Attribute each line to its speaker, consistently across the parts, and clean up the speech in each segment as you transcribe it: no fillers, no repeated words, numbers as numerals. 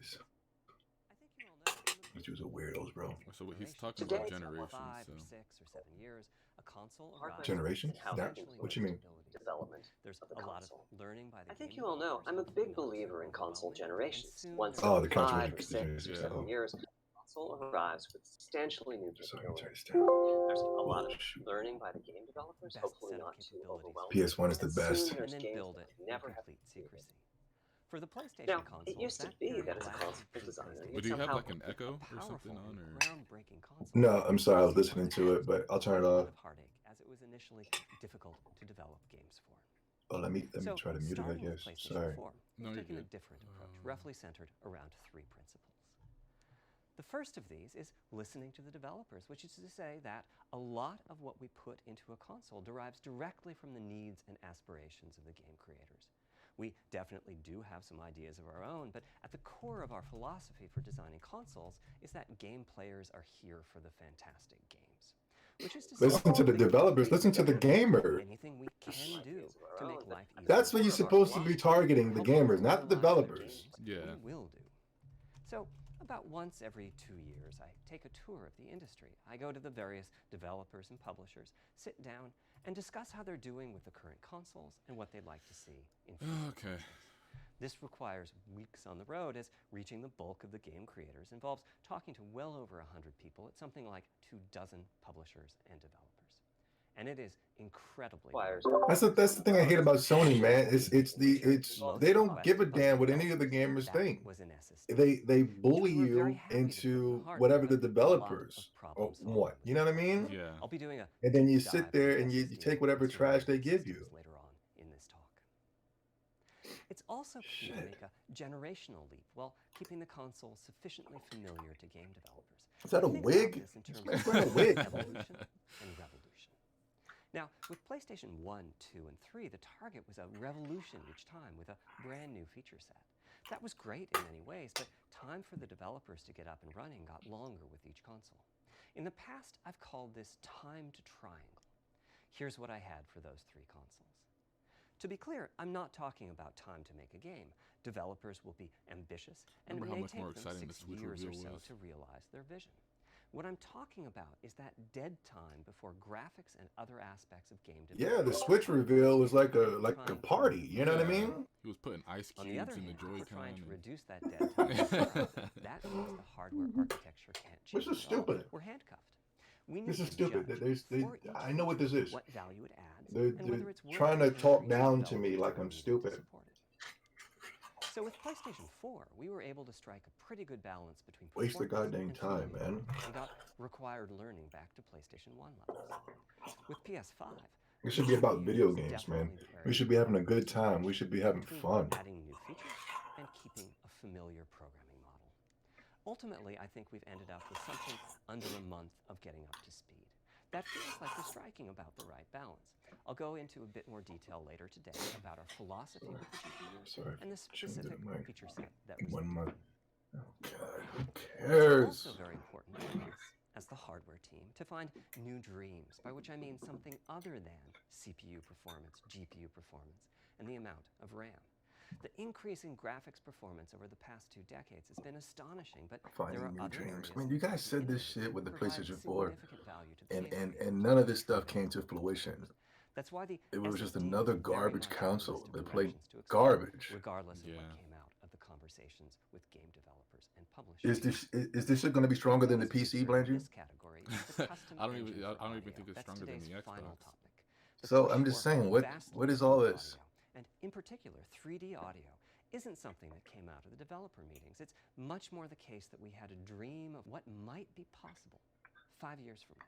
Speaker 1: this.
Speaker 2: I think you all know I'm a
Speaker 1: These dudes are weirdos, bro.
Speaker 3: So he's talking
Speaker 4: Today,
Speaker 3: about
Speaker 4: it's
Speaker 3: generations.
Speaker 2: 5
Speaker 3: So
Speaker 2: or 6 or 7 years, a console
Speaker 4: hardware
Speaker 2: arrives
Speaker 1: Generation?
Speaker 2: with
Speaker 4: how
Speaker 1: That?
Speaker 4: they
Speaker 2: substantially
Speaker 1: What you
Speaker 2: new
Speaker 1: mean?
Speaker 2: capabilities.
Speaker 4: development
Speaker 2: There's
Speaker 4: of the
Speaker 2: a lot of
Speaker 4: console.
Speaker 2: learning by the
Speaker 4: I think
Speaker 2: game
Speaker 4: you all know
Speaker 2: developers,
Speaker 4: I'm a
Speaker 2: hopefully
Speaker 4: big
Speaker 2: not
Speaker 4: believer
Speaker 2: too
Speaker 4: in console
Speaker 2: overwhelming, and
Speaker 4: generations.
Speaker 2: soon
Speaker 4: Once
Speaker 2: there's
Speaker 1: Oh,
Speaker 4: every
Speaker 1: the console
Speaker 4: 5 or 6 or
Speaker 3: Yeah.
Speaker 4: 7 years, a console arrives with substantially new
Speaker 1: Sorry, I'm trying
Speaker 4: capabilities.
Speaker 1: to stand.
Speaker 4: There's a lot
Speaker 1: Oh,
Speaker 4: of
Speaker 1: shoot.
Speaker 4: learning by the game developers,
Speaker 2: best
Speaker 4: hopefully
Speaker 2: set of
Speaker 4: not too
Speaker 2: capabilities
Speaker 4: overwhelming.
Speaker 1: PS1 is the
Speaker 4: And
Speaker 1: best.
Speaker 4: soon there's
Speaker 2: and then
Speaker 4: games
Speaker 2: build
Speaker 4: that
Speaker 2: it in
Speaker 4: never have
Speaker 2: complete
Speaker 4: to be created.
Speaker 2: secrecy. For the PlayStation
Speaker 4: Now,
Speaker 2: consoles,
Speaker 4: it used to
Speaker 2: that
Speaker 4: be
Speaker 2: period
Speaker 4: that as a
Speaker 2: lasted
Speaker 4: console
Speaker 2: through
Speaker 4: designer,
Speaker 2: PlayStation
Speaker 3: But
Speaker 4: you'd
Speaker 3: do you have
Speaker 4: somehow
Speaker 3: like an
Speaker 2: a
Speaker 3: echo or
Speaker 2: powerful
Speaker 3: something on,
Speaker 2: and
Speaker 3: or
Speaker 2: groundbreaking console.
Speaker 1: No, I'm sorry, I was listening
Speaker 2: Once
Speaker 1: to
Speaker 2: again,
Speaker 1: it, but I'll turn it
Speaker 2: quite a lot
Speaker 1: off.
Speaker 2: of heartache, as it was initially difficult to develop games for.
Speaker 1: Oh, let me
Speaker 2: So,
Speaker 1: try to mute it, I
Speaker 2: starting with
Speaker 1: guess.
Speaker 2: PlayStation
Speaker 1: Sorry.
Speaker 2: 4,
Speaker 3: No,
Speaker 2: we've
Speaker 3: you're
Speaker 2: taken a
Speaker 3: good.
Speaker 2: different approach, roughly centered around 3 principles. The first of these is listening to the developers, which is to say that a lot of what we put into a console derives directly from the needs and aspirations of the game creators. We definitely do have some ideas of our own, but at the core of our philosophy for designing consoles is that game players are here for the fantastic games. Which is to say,
Speaker 1: Listen to the developers, listen to the gamer.
Speaker 2: anything we can do to make life easier.
Speaker 1: That's what you're supposed to be targeting, the gamers, not the developers.
Speaker 3: Yeah.
Speaker 2: We will do. So, about once every 2 years, I take a tour of the industry. I go to the various developers and publishers, sit down, and discuss how they're doing with the current consoles and what they'd like to see in future
Speaker 3: Okay.
Speaker 2: consoles. This requires weeks on the road, as reaching the bulk of the game creators involves talking to well over 100 people at something like 24 publishers and developers. And it is incredibly
Speaker 1: That's the thing I hate about Sony, man. They don't give a damn what any of the gamers think.
Speaker 2: was in SSD.
Speaker 1: They bully
Speaker 2: We're very
Speaker 1: you
Speaker 2: happy to put in the
Speaker 1: into
Speaker 2: hardware,
Speaker 1: whatever the
Speaker 2: but a lot of
Speaker 1: developers
Speaker 2: problem
Speaker 1: or
Speaker 2: solving
Speaker 1: what.
Speaker 2: was
Speaker 1: You know what I
Speaker 2: involved.
Speaker 1: mean?
Speaker 3: Yeah.
Speaker 2: I'll be doing a
Speaker 1: And then you
Speaker 2: deep
Speaker 1: sit
Speaker 2: dive
Speaker 1: there
Speaker 2: into
Speaker 1: and you
Speaker 2: SSD
Speaker 1: take whatever
Speaker 2: consumer
Speaker 1: trash they give
Speaker 2: systems
Speaker 1: you.
Speaker 2: later on in this talk. It's also key to make a generational leap while keeping the console sufficiently familiar to game developers.
Speaker 1: Is that a
Speaker 2: Think about
Speaker 1: wig?
Speaker 2: this in
Speaker 1: This
Speaker 2: terms
Speaker 1: man's
Speaker 2: of
Speaker 1: wearing a wig.
Speaker 2: evolution and revolution. Now, with PlayStation 1, 2, and 3, the target was a revolution each time with a brand new feature set. That was great in many ways, but time for the developers to get up and running got longer with each console. In the past, I've called this time to triangle. Here's what I had for those 3 consoles. To be clear, I'm not talking about time to make a game. Developers will be ambitious, and
Speaker 3: Remember
Speaker 2: it
Speaker 3: how
Speaker 2: may
Speaker 3: much more
Speaker 2: take them
Speaker 3: exciting the
Speaker 2: 6
Speaker 3: Switch
Speaker 2: years or
Speaker 3: reveal
Speaker 2: so
Speaker 3: was?
Speaker 2: to realize their vision. What I'm talking about is that dead time before graphics and other aspects of game
Speaker 1: Yeah,
Speaker 2: development.
Speaker 1: the Switch reveal was like a party. You know what I
Speaker 3: Yeah.
Speaker 1: mean?
Speaker 3: He was putting ice
Speaker 2: On the other
Speaker 3: cubes in the
Speaker 2: hand, we're trying to
Speaker 3: Joy-Con.
Speaker 2: reduce that dead time. That means the hardware architecture can't change
Speaker 1: This is
Speaker 2: at all.
Speaker 1: stupid.
Speaker 2: We're handcuffed. We need
Speaker 1: This is
Speaker 2: to
Speaker 1: stupid.
Speaker 2: judge for each
Speaker 1: I know what this
Speaker 2: feature
Speaker 1: is.
Speaker 2: what value it adds
Speaker 1: They're
Speaker 2: and whether it's worth
Speaker 1: trying to
Speaker 2: the
Speaker 1: talk
Speaker 2: increase in
Speaker 1: down to me
Speaker 2: development
Speaker 1: like
Speaker 2: time
Speaker 1: I'm
Speaker 2: needed to
Speaker 1: stupid.
Speaker 2: support it. So with PlayStation 4, we were able to strike a pretty good balance between
Speaker 1: Waste the
Speaker 2: performance
Speaker 1: goddamn
Speaker 2: and
Speaker 1: time,
Speaker 2: speed,
Speaker 1: man.
Speaker 2: and got required learning back to PlayStation 1 levels. With PS5,
Speaker 1: It should be about video games, man. We should be having a good time. We should be having
Speaker 2: between
Speaker 1: fun.
Speaker 2: adding new features and keeping a familiar programming model. Ultimately, I think we've ended up with something under a month of getting up to speed. That feels like we're striking about the right balance. I'll go into a bit more detail later today about our philosophy with the GPU
Speaker 1: Sorry,
Speaker 2: and the specific feature set that was
Speaker 1: 1 month. Oh God, who
Speaker 2: It's
Speaker 1: cares?
Speaker 2: also very important for us, as the hardware team, to find new dreams, by which I mean something other than CPU performance, GPU performance, and the amount of RAM. The increase in graphics performance over the past 2 decades has been astonishing, but there
Speaker 1: Finding
Speaker 2: are
Speaker 1: new
Speaker 2: other
Speaker 1: dreams.
Speaker 2: areas
Speaker 1: I mean, you
Speaker 2: that
Speaker 1: guys
Speaker 2: can
Speaker 1: said this
Speaker 2: innovate
Speaker 1: shit with the
Speaker 2: and provide
Speaker 1: PlayStation 4,
Speaker 2: significant value to the game creators.
Speaker 1: and none of this stuff came to fruition.
Speaker 2: That's why the
Speaker 1: It was just
Speaker 2: SSD
Speaker 1: another
Speaker 2: is very
Speaker 1: garbage
Speaker 2: much on the
Speaker 1: console
Speaker 2: list of
Speaker 1: that played
Speaker 2: directions to explore,
Speaker 1: garbage.
Speaker 2: regardless of
Speaker 3: Yeah.
Speaker 2: what came out of the conversations with game developers and publishers.
Speaker 1: Is this shit going to be stronger than the
Speaker 2: latest
Speaker 1: PC,
Speaker 2: feature in
Speaker 1: Blanchie?
Speaker 2: this category is the custom
Speaker 3: I don't
Speaker 2: engine
Speaker 3: even
Speaker 2: for audio.
Speaker 3: think it's
Speaker 2: That's
Speaker 3: stronger than
Speaker 2: today's
Speaker 3: the
Speaker 2: final
Speaker 3: Xbox.
Speaker 2: topic. The
Speaker 1: So
Speaker 2: push
Speaker 1: I'm just
Speaker 2: for
Speaker 1: saying,
Speaker 2: vastly
Speaker 1: what is all
Speaker 2: improved
Speaker 1: this?
Speaker 2: audio, and in particular 3D audio, isn't something that came out of the developer meetings. It's much more the case that we had a dream of what might be possible 5 years from now,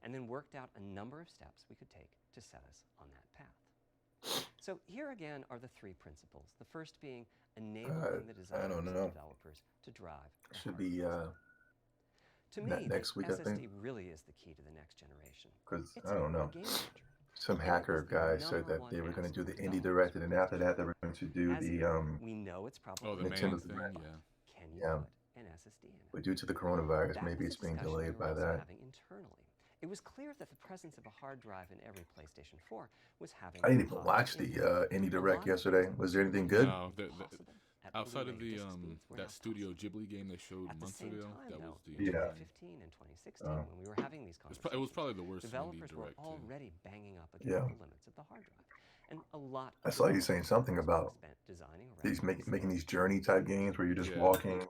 Speaker 2: and then worked out a number of steps we could take to set us on that path. So here again are the 3 principles. The first being enabling the designers and
Speaker 1: know.
Speaker 2: developers to drive the
Speaker 1: Should
Speaker 2: hardware
Speaker 1: be
Speaker 2: business. To me,
Speaker 1: next week, I
Speaker 2: SSD
Speaker 1: think.
Speaker 2: really is the key to the next generation.
Speaker 1: Because
Speaker 2: It's
Speaker 1: I don't
Speaker 2: a
Speaker 1: know.
Speaker 2: game changer.
Speaker 1: Some
Speaker 2: And it
Speaker 1: hacker
Speaker 2: was the
Speaker 1: guy said
Speaker 2: number
Speaker 1: that they
Speaker 2: one
Speaker 1: were going to
Speaker 2: ask
Speaker 1: do the
Speaker 2: of
Speaker 1: indie
Speaker 2: developers
Speaker 1: direct,
Speaker 2: for
Speaker 1: and then after that, they
Speaker 2: PlayStation.
Speaker 1: were going to do
Speaker 2: As
Speaker 1: the
Speaker 2: we know it's probably
Speaker 3: Oh, the main
Speaker 1: Nintendo
Speaker 3: thing,
Speaker 1: Direct.
Speaker 3: yeah.
Speaker 2: Can you
Speaker 1: Yeah.
Speaker 2: put an SSD in it?
Speaker 1: But due to the coronavirus,
Speaker 2: That
Speaker 1: maybe
Speaker 2: was a
Speaker 1: it's being
Speaker 2: discussion we
Speaker 1: delayed
Speaker 2: were
Speaker 1: by
Speaker 2: also
Speaker 1: that.
Speaker 2: having internally. It was clear that the presence of a hard drive in every PlayStation 4 was having
Speaker 1: I didn't
Speaker 2: a
Speaker 1: even
Speaker 2: positive
Speaker 1: watch the
Speaker 2: impact.
Speaker 1: indie
Speaker 2: A
Speaker 1: direct
Speaker 2: lot of
Speaker 1: yesterday.
Speaker 2: things
Speaker 1: Was there
Speaker 2: that
Speaker 1: anything
Speaker 2: made
Speaker 1: good?
Speaker 2: it
Speaker 3: No,
Speaker 2: possible at
Speaker 3: Outside of
Speaker 2: Blu-ray
Speaker 3: the
Speaker 2: disc speeds were
Speaker 3: that
Speaker 2: now
Speaker 3: Studio
Speaker 2: possible.
Speaker 3: Ghibli game they showed
Speaker 2: At the
Speaker 3: months
Speaker 2: same
Speaker 3: ago,
Speaker 2: time,
Speaker 3: that
Speaker 2: though,
Speaker 3: was the
Speaker 2: in
Speaker 1: Yeah.
Speaker 2: 2015 and 2016,
Speaker 1: Oh.
Speaker 2: when we were having these
Speaker 3: it
Speaker 2: conversations,
Speaker 3: was probably the worst Indie
Speaker 2: developers were
Speaker 3: Direct too.
Speaker 2: already banging up
Speaker 1: Yeah.
Speaker 2: against the limits of the hard drive. And a lot
Speaker 1: I
Speaker 2: of
Speaker 1: saw you saying
Speaker 2: developers
Speaker 1: something
Speaker 2: were
Speaker 1: about
Speaker 2: spent designing around
Speaker 1: these
Speaker 2: this.
Speaker 1: making these journey type games where you're just
Speaker 3: Yeah.
Speaker 1: walking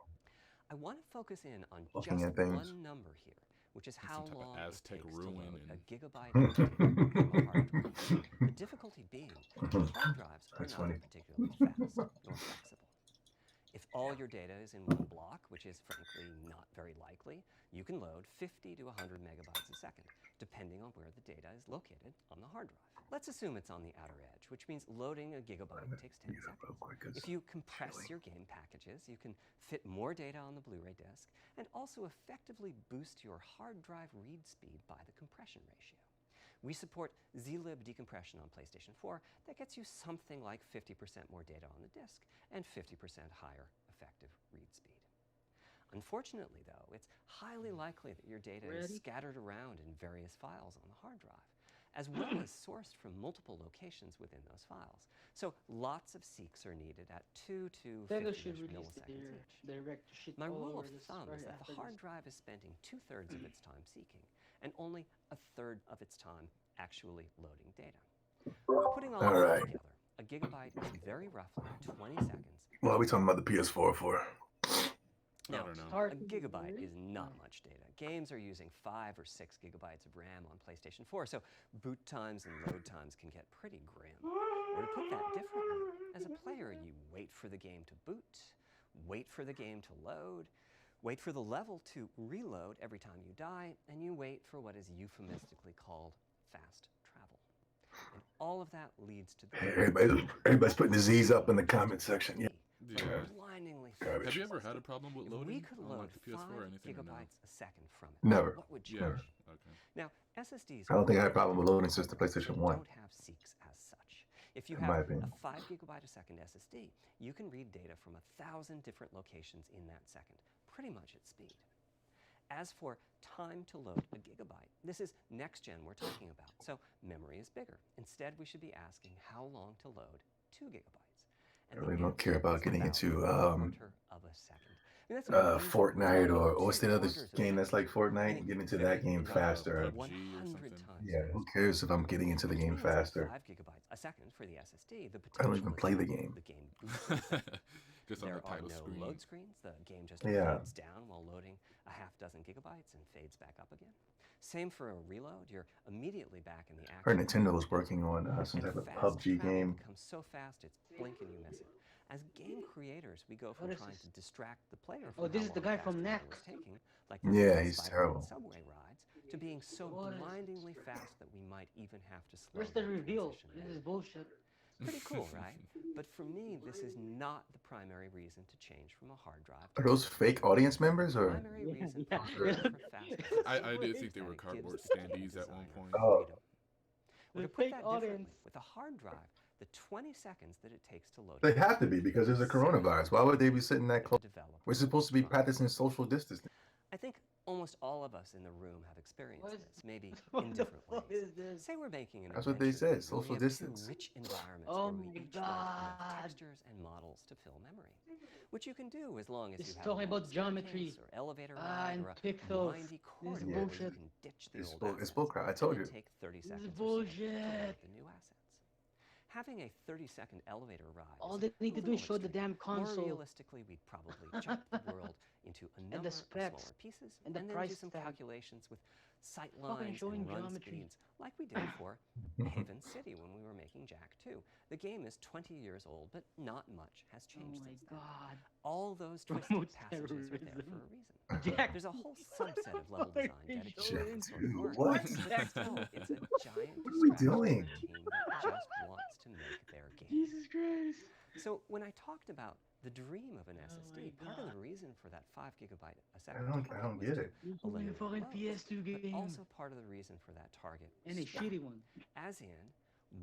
Speaker 2: I want to focus in on
Speaker 1: Looking
Speaker 2: just
Speaker 1: at things.
Speaker 2: one number here, which is
Speaker 3: Some
Speaker 2: how
Speaker 3: type of
Speaker 2: long it
Speaker 3: Aztec
Speaker 2: takes
Speaker 3: ruin
Speaker 2: to load a
Speaker 3: and-
Speaker 2: gigabyte of data from a hard drive. The difficulty being that hard drives are
Speaker 1: That's
Speaker 2: neither
Speaker 1: funny.
Speaker 2: particularly fast nor flexible. If all your data is in one block, which is frankly not very likely, you can load 50 to 100 megabytes a second, depending on where the data is located on the hard drive. Let's assume it's on the outer edge, which means loading a gigabyte takes 10
Speaker 1: Get up real
Speaker 2: seconds.
Speaker 1: quick, 'cause
Speaker 2: If you compress
Speaker 1: chilly.
Speaker 2: your game packages, you can fit more data on the Blu-ray disc and also effectively boost your hard drive read speed by the compression ratio. We support zlib decompression on PlayStation 4 that gets you something like 50% more data on the disk and 50% higher effective read speed. Unfortunately, though, it's highly likely that your data is scattered around in various files on the hard drive, as well as sourced from multiple locations within those files. So lots of seeks are needed at 2 to 50 milliseconds each. My rule of thumb is that the hard drive is spending 2/3 of its time seeking and only 1/3 of its time actually loading data. Putting all of that
Speaker 1: Alright.
Speaker 2: together, a gigabyte is very roughly 20 seconds.
Speaker 1: What are we talking about the PS4 for?
Speaker 2: Now,
Speaker 3: I don't know.
Speaker 2: a gigabyte is not much data. Games are using 5 or 6 gigabytes of RAM on PlayStation 4, so boot times and load times can get pretty grim. Or to put that differently, as a player, you wait for the game to boot, wait for the game to load, wait for the level to reload every time you die, and you wait for what is euphemistically called fast travel. And all of that leads to the
Speaker 1: Everybody's putting the Z's up in the comment section. Yeah.
Speaker 3: Yeah.
Speaker 2: blindingly
Speaker 1: Garbage.
Speaker 3: Have you ever had a problem with
Speaker 2: if
Speaker 3: loading
Speaker 2: we could
Speaker 3: on
Speaker 2: load
Speaker 3: like the PS4 or
Speaker 2: 5
Speaker 3: anything? Or no?
Speaker 2: gigabytes a second from it,
Speaker 1: Never.
Speaker 2: what would change?
Speaker 3: Yeah.
Speaker 1: Never.
Speaker 3: Okay.
Speaker 2: Now, SSDs
Speaker 1: I don't think I had a
Speaker 2: are
Speaker 1: problem with loading since the
Speaker 2: hardware,
Speaker 1: PlayStation
Speaker 2: they
Speaker 1: 1.
Speaker 2: don't have seeks as such. If you
Speaker 1: In my
Speaker 2: have
Speaker 1: opinion.
Speaker 2: a 5 gigabyte a second SSD, you can read data from 1,000 different locations in that second, pretty much at speed. As for time to load a gigabyte, this is next gen we're talking about, so memory is bigger. Instead, we should be asking how long to load 2 gigabytes.
Speaker 1: I really don't care about getting into
Speaker 2: quarter of a second. I mean, that's amazing.
Speaker 1: Fortnite
Speaker 2: We're
Speaker 1: or
Speaker 2: talking
Speaker 1: what's the other
Speaker 2: 2/4 of a
Speaker 1: game that's like
Speaker 2: second.
Speaker 1: Fortnite?
Speaker 2: Meaning
Speaker 1: Get into that game faster.
Speaker 3: PUBG or
Speaker 2: 100
Speaker 3: something.
Speaker 2: times
Speaker 1: Yeah, who cares if I'm getting into the
Speaker 2: which
Speaker 1: game
Speaker 2: means at
Speaker 1: faster?
Speaker 2: 5 gigabytes a second for the SSD, the
Speaker 1: I
Speaker 2: potential
Speaker 1: don't even
Speaker 2: is
Speaker 1: play the
Speaker 2: that
Speaker 1: game.
Speaker 2: The game boots in a second.
Speaker 3: Just on
Speaker 2: There
Speaker 3: the
Speaker 2: are
Speaker 3: title
Speaker 2: no
Speaker 3: screen.
Speaker 2: load screens. The game just
Speaker 1: Yeah.
Speaker 2: fades down while loading a half dozen gigabytes and fades back up again. Same for a reload. You're immediately back in the action.
Speaker 1: Heard Nintendo was working on some
Speaker 2: And
Speaker 1: type of
Speaker 2: fast
Speaker 1: PUBG
Speaker 2: travel
Speaker 1: game.
Speaker 2: becomes so fast it's blink and you miss it. As game creators, we go from
Speaker 5: What is
Speaker 2: trying
Speaker 5: this?
Speaker 2: to distract the player from
Speaker 5: Oh, this
Speaker 2: how
Speaker 5: is the
Speaker 2: long
Speaker 5: guy
Speaker 2: fast
Speaker 5: from
Speaker 2: travel
Speaker 5: Knack.
Speaker 2: is taking, like
Speaker 1: Yeah,
Speaker 2: the
Speaker 1: he's
Speaker 2: Spider-Man
Speaker 1: terrible.
Speaker 2: subway rides, to being so
Speaker 5: What is
Speaker 2: blindingly fast that we might even have to slow
Speaker 5: Where's the
Speaker 2: that
Speaker 5: reveal?
Speaker 2: transition
Speaker 5: This
Speaker 2: down.
Speaker 5: is bullshit.
Speaker 2: Pretty cool, right? But for me, this is not the primary reason to change from a hard drive to
Speaker 1: Are those
Speaker 2: a
Speaker 1: fake audience members
Speaker 2: The
Speaker 1: or?
Speaker 2: primary reason
Speaker 5: Yeah,
Speaker 2: for
Speaker 5: yeah.
Speaker 2: going for fast
Speaker 3: I did
Speaker 2: is
Speaker 3: think they
Speaker 2: that
Speaker 3: were
Speaker 2: it
Speaker 3: cardboard
Speaker 2: gives the game
Speaker 3: standees at one
Speaker 2: designer
Speaker 3: point.
Speaker 1: Oh.
Speaker 2: freedom. Or
Speaker 5: The
Speaker 2: to put
Speaker 5: fake
Speaker 2: that
Speaker 5: audience.
Speaker 2: differently, with a hard drive, the 20 seconds that it takes to load
Speaker 1: They
Speaker 2: a
Speaker 1: have to
Speaker 2: gigabyte
Speaker 1: be because there's a
Speaker 2: is
Speaker 1: coronavirus. Why would they be sitting that
Speaker 2: the
Speaker 1: close?
Speaker 2: developer
Speaker 1: We're supposed to be
Speaker 2: trying
Speaker 1: practicing social distancing.
Speaker 2: I think almost all of us in the room have experienced
Speaker 5: What is-
Speaker 2: this, maybe
Speaker 5: What
Speaker 2: in
Speaker 5: the
Speaker 2: different
Speaker 5: fuck
Speaker 2: ways.
Speaker 5: is this?
Speaker 2: Say we're making an
Speaker 1: That's what they
Speaker 2: adventure
Speaker 1: said,
Speaker 2: game where
Speaker 1: social
Speaker 2: we have
Speaker 1: distance.
Speaker 2: two rich environments
Speaker 5: Oh
Speaker 2: where we
Speaker 5: my
Speaker 2: each want enough
Speaker 5: God.
Speaker 2: textures and models to fill memory, which you can do as long as
Speaker 5: It's
Speaker 2: you have
Speaker 5: talking
Speaker 2: a long
Speaker 5: about geometry.
Speaker 2: staircase or elevator
Speaker 5: Ah,
Speaker 2: ride
Speaker 5: and
Speaker 2: or a
Speaker 5: pixels.
Speaker 2: windy
Speaker 5: This
Speaker 2: corridor
Speaker 5: is
Speaker 2: where you
Speaker 5: bullshit.
Speaker 2: can ditch the
Speaker 1: It's
Speaker 2: old
Speaker 1: bull-
Speaker 2: assets
Speaker 1: it's bullcrap. I
Speaker 2: and
Speaker 1: told
Speaker 2: then
Speaker 1: you.
Speaker 2: take 30
Speaker 5: This is
Speaker 2: seconds or so to load
Speaker 5: bullshit.
Speaker 2: the new assets. Having a 30-second elevator ride
Speaker 5: All
Speaker 2: is
Speaker 5: they need
Speaker 2: a
Speaker 5: to do is
Speaker 2: little
Speaker 5: show the
Speaker 2: extreme.
Speaker 5: damn
Speaker 2: More
Speaker 5: console.
Speaker 2: realistically, we'd probably chop the world into a number of
Speaker 5: specs,
Speaker 2: smaller pieces
Speaker 5: and the
Speaker 2: then do
Speaker 5: price
Speaker 2: some
Speaker 5: tag.
Speaker 2: calculations with sight
Speaker 5: Fucking
Speaker 2: lines
Speaker 5: showing
Speaker 2: and run
Speaker 5: geometry.
Speaker 2: speeds like we did for Haven City when we were making Jack 2. The game is 20 years old, but not much has
Speaker 5: Oh
Speaker 2: changed
Speaker 5: my
Speaker 2: since then.
Speaker 5: god.
Speaker 2: All those twisted
Speaker 5: Promotes
Speaker 2: passages are there for a
Speaker 5: terrorism.
Speaker 2: reason.
Speaker 5: Jack.
Speaker 2: There's a whole subset of level
Speaker 5: What are
Speaker 2: design
Speaker 5: they
Speaker 2: dedicated
Speaker 5: showing?
Speaker 2: to this sort of
Speaker 1: Dude,
Speaker 2: work.
Speaker 1: what?
Speaker 2: But still, it's a giant
Speaker 1: What are we
Speaker 2: distraction
Speaker 1: doing?
Speaker 2: for a team that just wants to make their game.
Speaker 5: Jesus Christ.
Speaker 2: So when I talked about the dream of an
Speaker 5: Oh
Speaker 2: SSD,
Speaker 5: my
Speaker 2: part of the
Speaker 5: God.
Speaker 2: reason for that 5 gigabyte a second
Speaker 1: I
Speaker 2: target
Speaker 1: don't
Speaker 2: was
Speaker 1: get
Speaker 2: to
Speaker 1: it.
Speaker 5: You're showing a
Speaker 2: eliminate
Speaker 5: fucking
Speaker 2: loads,
Speaker 5: PS2
Speaker 2: but
Speaker 5: game.
Speaker 2: also part of the reason for that target
Speaker 5: And a
Speaker 2: speed.
Speaker 5: shitty one.
Speaker 2: As in,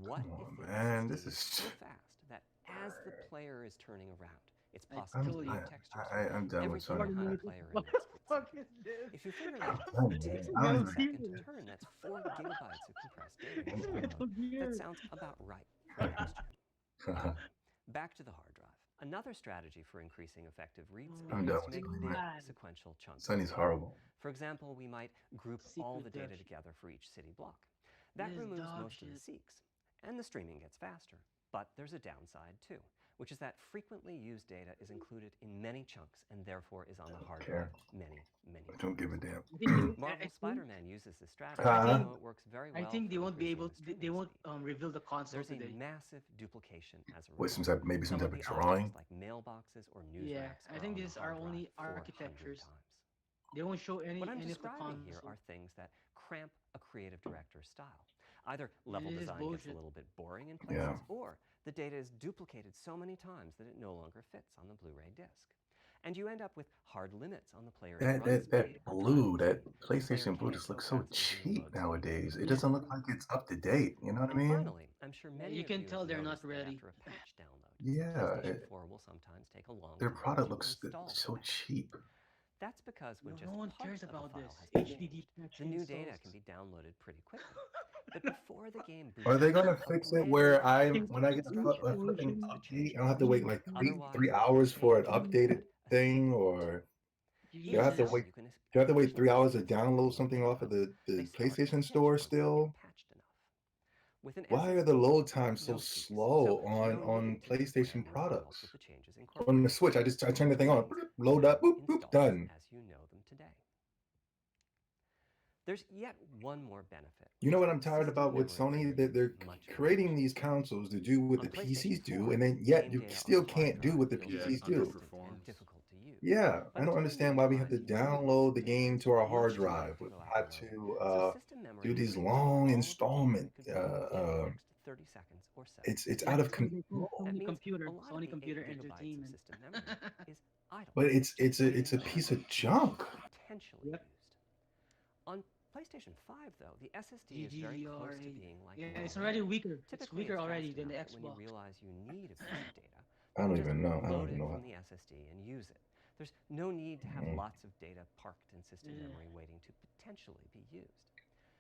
Speaker 2: what
Speaker 1: Come
Speaker 2: if
Speaker 1: on,
Speaker 2: the
Speaker 1: man,
Speaker 2: SSD
Speaker 1: this
Speaker 2: is
Speaker 1: is-
Speaker 2: so fast that as the player is turning around, it's
Speaker 5: I
Speaker 2: possible to
Speaker 5: told
Speaker 2: leave
Speaker 5: you.
Speaker 2: textures
Speaker 1: I'm done
Speaker 2: every
Speaker 1: with
Speaker 2: time
Speaker 1: Sony.
Speaker 2: behind the player in
Speaker 5: What
Speaker 2: that
Speaker 5: the
Speaker 2: split
Speaker 5: fuck
Speaker 2: second.
Speaker 5: is this?
Speaker 2: If you figure that
Speaker 1: done,
Speaker 2: it takes
Speaker 1: man.
Speaker 2: one
Speaker 1: I'm
Speaker 2: second to
Speaker 5: done.
Speaker 2: turn, that's 4 gigabytes of compressed data
Speaker 5: It's
Speaker 2: in
Speaker 5: Metal
Speaker 2: one load.
Speaker 5: Gear.
Speaker 2: That sounds about right for next gen. Back to the hard drive. Another strategy for increasing effective read speed
Speaker 1: I'm
Speaker 2: is
Speaker 1: done
Speaker 2: to
Speaker 1: with
Speaker 2: make
Speaker 1: Sony,
Speaker 2: big
Speaker 1: man.
Speaker 2: sequential chunks of
Speaker 1: Sony's
Speaker 2: data.
Speaker 1: horrible.
Speaker 2: For example, we might group all the data together for each city block. That removes most of the seeks, and the streaming gets faster. But there's a downside too, which is that frequently used data is included in many chunks and therefore is on the hard drive many
Speaker 1: I don't give a
Speaker 2: times.
Speaker 1: damn.
Speaker 2: Marvel Spider-Man uses this strategy,
Speaker 1: Huh?
Speaker 2: so it works very
Speaker 3: I
Speaker 2: well
Speaker 3: think they
Speaker 2: for
Speaker 3: won't be
Speaker 2: increasing
Speaker 3: able.
Speaker 2: the streaming
Speaker 3: They won't
Speaker 2: speed.
Speaker 3: reveal the console
Speaker 2: There's a
Speaker 3: today.
Speaker 2: massive duplication as a
Speaker 1: Wait,
Speaker 2: result.
Speaker 1: maybe some
Speaker 2: Some of
Speaker 1: type of
Speaker 2: the
Speaker 1: drawing.
Speaker 2: objects like mailboxes or news
Speaker 3: Yeah,
Speaker 2: racks
Speaker 3: I
Speaker 2: are
Speaker 3: think
Speaker 2: on the
Speaker 3: these are
Speaker 2: hard drive
Speaker 3: only
Speaker 2: 400
Speaker 3: architectures.
Speaker 2: times.
Speaker 3: They won't show any
Speaker 2: What I'm
Speaker 3: of the
Speaker 2: describing here
Speaker 3: console.
Speaker 2: are things that cramp a creative director's style. Either
Speaker 3: Yeah,
Speaker 2: level
Speaker 3: this is
Speaker 2: design gets a
Speaker 3: bullshit.
Speaker 2: little bit boring in places,
Speaker 1: Yeah.
Speaker 2: or the data is duplicated so many times that it no longer fits on the Blu-ray disc. And you end up with hard limits on the player's run speed
Speaker 1: That
Speaker 2: or
Speaker 1: blue,
Speaker 2: driving
Speaker 1: that
Speaker 2: speed. The player
Speaker 1: PlayStation Blue
Speaker 2: can't
Speaker 1: just
Speaker 2: go
Speaker 1: looks so
Speaker 2: faster than the
Speaker 1: cheap
Speaker 2: load speed.
Speaker 1: nowadays. It
Speaker 3: Yeah.
Speaker 1: doesn't look like it's up to date. You know what I
Speaker 2: And
Speaker 1: mean?
Speaker 2: finally, I'm sure many
Speaker 3: you
Speaker 2: of
Speaker 3: can
Speaker 2: you
Speaker 3: tell
Speaker 2: have
Speaker 3: they're
Speaker 2: noticed
Speaker 3: not
Speaker 2: that
Speaker 3: ready.
Speaker 2: after a patch download,
Speaker 1: Yeah,
Speaker 2: PlayStation 4 will sometimes take a long
Speaker 1: their
Speaker 2: time
Speaker 1: product
Speaker 2: to
Speaker 1: looks
Speaker 2: install the
Speaker 1: so
Speaker 2: patch.
Speaker 1: cheap.
Speaker 2: That's because when
Speaker 3: No
Speaker 2: just
Speaker 3: one
Speaker 2: part
Speaker 3: cares
Speaker 2: of a
Speaker 3: about
Speaker 2: file
Speaker 3: this.
Speaker 2: has been
Speaker 3: HDD
Speaker 2: changed,
Speaker 3: patch
Speaker 2: the new data
Speaker 3: installs.
Speaker 2: can be downloaded pretty quickly. But before the game boots
Speaker 1: Are they
Speaker 2: up,
Speaker 1: gonna
Speaker 2: a
Speaker 1: fix it
Speaker 2: brand
Speaker 1: where
Speaker 2: new
Speaker 1: when I get a
Speaker 2: instruction
Speaker 1: flipping
Speaker 2: needs to
Speaker 1: update,
Speaker 2: change
Speaker 1: I don't have to wait like
Speaker 2: Otherwise,
Speaker 1: three
Speaker 2: the
Speaker 1: hours for an
Speaker 2: game will
Speaker 1: updated
Speaker 2: get a
Speaker 1: thing,
Speaker 2: speed
Speaker 1: or
Speaker 2: boost.
Speaker 1: do I
Speaker 2: Even
Speaker 1: have to
Speaker 2: now,
Speaker 1: wait?
Speaker 2: you can
Speaker 1: Do I have to wait 3 hours to
Speaker 2: occasionally
Speaker 1: download
Speaker 2: see
Speaker 1: something off of
Speaker 2: downloads.
Speaker 1: the
Speaker 2: They start
Speaker 1: PlayStation
Speaker 2: eventually
Speaker 1: Store
Speaker 2: once they
Speaker 1: still?
Speaker 2: get patched enough. With an
Speaker 1: Why are
Speaker 2: SSD,
Speaker 1: the load
Speaker 2: there are
Speaker 1: times so
Speaker 2: no seeks,
Speaker 1: slow
Speaker 2: so
Speaker 1: on
Speaker 2: no need to
Speaker 1: PlayStation
Speaker 2: rerun the files
Speaker 1: products?
Speaker 2: with the changes
Speaker 1: On the
Speaker 2: incorporated.
Speaker 1: Switch, I turn the thing on,
Speaker 2: Things
Speaker 1: load up,
Speaker 2: now
Speaker 1: boop, boop,
Speaker 2: install
Speaker 1: done.
Speaker 2: as you know them today. There's yet one more benefit.
Speaker 1: You know
Speaker 2: which
Speaker 1: what
Speaker 2: is
Speaker 1: I'm
Speaker 2: that
Speaker 1: tired
Speaker 2: system
Speaker 1: about with
Speaker 2: memory
Speaker 1: Sony?
Speaker 2: is
Speaker 1: That they're
Speaker 2: much more
Speaker 1: creating these
Speaker 2: efficient.
Speaker 1: consoles to do what
Speaker 2: On
Speaker 1: the
Speaker 2: PlayStation
Speaker 1: PCs do,
Speaker 2: 4,
Speaker 1: and then yet
Speaker 2: game
Speaker 1: you
Speaker 2: data on
Speaker 1: still
Speaker 2: the hard
Speaker 1: can't do
Speaker 2: drive
Speaker 1: what the
Speaker 2: feels
Speaker 1: PCs do.
Speaker 2: instant and difficult to use.
Speaker 1: Yeah,
Speaker 2: By
Speaker 1: I
Speaker 2: the
Speaker 1: don't
Speaker 2: time
Speaker 1: understand
Speaker 2: you
Speaker 1: why we have
Speaker 2: realize
Speaker 1: to
Speaker 2: you need
Speaker 1: download the
Speaker 2: it,
Speaker 1: game
Speaker 2: it's
Speaker 1: to our
Speaker 2: much
Speaker 1: hard
Speaker 2: too late
Speaker 1: drive.
Speaker 2: to
Speaker 1: We
Speaker 2: go
Speaker 1: have
Speaker 2: out and
Speaker 1: to
Speaker 2: load. So system memory
Speaker 1: do
Speaker 2: is
Speaker 1: these
Speaker 2: bringing
Speaker 1: long
Speaker 2: all of the
Speaker 1: installment.
Speaker 2: data could be in the next 30 seconds or so.
Speaker 1: It's
Speaker 3: Yeah,
Speaker 1: out of
Speaker 3: that's why they call
Speaker 1: control.
Speaker 2: That
Speaker 3: Sony
Speaker 2: means
Speaker 3: Computer,
Speaker 2: a lot of
Speaker 3: Sony
Speaker 2: the
Speaker 3: Computer
Speaker 2: 8 gigabytes of
Speaker 3: Entertainment.
Speaker 2: system memory is idle.
Speaker 1: But it's
Speaker 2: just waiting
Speaker 1: a
Speaker 2: to
Speaker 1: piece
Speaker 2: be
Speaker 1: of junk.
Speaker 2: potentially
Speaker 3: Yep.
Speaker 2: used. On PlayStation 5, though, the SSD is very close to being like
Speaker 3: Yeah,
Speaker 2: raw
Speaker 3: it's already
Speaker 2: RAM.
Speaker 3: weaker. It's
Speaker 2: Typically,
Speaker 3: weaker
Speaker 2: it's
Speaker 3: already
Speaker 2: fast
Speaker 3: than the
Speaker 2: enough that when you
Speaker 3: Xbox.
Speaker 2: realize you need a piece of data,
Speaker 1: I
Speaker 2: you
Speaker 1: don't
Speaker 2: just
Speaker 1: even know. I don't
Speaker 2: load
Speaker 1: even
Speaker 2: it
Speaker 1: know.
Speaker 2: from the SSD and use it. There's no need to have lots of data parked in system
Speaker 3: Yeah.
Speaker 2: memory waiting to potentially be used.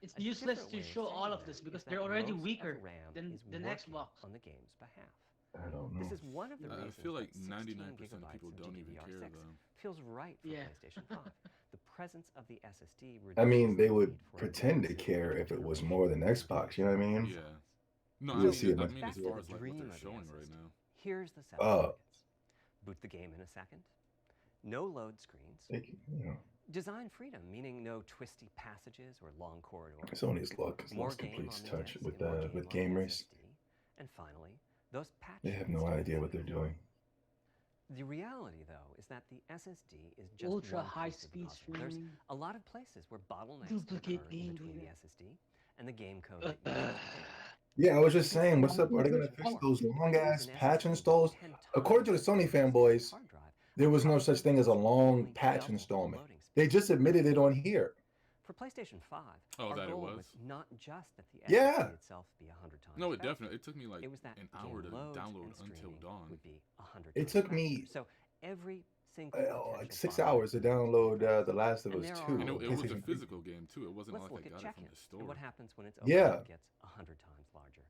Speaker 3: It's
Speaker 2: A
Speaker 3: useless
Speaker 2: different
Speaker 3: to
Speaker 2: way of
Speaker 3: show all
Speaker 2: saying
Speaker 3: of this
Speaker 2: that
Speaker 3: because
Speaker 2: is
Speaker 3: they're
Speaker 2: that
Speaker 3: already
Speaker 2: most of
Speaker 3: weaker
Speaker 2: the RAM
Speaker 3: than
Speaker 2: is
Speaker 3: the
Speaker 2: working
Speaker 3: Xbox.
Speaker 2: on the game's behalf.
Speaker 1: I don't know.
Speaker 2: This is one of the
Speaker 5: I
Speaker 2: reasons
Speaker 5: feel like
Speaker 2: that 16
Speaker 5: 99% of
Speaker 2: gigabytes
Speaker 5: people
Speaker 2: of
Speaker 5: don't even care
Speaker 2: GDDR6
Speaker 5: though.
Speaker 2: feels right for
Speaker 3: Yeah.
Speaker 2: PlayStation 5. The presence of the SSD
Speaker 1: I mean,
Speaker 2: reduces
Speaker 1: they
Speaker 2: the
Speaker 1: would
Speaker 2: need for a
Speaker 1: pretend to
Speaker 2: massive
Speaker 1: care if it was more than
Speaker 2: generation
Speaker 1: Xbox. You know what I mean?
Speaker 5: Yeah. No,
Speaker 1: You
Speaker 5: I
Speaker 1: would
Speaker 5: mean,
Speaker 1: see it
Speaker 5: I
Speaker 1: much.
Speaker 5: mean
Speaker 2: back
Speaker 5: as
Speaker 2: to
Speaker 5: far
Speaker 2: the
Speaker 5: as like what
Speaker 2: dream
Speaker 5: they're
Speaker 2: of the
Speaker 5: showing
Speaker 2: SSD.
Speaker 5: right now.
Speaker 2: Here's the set of
Speaker 1: Oh,
Speaker 2: targets. Boot the game in a second. No load screens.
Speaker 1: you know,
Speaker 2: Design freedom, meaning no twisty passages or long corridors.
Speaker 1: Sony's luck is
Speaker 2: More
Speaker 1: lost
Speaker 2: game
Speaker 1: complete
Speaker 2: on the
Speaker 1: touch
Speaker 2: disc
Speaker 1: with
Speaker 2: and more game on the
Speaker 1: gamers.
Speaker 2: SSD. And finally, those patch
Speaker 1: They have no
Speaker 2: installs.
Speaker 1: idea what they're doing.
Speaker 2: The reality, though, is that the SSD is just
Speaker 3: Ultra
Speaker 2: one
Speaker 3: high
Speaker 2: piece of the
Speaker 3: speed
Speaker 2: puzzle. There's
Speaker 3: streaming.
Speaker 2: a lot of places where bottlenecks
Speaker 3: Duplicate
Speaker 2: occur in
Speaker 3: game
Speaker 2: between the
Speaker 3: data.
Speaker 2: SSD and the game code that uses the data.
Speaker 1: Yeah, I was just
Speaker 2: People
Speaker 1: saying,
Speaker 2: are
Speaker 1: what's up? Are they
Speaker 2: looking
Speaker 1: gonna fix
Speaker 2: for
Speaker 1: those
Speaker 2: power.
Speaker 1: long
Speaker 2: If I use
Speaker 1: ass
Speaker 2: an
Speaker 1: patch
Speaker 2: SSD
Speaker 1: installs?
Speaker 2: 10
Speaker 1: According to the
Speaker 2: times
Speaker 1: Sony
Speaker 2: the capacity of
Speaker 1: fanboys,
Speaker 2: the hard drive,
Speaker 1: there
Speaker 2: I'm
Speaker 1: was no
Speaker 2: probably
Speaker 1: such thing as a
Speaker 2: using
Speaker 1: long
Speaker 2: only
Speaker 1: patch
Speaker 2: double the
Speaker 1: installment.
Speaker 2: loading
Speaker 1: They
Speaker 2: speed.
Speaker 1: just admitted it on here.
Speaker 2: For PlayStation 5,
Speaker 5: Oh,
Speaker 2: our
Speaker 5: that it
Speaker 2: goal
Speaker 5: was?
Speaker 2: was not just that the
Speaker 1: Yeah.
Speaker 2: SSD itself be 100 times
Speaker 5: No, it
Speaker 2: faster.
Speaker 5: definitely. It took me like
Speaker 2: It was that
Speaker 5: an
Speaker 2: game
Speaker 5: hour to
Speaker 2: loads
Speaker 5: download
Speaker 2: and
Speaker 5: Until
Speaker 2: streaming
Speaker 5: Dawn.
Speaker 2: would be 100
Speaker 1: It
Speaker 2: times
Speaker 1: took
Speaker 2: faster.
Speaker 1: me
Speaker 2: So every single
Speaker 1: like
Speaker 2: potential
Speaker 1: 6
Speaker 2: bottleneck
Speaker 1: hours to
Speaker 2: needs be
Speaker 1: download
Speaker 2: addressed.
Speaker 1: The Last of
Speaker 2: And
Speaker 1: Us
Speaker 2: there
Speaker 1: 2
Speaker 2: are
Speaker 5: And
Speaker 1: on
Speaker 5: it was a
Speaker 1: PlayStation 3.
Speaker 5: physical game too. It wasn't
Speaker 2: Let's
Speaker 5: like
Speaker 2: look
Speaker 5: I
Speaker 2: at
Speaker 5: got it from
Speaker 2: check-in
Speaker 5: the
Speaker 2: and
Speaker 5: store.
Speaker 2: what happens when its
Speaker 1: Yeah.
Speaker 2: overload gets 100 times larger.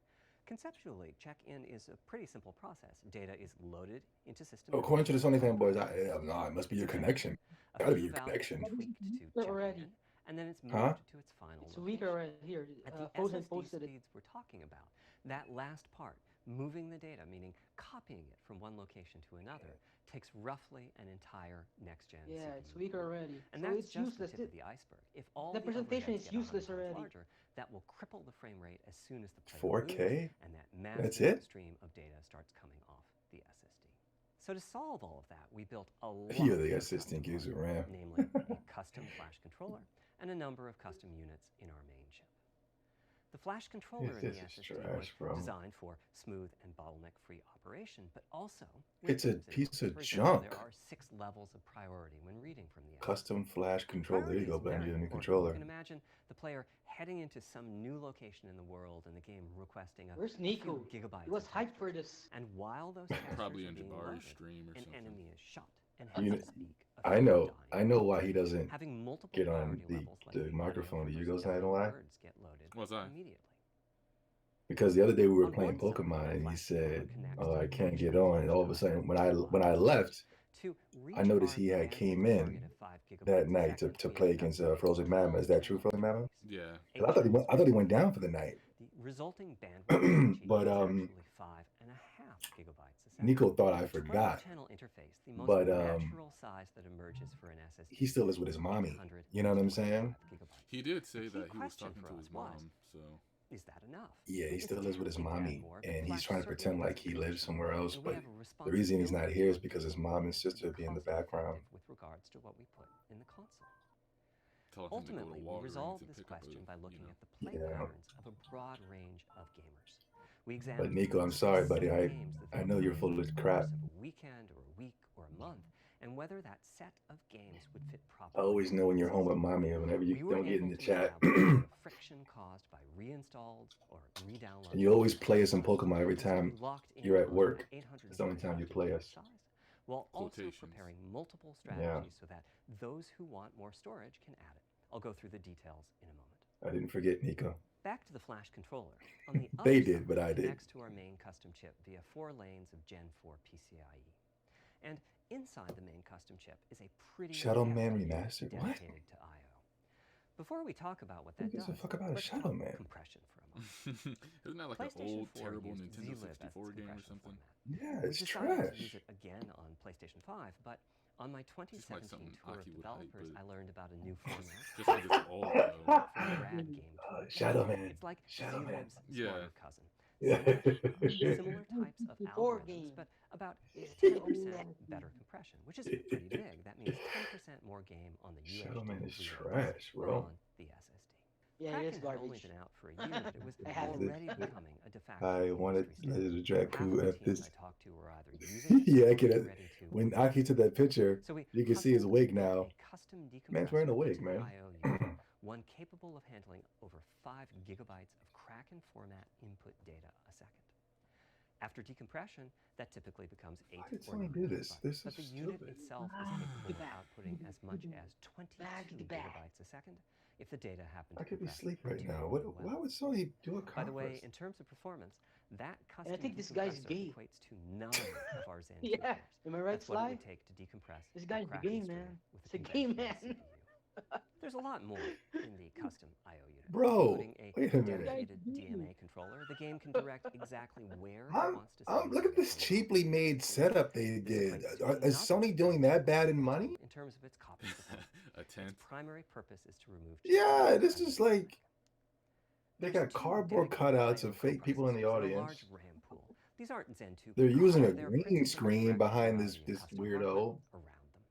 Speaker 2: Conceptually, check-in is a pretty simple process. Data is loaded into system memory.
Speaker 1: According to the Sony fanboys, no, it must be your
Speaker 2: It's encrypted.
Speaker 1: connection.
Speaker 2: A
Speaker 1: Gotta be
Speaker 2: few
Speaker 1: your
Speaker 2: values
Speaker 1: connection.
Speaker 2: are tweaked to
Speaker 3: They're
Speaker 2: check
Speaker 3: already.
Speaker 2: in, and then it's moved
Speaker 1: Huh?
Speaker 2: to its final
Speaker 3: It's
Speaker 2: location.
Speaker 3: weaker right here.
Speaker 2: At the
Speaker 3: Frozen
Speaker 2: SSD
Speaker 3: posted it.
Speaker 2: speeds we're talking about, that last part, moving the data, meaning copying it from one location to another, takes roughly an entire next-gen
Speaker 3: Yeah,
Speaker 2: CPU
Speaker 3: it's weaker
Speaker 2: boot.
Speaker 3: already.
Speaker 2: And
Speaker 3: So
Speaker 2: that's
Speaker 3: it's
Speaker 2: just
Speaker 3: useless.
Speaker 2: the tip of the iceberg. If all
Speaker 3: The
Speaker 2: the
Speaker 3: presentation
Speaker 2: overheads
Speaker 3: is
Speaker 2: get 100
Speaker 3: useless
Speaker 2: times
Speaker 3: already.
Speaker 2: larger, that will cripple the frame rate as soon as the player
Speaker 1: 4K?
Speaker 2: boots and that
Speaker 1: That's
Speaker 2: massive
Speaker 1: it?
Speaker 2: stream of data starts coming off the SSD. So to solve all of that, we built a lot
Speaker 1: Yeah, the
Speaker 2: of
Speaker 1: S16
Speaker 2: custom
Speaker 1: gives it
Speaker 2: hardware,
Speaker 1: RAM.
Speaker 2: namely a custom flash controller and a number of custom units in our main chip. The flash controller in
Speaker 1: This
Speaker 2: the
Speaker 1: is
Speaker 2: SSD
Speaker 1: trash,
Speaker 2: was
Speaker 1: bro.
Speaker 2: designed for smooth and bottleneck-free operation, but also
Speaker 1: It's a
Speaker 2: with
Speaker 1: piece of
Speaker 2: for example,
Speaker 1: junk.
Speaker 2: there are 6 levels of priority when reading from the SSD.
Speaker 1: Custom flash controller. There you
Speaker 2: Priority
Speaker 1: go,
Speaker 2: is
Speaker 1: Ben.
Speaker 2: very
Speaker 1: You're the new
Speaker 2: important.
Speaker 1: controller.
Speaker 2: You can imagine the player heading into some new location in the world and the game requesting a
Speaker 3: Where's
Speaker 2: few
Speaker 3: Nico?
Speaker 2: gigabytes
Speaker 3: He was
Speaker 2: of
Speaker 3: hyped for
Speaker 2: textures.
Speaker 3: this.
Speaker 2: And while those textures
Speaker 5: Probably
Speaker 2: are
Speaker 5: in
Speaker 2: being
Speaker 5: Jabari's
Speaker 2: loaded,
Speaker 5: stream or
Speaker 2: an
Speaker 5: something.
Speaker 2: enemy is shot and
Speaker 1: You
Speaker 2: has
Speaker 1: know,
Speaker 2: to speak a
Speaker 1: I
Speaker 2: few
Speaker 1: know
Speaker 2: dying
Speaker 1: why he doesn't
Speaker 2: Having multiple
Speaker 1: get on
Speaker 2: priority levels like
Speaker 1: the
Speaker 2: the audio
Speaker 1: microphone
Speaker 2: for
Speaker 1: that you
Speaker 2: those
Speaker 1: guys had.
Speaker 2: dying
Speaker 1: Know why?
Speaker 2: words get loaded
Speaker 5: What's that?
Speaker 2: immediately.
Speaker 1: Because the other day we were
Speaker 2: On
Speaker 1: playing
Speaker 2: one side,
Speaker 1: Pokemon,
Speaker 2: the
Speaker 1: and he
Speaker 2: flash
Speaker 1: said,
Speaker 2: controller connects
Speaker 1: "Oh,
Speaker 2: to
Speaker 1: I
Speaker 2: the
Speaker 1: can't get
Speaker 2: USB
Speaker 1: on." And all of a sudden, when I left,
Speaker 2: to
Speaker 1: I
Speaker 2: reach
Speaker 1: noticed
Speaker 2: our
Speaker 1: he had
Speaker 2: bandwidth
Speaker 1: came
Speaker 2: target
Speaker 1: in
Speaker 2: of 5 gigabytes
Speaker 1: that
Speaker 2: a
Speaker 1: night
Speaker 2: second,
Speaker 1: to
Speaker 2: we
Speaker 1: play
Speaker 2: ended up
Speaker 1: against
Speaker 2: with a
Speaker 1: Frozen Mamma. Is that true,
Speaker 2: 12
Speaker 1: Frozen Mamma?
Speaker 2: channel
Speaker 5: Yeah.
Speaker 2: interface.
Speaker 1: 'Cause I thought he went down for the night.
Speaker 2: The resulting bandwidth capacity
Speaker 1: But
Speaker 2: is actually 5.5 gigabytes a second.
Speaker 1: Nico thought I
Speaker 2: The
Speaker 1: forgot.
Speaker 2: 12-channel interface, the most
Speaker 1: But
Speaker 2: natural size that emerges for an SSD,
Speaker 1: he still lives with his mommy. You know what I'm saying?
Speaker 2: 825 gigabytes.
Speaker 5: He did
Speaker 2: The
Speaker 5: say
Speaker 2: key
Speaker 5: that he was
Speaker 2: question
Speaker 5: talking
Speaker 2: for
Speaker 5: to
Speaker 2: us
Speaker 5: his
Speaker 2: was,
Speaker 5: mom, so
Speaker 2: is that enough?
Speaker 1: Yeah, he
Speaker 2: It's
Speaker 1: still lives with his
Speaker 2: tempting to add
Speaker 1: mommy,
Speaker 2: more, but
Speaker 1: and he's
Speaker 2: Flash
Speaker 1: trying to
Speaker 2: certainly
Speaker 1: pretend like
Speaker 2: doesn't
Speaker 1: he
Speaker 2: finish
Speaker 1: lives
Speaker 2: them.
Speaker 1: somewhere else.
Speaker 2: And we
Speaker 1: But
Speaker 2: have a
Speaker 1: the reason he's not
Speaker 2: responsibility
Speaker 1: here is
Speaker 2: to
Speaker 1: because his
Speaker 2: make
Speaker 1: mom and
Speaker 2: sure
Speaker 1: sister
Speaker 2: that
Speaker 1: be in the
Speaker 2: cost
Speaker 1: background.
Speaker 2: effective with regards to what we put in the console.
Speaker 5: tell him to go
Speaker 2: Ultimately,
Speaker 5: to
Speaker 2: we
Speaker 5: Walgreens
Speaker 2: resolved
Speaker 5: and
Speaker 2: this
Speaker 5: pick up
Speaker 2: question by looking
Speaker 5: a,
Speaker 2: at the play
Speaker 1: Yeah.
Speaker 2: patterns of a broad range of gamers. We
Speaker 1: But
Speaker 2: examined
Speaker 1: Nico, I'm sorry, buddy.
Speaker 2: specific games that they
Speaker 1: I
Speaker 2: were
Speaker 1: know you're
Speaker 2: playing
Speaker 1: full
Speaker 2: over
Speaker 1: of
Speaker 2: the
Speaker 1: crap.
Speaker 2: course of a weekend or a week or a month, and whether that set of games would fit
Speaker 1: I
Speaker 2: properly.
Speaker 1: always know when you're home with mommy, and whenever you
Speaker 2: We were
Speaker 1: don't get in
Speaker 2: able
Speaker 1: the
Speaker 2: to
Speaker 1: chat.
Speaker 2: establish the friction caused by reinstalls or redownloads.
Speaker 1: And you always play us in Pokemon every
Speaker 2: And so we
Speaker 1: time
Speaker 2: locked in
Speaker 1: you're at
Speaker 2: on
Speaker 1: work.
Speaker 2: an
Speaker 1: It's the only time you
Speaker 2: 825
Speaker 1: play
Speaker 2: gigabyte
Speaker 1: us.
Speaker 2: size, while also
Speaker 5: Quotations.
Speaker 2: preparing multiple
Speaker 1: Yeah.
Speaker 2: strategies so that those who want more storage can add it. I'll go through the details in a moment.
Speaker 1: I didn't forget Nico.
Speaker 2: Back to the flash controller. On the
Speaker 1: They
Speaker 2: other
Speaker 1: did,
Speaker 2: side,
Speaker 1: but I
Speaker 2: it
Speaker 1: did.
Speaker 2: connects to our main custom chip via 4 lanes of Gen 4 PCIe. And inside the main custom chip is a pretty
Speaker 1: Shadow Man
Speaker 2: hefty unit
Speaker 1: Remastered? What?
Speaker 2: dedicated to I/O. Before we talk about what
Speaker 1: Who
Speaker 2: that
Speaker 1: gives a
Speaker 2: does,
Speaker 1: fuck about a
Speaker 2: let's
Speaker 1: Shadow
Speaker 2: talk
Speaker 1: Man?
Speaker 2: compression for a moment.
Speaker 5: Isn't that like an
Speaker 2: PlayStation
Speaker 5: old,
Speaker 2: 4
Speaker 5: terrible
Speaker 2: used
Speaker 5: Nintendo
Speaker 2: zlib as its
Speaker 5: 64 game or
Speaker 2: compression
Speaker 5: something?
Speaker 2: format.
Speaker 1: Yeah,
Speaker 2: We
Speaker 1: it's
Speaker 2: decided to use
Speaker 1: trash.
Speaker 2: it again on PlayStation 5, but on my
Speaker 5: Seems like
Speaker 2: 2017
Speaker 5: something
Speaker 2: tour of
Speaker 5: Aki would hype,
Speaker 2: developers,
Speaker 5: but
Speaker 2: I learned about a new format.
Speaker 5: just because it's old though.
Speaker 2: for a rad game tool.
Speaker 1: Shadow Man.
Speaker 2: It's like
Speaker 1: Shadow Man.
Speaker 2: zlib's
Speaker 5: Yeah.
Speaker 2: smarter cousin.
Speaker 1: Yeah.
Speaker 2: Similar types of
Speaker 3: Four
Speaker 2: algorithms,
Speaker 3: games.
Speaker 2: but about 10% better compression, which is pretty big. That means 10% more game on the
Speaker 1: Shadow
Speaker 2: UHD
Speaker 1: Man is
Speaker 2: reload
Speaker 1: trash,
Speaker 2: or
Speaker 1: bro.
Speaker 2: on the SSD.
Speaker 3: Yeah,
Speaker 2: Kraken
Speaker 3: it is
Speaker 2: had only
Speaker 3: garbage.
Speaker 2: been out for a year, but it was
Speaker 3: I have
Speaker 2: already
Speaker 1: it.
Speaker 2: becoming a de facto
Speaker 1: I wanted
Speaker 2: industry standard.
Speaker 1: Legend of
Speaker 2: Half
Speaker 1: Jakku
Speaker 2: of the
Speaker 1: at
Speaker 2: teams
Speaker 1: this.
Speaker 2: I talked to were either using it
Speaker 1: Yeah, I
Speaker 2: or
Speaker 1: can.
Speaker 2: ready to.
Speaker 1: When Aki took that picture,
Speaker 2: So we
Speaker 1: you can see his
Speaker 2: hustled
Speaker 1: wig
Speaker 2: to get
Speaker 1: now.
Speaker 2: a custom
Speaker 1: Man's wearing a
Speaker 2: decompressor
Speaker 1: wig,
Speaker 2: into the
Speaker 1: man.
Speaker 2: I/O unit, one capable of handling over 5 gigabytes of Kraken format input data a second. After decompression, that typically becomes 8
Speaker 1: did
Speaker 2: or
Speaker 1: Sony
Speaker 2: 9
Speaker 1: do this?
Speaker 2: gigabytes.
Speaker 1: This is
Speaker 2: But the unit
Speaker 1: stupid.
Speaker 2: itself is capable of outputting as much as 22
Speaker 3: back.
Speaker 2: gigabytes a second if the data happened
Speaker 1: I
Speaker 2: to
Speaker 1: could be
Speaker 2: compress
Speaker 1: asleep right now.
Speaker 2: particularly
Speaker 1: Why
Speaker 2: well.
Speaker 1: would Sony do a
Speaker 2: By the way,
Speaker 1: conference?
Speaker 2: in terms of performance, that
Speaker 3: I
Speaker 2: custom
Speaker 3: think this guy's
Speaker 2: decompressor
Speaker 3: gay.
Speaker 2: equates to 9 of our Zen 2
Speaker 3: Yeah,
Speaker 2: cores.
Speaker 3: am I right,
Speaker 2: That's what it
Speaker 3: Sly?
Speaker 2: would take to decompress
Speaker 3: This
Speaker 2: a
Speaker 3: guy's the
Speaker 2: Kraken
Speaker 3: gay
Speaker 2: stream
Speaker 3: man.
Speaker 2: with
Speaker 3: It's a
Speaker 2: a
Speaker 3: gay
Speaker 2: conventional
Speaker 3: man.
Speaker 2: CPU. There's a lot more in the custom I/O unit,
Speaker 1: Bro,
Speaker 2: including a
Speaker 1: wait a minute.
Speaker 2: dedicated DMA controller. The game can direct exactly where it
Speaker 1: I'm,
Speaker 2: wants to send
Speaker 1: look at
Speaker 2: data
Speaker 1: this
Speaker 2: from
Speaker 1: cheaply made setup they
Speaker 2: This
Speaker 1: did.
Speaker 2: equates to
Speaker 1: Is Sony doing that bad in money?
Speaker 2: in terms of its copy performance.
Speaker 5: A
Speaker 2: Its
Speaker 5: tenth.
Speaker 2: primary purpose is to remove
Speaker 1: Yeah,
Speaker 2: chips
Speaker 1: this
Speaker 2: and
Speaker 1: is like they
Speaker 2: There's
Speaker 1: got
Speaker 2: 2
Speaker 1: cardboard
Speaker 2: dedicated
Speaker 1: cutouts
Speaker 2: I/O
Speaker 1: of fake people in the
Speaker 2: coprocessors and a
Speaker 1: audience.
Speaker 2: large RAM pool. These aren't Zen 2
Speaker 1: They're using a
Speaker 2: cards, they're
Speaker 1: green
Speaker 2: printed from
Speaker 1: screen
Speaker 2: direct
Speaker 1: behind
Speaker 2: variety of
Speaker 1: this
Speaker 2: custom hardware
Speaker 1: weirdo.
Speaker 2: around them.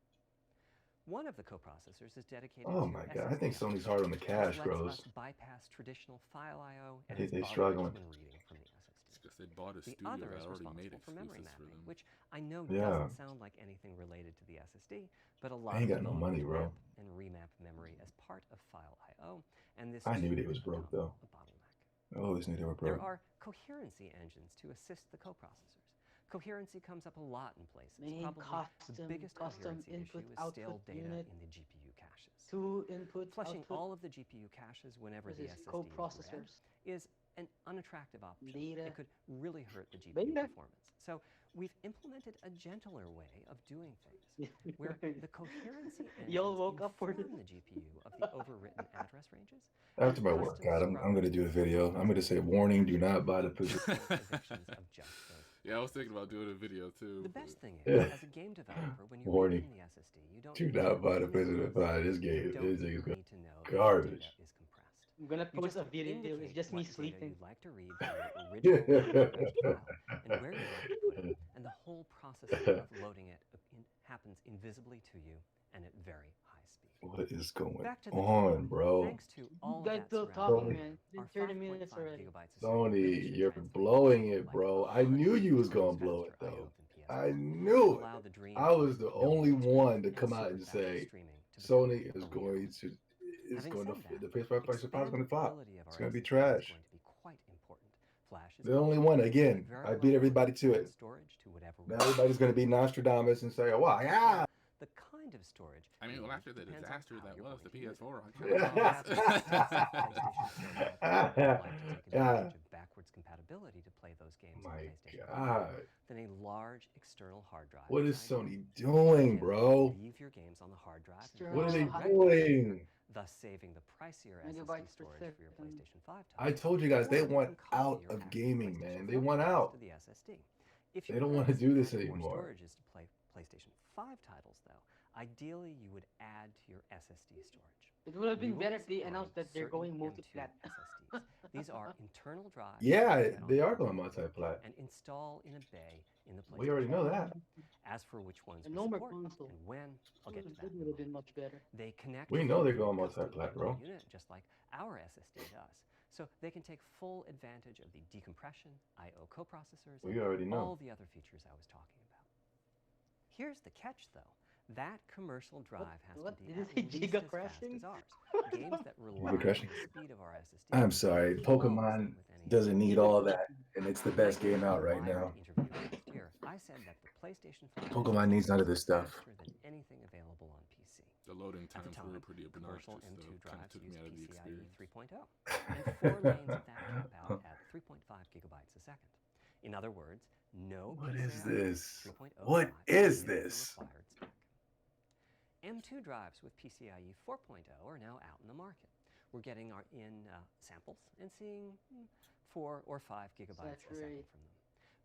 Speaker 2: One of the coprocessors is dedicated
Speaker 1: Oh
Speaker 2: to
Speaker 1: my god, I think
Speaker 2: SSD
Speaker 1: Sony's hard on the
Speaker 2: which
Speaker 1: cash,
Speaker 2: lets
Speaker 1: bros.
Speaker 2: us bypass traditional file I/O
Speaker 1: I
Speaker 2: and
Speaker 1: think
Speaker 2: its
Speaker 1: they
Speaker 2: bottlenecks
Speaker 1: struggling.
Speaker 2: when reading from the
Speaker 5: It's
Speaker 2: SSD.
Speaker 5: because they bought a
Speaker 2: The
Speaker 5: studio
Speaker 2: other
Speaker 5: that
Speaker 2: is
Speaker 5: already made
Speaker 2: responsible for memory
Speaker 5: exclusives for
Speaker 2: mapping,
Speaker 5: them.
Speaker 2: which I know
Speaker 1: Yeah.
Speaker 2: doesn't sound like anything related to the SSD, but a lot
Speaker 1: I ain't
Speaker 2: of
Speaker 1: got no
Speaker 2: developers
Speaker 1: money, bro.
Speaker 2: map and remap memory as part of file I/O, and this
Speaker 1: I knew
Speaker 2: too
Speaker 1: they was
Speaker 2: can
Speaker 1: broke
Speaker 2: become
Speaker 1: though.
Speaker 2: a bottleneck.
Speaker 1: I always knew they were
Speaker 2: There
Speaker 1: broke.
Speaker 2: are coherency engines to assist the coprocessors. Coherency comes up a lot in places.
Speaker 3: Main
Speaker 2: Probably the
Speaker 3: custom
Speaker 2: biggest coherency
Speaker 3: input
Speaker 2: issue is
Speaker 3: output
Speaker 2: stale data
Speaker 3: unit.
Speaker 2: in the GPU caches.
Speaker 3: 2 input
Speaker 2: Flushing
Speaker 3: output.
Speaker 2: all of the GPU caches whenever
Speaker 3: What
Speaker 2: the
Speaker 3: is this?
Speaker 2: SSD is read
Speaker 3: Coprocessors.
Speaker 2: is an unattractive option.
Speaker 3: Data.
Speaker 2: It could really hurt the GPU
Speaker 3: Beta.
Speaker 2: performance. So we've implemented a gentler way of doing things, where the coherency engines
Speaker 3: Y'all woke up for
Speaker 2: inform
Speaker 3: this.
Speaker 2: the GPU of the overwritten address ranges.
Speaker 1: After
Speaker 2: and
Speaker 1: my
Speaker 2: custom
Speaker 1: workout, I'm
Speaker 2: scrub
Speaker 1: gonna do a video. I'm gonna say, warning, do not buy the picture.
Speaker 2: evictions of just those
Speaker 5: Yeah, I was thinking about doing a video too.
Speaker 2: The
Speaker 5: but-
Speaker 2: best thing
Speaker 1: Yeah.
Speaker 2: is, as a game developer, when you
Speaker 1: Warning.
Speaker 2: read from the SSD, you don't
Speaker 1: Do
Speaker 2: need
Speaker 1: not
Speaker 2: to
Speaker 1: buy the
Speaker 2: know
Speaker 1: picture to
Speaker 2: anything.
Speaker 1: buy this
Speaker 2: You
Speaker 1: game.
Speaker 2: don't
Speaker 1: This thing is
Speaker 2: need to know that the
Speaker 1: garbage.
Speaker 2: data is compressed.
Speaker 3: I'm gonna
Speaker 2: You
Speaker 3: post
Speaker 2: just
Speaker 3: a video.
Speaker 2: indicate
Speaker 3: It's just me
Speaker 2: what data
Speaker 3: sleeping.
Speaker 2: you'd like to read from your original compressed file and where you'd like to put it, and the whole process of loading it happens invisibly to you and at very high speed.
Speaker 1: What is going
Speaker 2: Back to the
Speaker 1: on, bro?
Speaker 2: Thanks to all
Speaker 3: You
Speaker 2: of
Speaker 3: guys
Speaker 2: that
Speaker 3: still
Speaker 2: surrounding
Speaker 3: talking,
Speaker 2: data,
Speaker 3: man. It's been
Speaker 2: our
Speaker 3: 30
Speaker 2: 5.5
Speaker 3: minutes already.
Speaker 2: gigabytes a second really
Speaker 1: Sony,
Speaker 2: should
Speaker 1: you're
Speaker 2: translate
Speaker 1: blowing it,
Speaker 2: like
Speaker 1: bro. I knew you was gonna
Speaker 2: hundreds
Speaker 1: blow it
Speaker 2: faster I/O
Speaker 1: though.
Speaker 2: than
Speaker 1: I
Speaker 2: PS5
Speaker 1: knew it.
Speaker 2: allow the dream
Speaker 1: I was
Speaker 2: of
Speaker 1: the
Speaker 2: no
Speaker 1: only
Speaker 2: limits
Speaker 1: one to
Speaker 2: and
Speaker 1: come out
Speaker 2: super
Speaker 1: and
Speaker 2: fast
Speaker 1: say
Speaker 2: streaming to become
Speaker 1: Sony is
Speaker 2: the
Speaker 1: going
Speaker 2: reality.
Speaker 1: to is
Speaker 2: Having
Speaker 1: going to
Speaker 2: said that,
Speaker 1: the PS5 price is probably going to flop.
Speaker 2: expandability of
Speaker 1: It's
Speaker 2: our
Speaker 1: going to be
Speaker 2: SSD is
Speaker 1: trash.
Speaker 2: going to be quite important. Flash is
Speaker 1: The only one again.
Speaker 2: very
Speaker 1: I
Speaker 2: low
Speaker 1: beat everybody
Speaker 2: volume
Speaker 1: to
Speaker 2: and
Speaker 1: it.
Speaker 2: storage to whatever
Speaker 1: Now everybody's going to be Nostradamus and say, "Oh, wow, yeah."
Speaker 2: The kind of storage.
Speaker 5: I mean, well, after the
Speaker 2: depends on
Speaker 5: disaster
Speaker 2: how
Speaker 5: that
Speaker 2: you're
Speaker 5: was
Speaker 2: going
Speaker 5: the
Speaker 2: to use it.
Speaker 5: PS4, I
Speaker 2: Well,
Speaker 5: kind
Speaker 2: that's
Speaker 5: of
Speaker 2: why PlayStation Store developers would like to take advantage of backwards compatibility to play those games on
Speaker 1: My
Speaker 2: PlayStation 5.
Speaker 1: God.
Speaker 2: Then a large external hard drive.
Speaker 1: What is
Speaker 2: ideal.
Speaker 1: Sony doing,
Speaker 2: You can
Speaker 1: bro?
Speaker 2: leave your games on the hard drive and
Speaker 1: What are they
Speaker 2: play them directly,
Speaker 1: doing?
Speaker 2: thus saving the pricier SSD
Speaker 3: Megabytes per
Speaker 2: storage for your
Speaker 3: second.
Speaker 2: PlayStation 5
Speaker 1: I
Speaker 2: titles.
Speaker 1: told you guys, they
Speaker 2: Or you
Speaker 1: want
Speaker 2: can copy
Speaker 1: out
Speaker 2: your
Speaker 1: of
Speaker 2: active
Speaker 1: gaming,
Speaker 2: PlayStation
Speaker 1: man. They
Speaker 2: 4
Speaker 1: want
Speaker 2: games
Speaker 1: out.
Speaker 2: to the SSD. If
Speaker 1: They
Speaker 2: you
Speaker 1: don't
Speaker 2: want
Speaker 1: wanna
Speaker 2: to
Speaker 1: do this
Speaker 2: more
Speaker 1: anymore.
Speaker 2: storage is to play PlayStation 5 titles, though, ideally you would add to your SSD storage.
Speaker 3: It would have
Speaker 2: We
Speaker 3: been
Speaker 2: will
Speaker 3: better
Speaker 2: be
Speaker 3: if they
Speaker 2: supporting
Speaker 3: announced that they're
Speaker 2: certain
Speaker 3: going
Speaker 2: M2
Speaker 3: multi-plat.
Speaker 2: SSDs. These are internal drives
Speaker 1: Yeah,
Speaker 2: that you get on
Speaker 1: they
Speaker 2: the
Speaker 1: are
Speaker 2: hard
Speaker 1: going
Speaker 2: drive
Speaker 1: multi-plat.
Speaker 2: and install in a bay in the
Speaker 1: We already
Speaker 2: PlayStation
Speaker 1: know
Speaker 2: 5.
Speaker 1: that.
Speaker 2: As for which ones
Speaker 3: And
Speaker 2: we
Speaker 3: no more
Speaker 2: support
Speaker 3: console.
Speaker 2: and when, I'll get to that
Speaker 3: It
Speaker 2: in a
Speaker 3: would have been
Speaker 2: moment.
Speaker 3: much better.
Speaker 2: They connect
Speaker 1: We know they're
Speaker 2: through a
Speaker 1: going
Speaker 2: custom
Speaker 1: multi-plat,
Speaker 2: M2
Speaker 1: bro.
Speaker 2: unit, just like our SSD does. So they can take full advantage of the decompression, I/O coprocessors,
Speaker 1: We
Speaker 2: and
Speaker 1: already know.
Speaker 2: all the other features I was talking about. Here's the catch, though. That commercial drive has
Speaker 3: What?
Speaker 2: to be
Speaker 3: Did you
Speaker 2: at
Speaker 3: say
Speaker 2: least
Speaker 3: Giga
Speaker 2: as fast
Speaker 3: crashing?
Speaker 2: as ours. Games that rely on
Speaker 1: crashing?
Speaker 2: the speed of our SSD.
Speaker 1: I'm sorry,
Speaker 2: will
Speaker 1: Pokemon
Speaker 2: always live with any
Speaker 1: doesn't need
Speaker 3: Giga
Speaker 1: all that,
Speaker 3: crashing.
Speaker 1: and it's the best game out right
Speaker 2: Wired
Speaker 1: now.
Speaker 2: interview last year, I said that the PlayStation 5
Speaker 1: Pokemon needs none of this stuff.
Speaker 2: faster than anything available on PC.
Speaker 5: the loading
Speaker 2: At the
Speaker 5: times
Speaker 2: time,
Speaker 5: were pretty
Speaker 2: commercial
Speaker 5: obnoxious,
Speaker 2: M2
Speaker 5: though. Kind of
Speaker 2: drives
Speaker 5: took me
Speaker 2: use
Speaker 5: out of the
Speaker 2: PCIe
Speaker 5: experience.
Speaker 2: 3.0, and 4 lanes of that cap out at 3.5 gigabytes a second. In other words, no
Speaker 1: What
Speaker 2: PCIe
Speaker 1: is this?
Speaker 2: 3.0
Speaker 1: What
Speaker 2: drive
Speaker 1: is
Speaker 2: can hit
Speaker 1: this?
Speaker 2: the required spec. M2 drives with PCIe 4.0 are now out in the market. We're getting our samples and seeing 4 or 5 gigabytes a second
Speaker 3: Saturate.
Speaker 2: from them.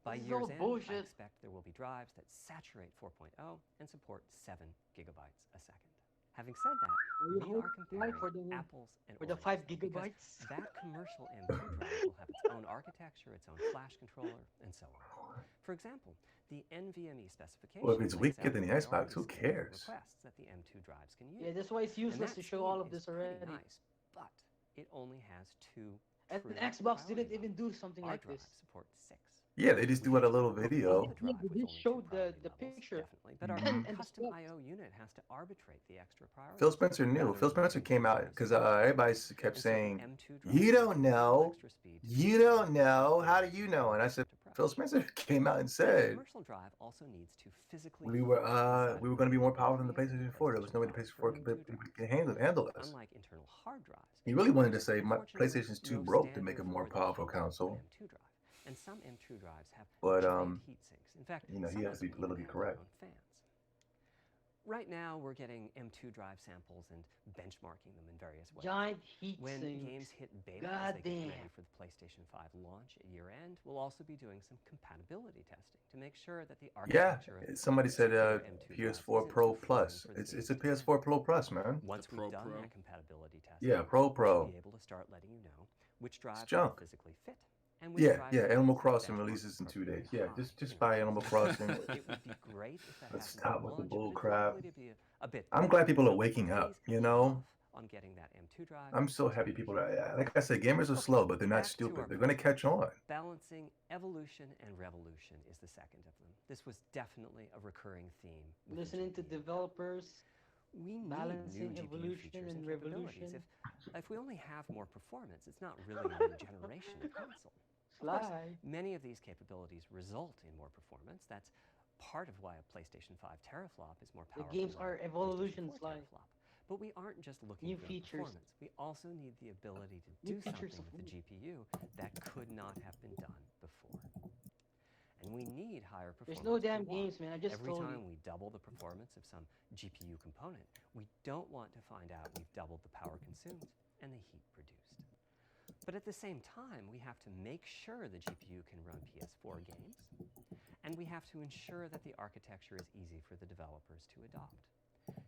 Speaker 2: By
Speaker 3: This is
Speaker 2: year's
Speaker 3: all
Speaker 2: end, I
Speaker 3: bullshit.
Speaker 2: expect there will be drives that saturate 4.0 and support 7 gigabytes a second. Having said that,
Speaker 3: you
Speaker 2: we
Speaker 3: hope
Speaker 2: are
Speaker 3: like
Speaker 2: comparing apples and
Speaker 3: for the
Speaker 2: oranges,
Speaker 3: 5
Speaker 2: though, because
Speaker 3: gigabytes?
Speaker 2: that commercial M2 drive will have its own architecture, its own flash controller, and so on. For example, the NVMe specification
Speaker 1: Well, if it's
Speaker 2: lays
Speaker 1: weaker
Speaker 2: out
Speaker 1: than the
Speaker 2: priority
Speaker 1: Xbox, who
Speaker 2: scheduling
Speaker 1: cares?
Speaker 2: requests that the M2 drives can use.
Speaker 3: Yeah, that's why it's
Speaker 2: And
Speaker 3: useless
Speaker 2: that
Speaker 3: to show all
Speaker 2: speed
Speaker 3: of
Speaker 2: is
Speaker 3: this already.
Speaker 2: pretty nice, but it only has 2
Speaker 3: And
Speaker 2: true
Speaker 3: Xbox
Speaker 2: priority
Speaker 3: didn't even
Speaker 2: levels.
Speaker 3: do something
Speaker 2: Our
Speaker 3: like this.
Speaker 2: drive supports 6.
Speaker 1: Yeah, they just
Speaker 2: We
Speaker 1: do it a
Speaker 2: can
Speaker 1: little
Speaker 2: build
Speaker 1: video.
Speaker 2: the drive with
Speaker 3: They
Speaker 2: only 2
Speaker 3: showed
Speaker 2: priority
Speaker 3: the
Speaker 2: levels,
Speaker 3: picture.
Speaker 2: definitely, but our
Speaker 1: Mhm.
Speaker 3: And the
Speaker 2: custom
Speaker 3: specs.
Speaker 2: I/O unit has to arbitrate the extra priority.
Speaker 1: Phil Spencer knew.
Speaker 2: rather
Speaker 1: Phil
Speaker 2: than
Speaker 1: Spencer
Speaker 2: being
Speaker 1: came out
Speaker 2: generous
Speaker 1: because
Speaker 2: with it.
Speaker 1: everybody kept
Speaker 2: And so the
Speaker 1: saying,
Speaker 2: M2 drive
Speaker 1: "You
Speaker 2: will
Speaker 1: don't
Speaker 2: give full
Speaker 1: know.
Speaker 2: extra speed to
Speaker 1: You
Speaker 2: PC
Speaker 1: don't know. How do
Speaker 2: and
Speaker 1: you know?" And I said,
Speaker 2: to press.
Speaker 1: Phil Spencer came out and
Speaker 2: The
Speaker 1: said
Speaker 2: commercial drive also needs to physically
Speaker 1: we
Speaker 2: fit
Speaker 1: were
Speaker 2: inside
Speaker 1: we
Speaker 2: of
Speaker 1: were going to be more
Speaker 2: the
Speaker 1: powerful than the
Speaker 2: created
Speaker 1: PlayStation 4. There was no way the
Speaker 2: drive
Speaker 1: PlayStation
Speaker 2: for
Speaker 1: 4
Speaker 2: M2
Speaker 1: could
Speaker 2: drives.
Speaker 1: handle us.
Speaker 2: Unlike internal hard drives,
Speaker 1: He really wanted to
Speaker 2: there's
Speaker 1: say my
Speaker 2: unfortunately
Speaker 1: PlayStation's too
Speaker 2: no
Speaker 1: broke to make a
Speaker 2: standard
Speaker 1: more
Speaker 2: for the
Speaker 1: powerful
Speaker 2: heat of an
Speaker 1: console.
Speaker 2: M2 drive, and some M2 drives have
Speaker 1: But
Speaker 2: giant heat sinks. In fact,
Speaker 1: you know, he
Speaker 2: some
Speaker 1: has
Speaker 2: of
Speaker 1: to be
Speaker 2: them even
Speaker 1: politically
Speaker 2: have their
Speaker 1: correct.
Speaker 2: own fans. Right now, we're getting M2 drive samples and benchmarking them in various ways.
Speaker 3: Giant heat
Speaker 2: When
Speaker 3: sinks.
Speaker 2: games hit beta as they get
Speaker 3: Goddamn.
Speaker 2: ready for the PlayStation 5 launch at year end, we'll also be doing some compatibility testing to make sure that the
Speaker 1: Yeah,
Speaker 2: architecture of
Speaker 1: somebody said
Speaker 2: particular M2 drives
Speaker 1: PS4
Speaker 2: isn't
Speaker 1: Pro
Speaker 2: too foreign
Speaker 1: Plus.
Speaker 2: for the
Speaker 1: It's
Speaker 2: games
Speaker 1: a
Speaker 2: to run.
Speaker 1: PS4 Pro Plus, man.
Speaker 2: Once
Speaker 5: The
Speaker 2: we've
Speaker 5: Pro
Speaker 2: done
Speaker 5: Pro?
Speaker 2: that compatibility testing,
Speaker 1: Yeah, Pro
Speaker 2: we
Speaker 1: Pro.
Speaker 2: should be able to start letting you know which drives will
Speaker 1: junk.
Speaker 2: physically fit and which
Speaker 1: Yeah,
Speaker 2: drives
Speaker 1: yeah.
Speaker 2: will
Speaker 1: Animal
Speaker 2: have
Speaker 1: Crossing
Speaker 2: benchmarks
Speaker 1: releases in 2 days.
Speaker 2: appropriately
Speaker 1: Yeah,
Speaker 2: high
Speaker 1: just
Speaker 2: in
Speaker 1: buy
Speaker 2: our
Speaker 1: Animal
Speaker 2: systems.
Speaker 1: Crossing.
Speaker 2: It would be great if that
Speaker 1: Let's
Speaker 2: happened
Speaker 1: stop
Speaker 2: at
Speaker 1: with the
Speaker 2: launch,
Speaker 1: bull
Speaker 2: but it's
Speaker 1: crap.
Speaker 2: likely to be a bit
Speaker 1: I'm
Speaker 2: delayed.
Speaker 1: glad people are
Speaker 2: So
Speaker 1: waking up.
Speaker 2: please
Speaker 1: You
Speaker 2: hold
Speaker 1: know,
Speaker 2: off on getting that M2 drive.
Speaker 1: I'm so happy
Speaker 2: until
Speaker 1: people
Speaker 2: you
Speaker 1: are. Like I said, gamers are
Speaker 2: Okay,
Speaker 1: slow, but they're not
Speaker 2: back to
Speaker 1: stupid.
Speaker 2: our
Speaker 1: They're going to
Speaker 2: program.
Speaker 1: catch on.
Speaker 2: Balancing evolution and revolution is the second of them. This was definitely a recurring theme. With
Speaker 3: Listening to
Speaker 2: the GPU.
Speaker 3: developers.
Speaker 2: We need new
Speaker 3: balancing
Speaker 2: GPU
Speaker 3: evolution
Speaker 2: features
Speaker 3: and
Speaker 2: and capabilities.
Speaker 3: revolution.
Speaker 2: If we only have more performance, it's not really a new generation of console. Of course,
Speaker 3: Slide.
Speaker 2: many of these capabilities result in more performance. That's part of why a PlayStation 5 teraflop is more
Speaker 3: The
Speaker 2: powerful
Speaker 3: games
Speaker 2: than
Speaker 3: are
Speaker 2: a
Speaker 3: evolution,
Speaker 2: PlayStation 4
Speaker 3: Sly.
Speaker 2: teraflop. But we aren't just looking
Speaker 3: New
Speaker 2: for
Speaker 3: features.
Speaker 2: the performance. We also need the ability to
Speaker 3: New
Speaker 2: do
Speaker 3: features
Speaker 2: something
Speaker 3: of
Speaker 2: with the GPU that could not have been done before. And we need higher performance.
Speaker 3: There's no damn
Speaker 2: We want.
Speaker 3: games, man. I just
Speaker 2: Every
Speaker 3: told
Speaker 2: time
Speaker 3: you.
Speaker 2: we double the performance of some GPU component, we don't want to find out we've doubled the power consumed and the heat produced. But at the same time, we have to make sure the GPU can run PS4 games, and we have to ensure that the architecture is easy for the developers to adopt.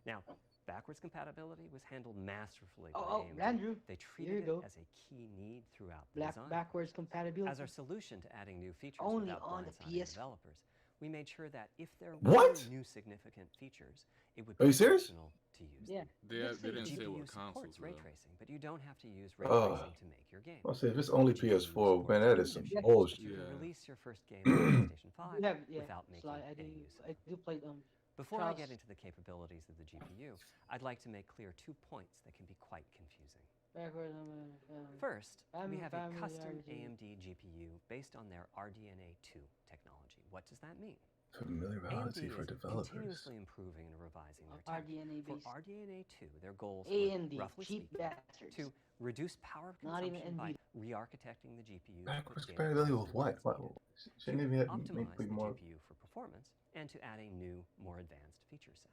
Speaker 2: Now, backwards compatibility was handled masterfully by AMD.
Speaker 3: Andrew.
Speaker 2: They
Speaker 3: Here
Speaker 2: treated
Speaker 3: you
Speaker 2: it
Speaker 3: go.
Speaker 2: as a key need throughout the design.
Speaker 3: Backwards compatibility.
Speaker 2: As our solution to adding new features
Speaker 3: Only
Speaker 2: without
Speaker 3: on the
Speaker 2: blindsiding
Speaker 3: PS4.
Speaker 2: developers, we made sure that if there
Speaker 1: What?
Speaker 2: were new significant features, it would
Speaker 1: Are
Speaker 2: be
Speaker 1: you serious?
Speaker 2: optional to use
Speaker 3: Yeah.
Speaker 2: them.
Speaker 5: They didn't say
Speaker 2: GPU
Speaker 5: what consoles,
Speaker 2: supports ray
Speaker 5: though.
Speaker 2: tracing, but you don't have to use ray
Speaker 1: Ugh.
Speaker 2: tracing to make your game.
Speaker 1: I'll say if it's only
Speaker 2: GPU
Speaker 1: PS4, man,
Speaker 2: supports
Speaker 1: that is some
Speaker 2: window shaders,
Speaker 1: bullshit.
Speaker 2: but you can
Speaker 5: Yeah.
Speaker 2: release your first game on PlayStation 5
Speaker 3: Yeah.
Speaker 2: without making
Speaker 3: Sly,
Speaker 2: any use of
Speaker 3: I
Speaker 2: them.
Speaker 3: do play
Speaker 2: Before I
Speaker 3: Charles.
Speaker 2: get into the capabilities of the GPU, I'd like to make clear 2 points that can be quite confusing.
Speaker 3: Backward,
Speaker 2: First, we have a
Speaker 3: familiar
Speaker 2: custom
Speaker 3: with it.
Speaker 2: AMD GPU based on their RDNA 2 technology. What does that mean?
Speaker 1: Familiarity
Speaker 2: AMD
Speaker 1: for
Speaker 2: is
Speaker 1: developers.
Speaker 2: continuously improving and revising their tech.
Speaker 3: RDNA
Speaker 2: For
Speaker 3: based.
Speaker 2: RDNA 2, their goals
Speaker 3: AMD,
Speaker 2: were, roughly
Speaker 3: cheap
Speaker 2: speaking,
Speaker 3: bastards.
Speaker 2: to reduce power
Speaker 3: Not even
Speaker 2: consumption by
Speaker 3: NVIDIA.
Speaker 2: re-architecting the GPU
Speaker 1: Backwards
Speaker 2: to fit
Speaker 1: compatibility
Speaker 2: data
Speaker 1: with what?
Speaker 2: performance needed,
Speaker 1: Shouldn't
Speaker 2: to
Speaker 1: even have
Speaker 2: optimize
Speaker 1: maybe
Speaker 2: the
Speaker 1: more.
Speaker 2: GPU for performance, and to add a new, more advanced feature set.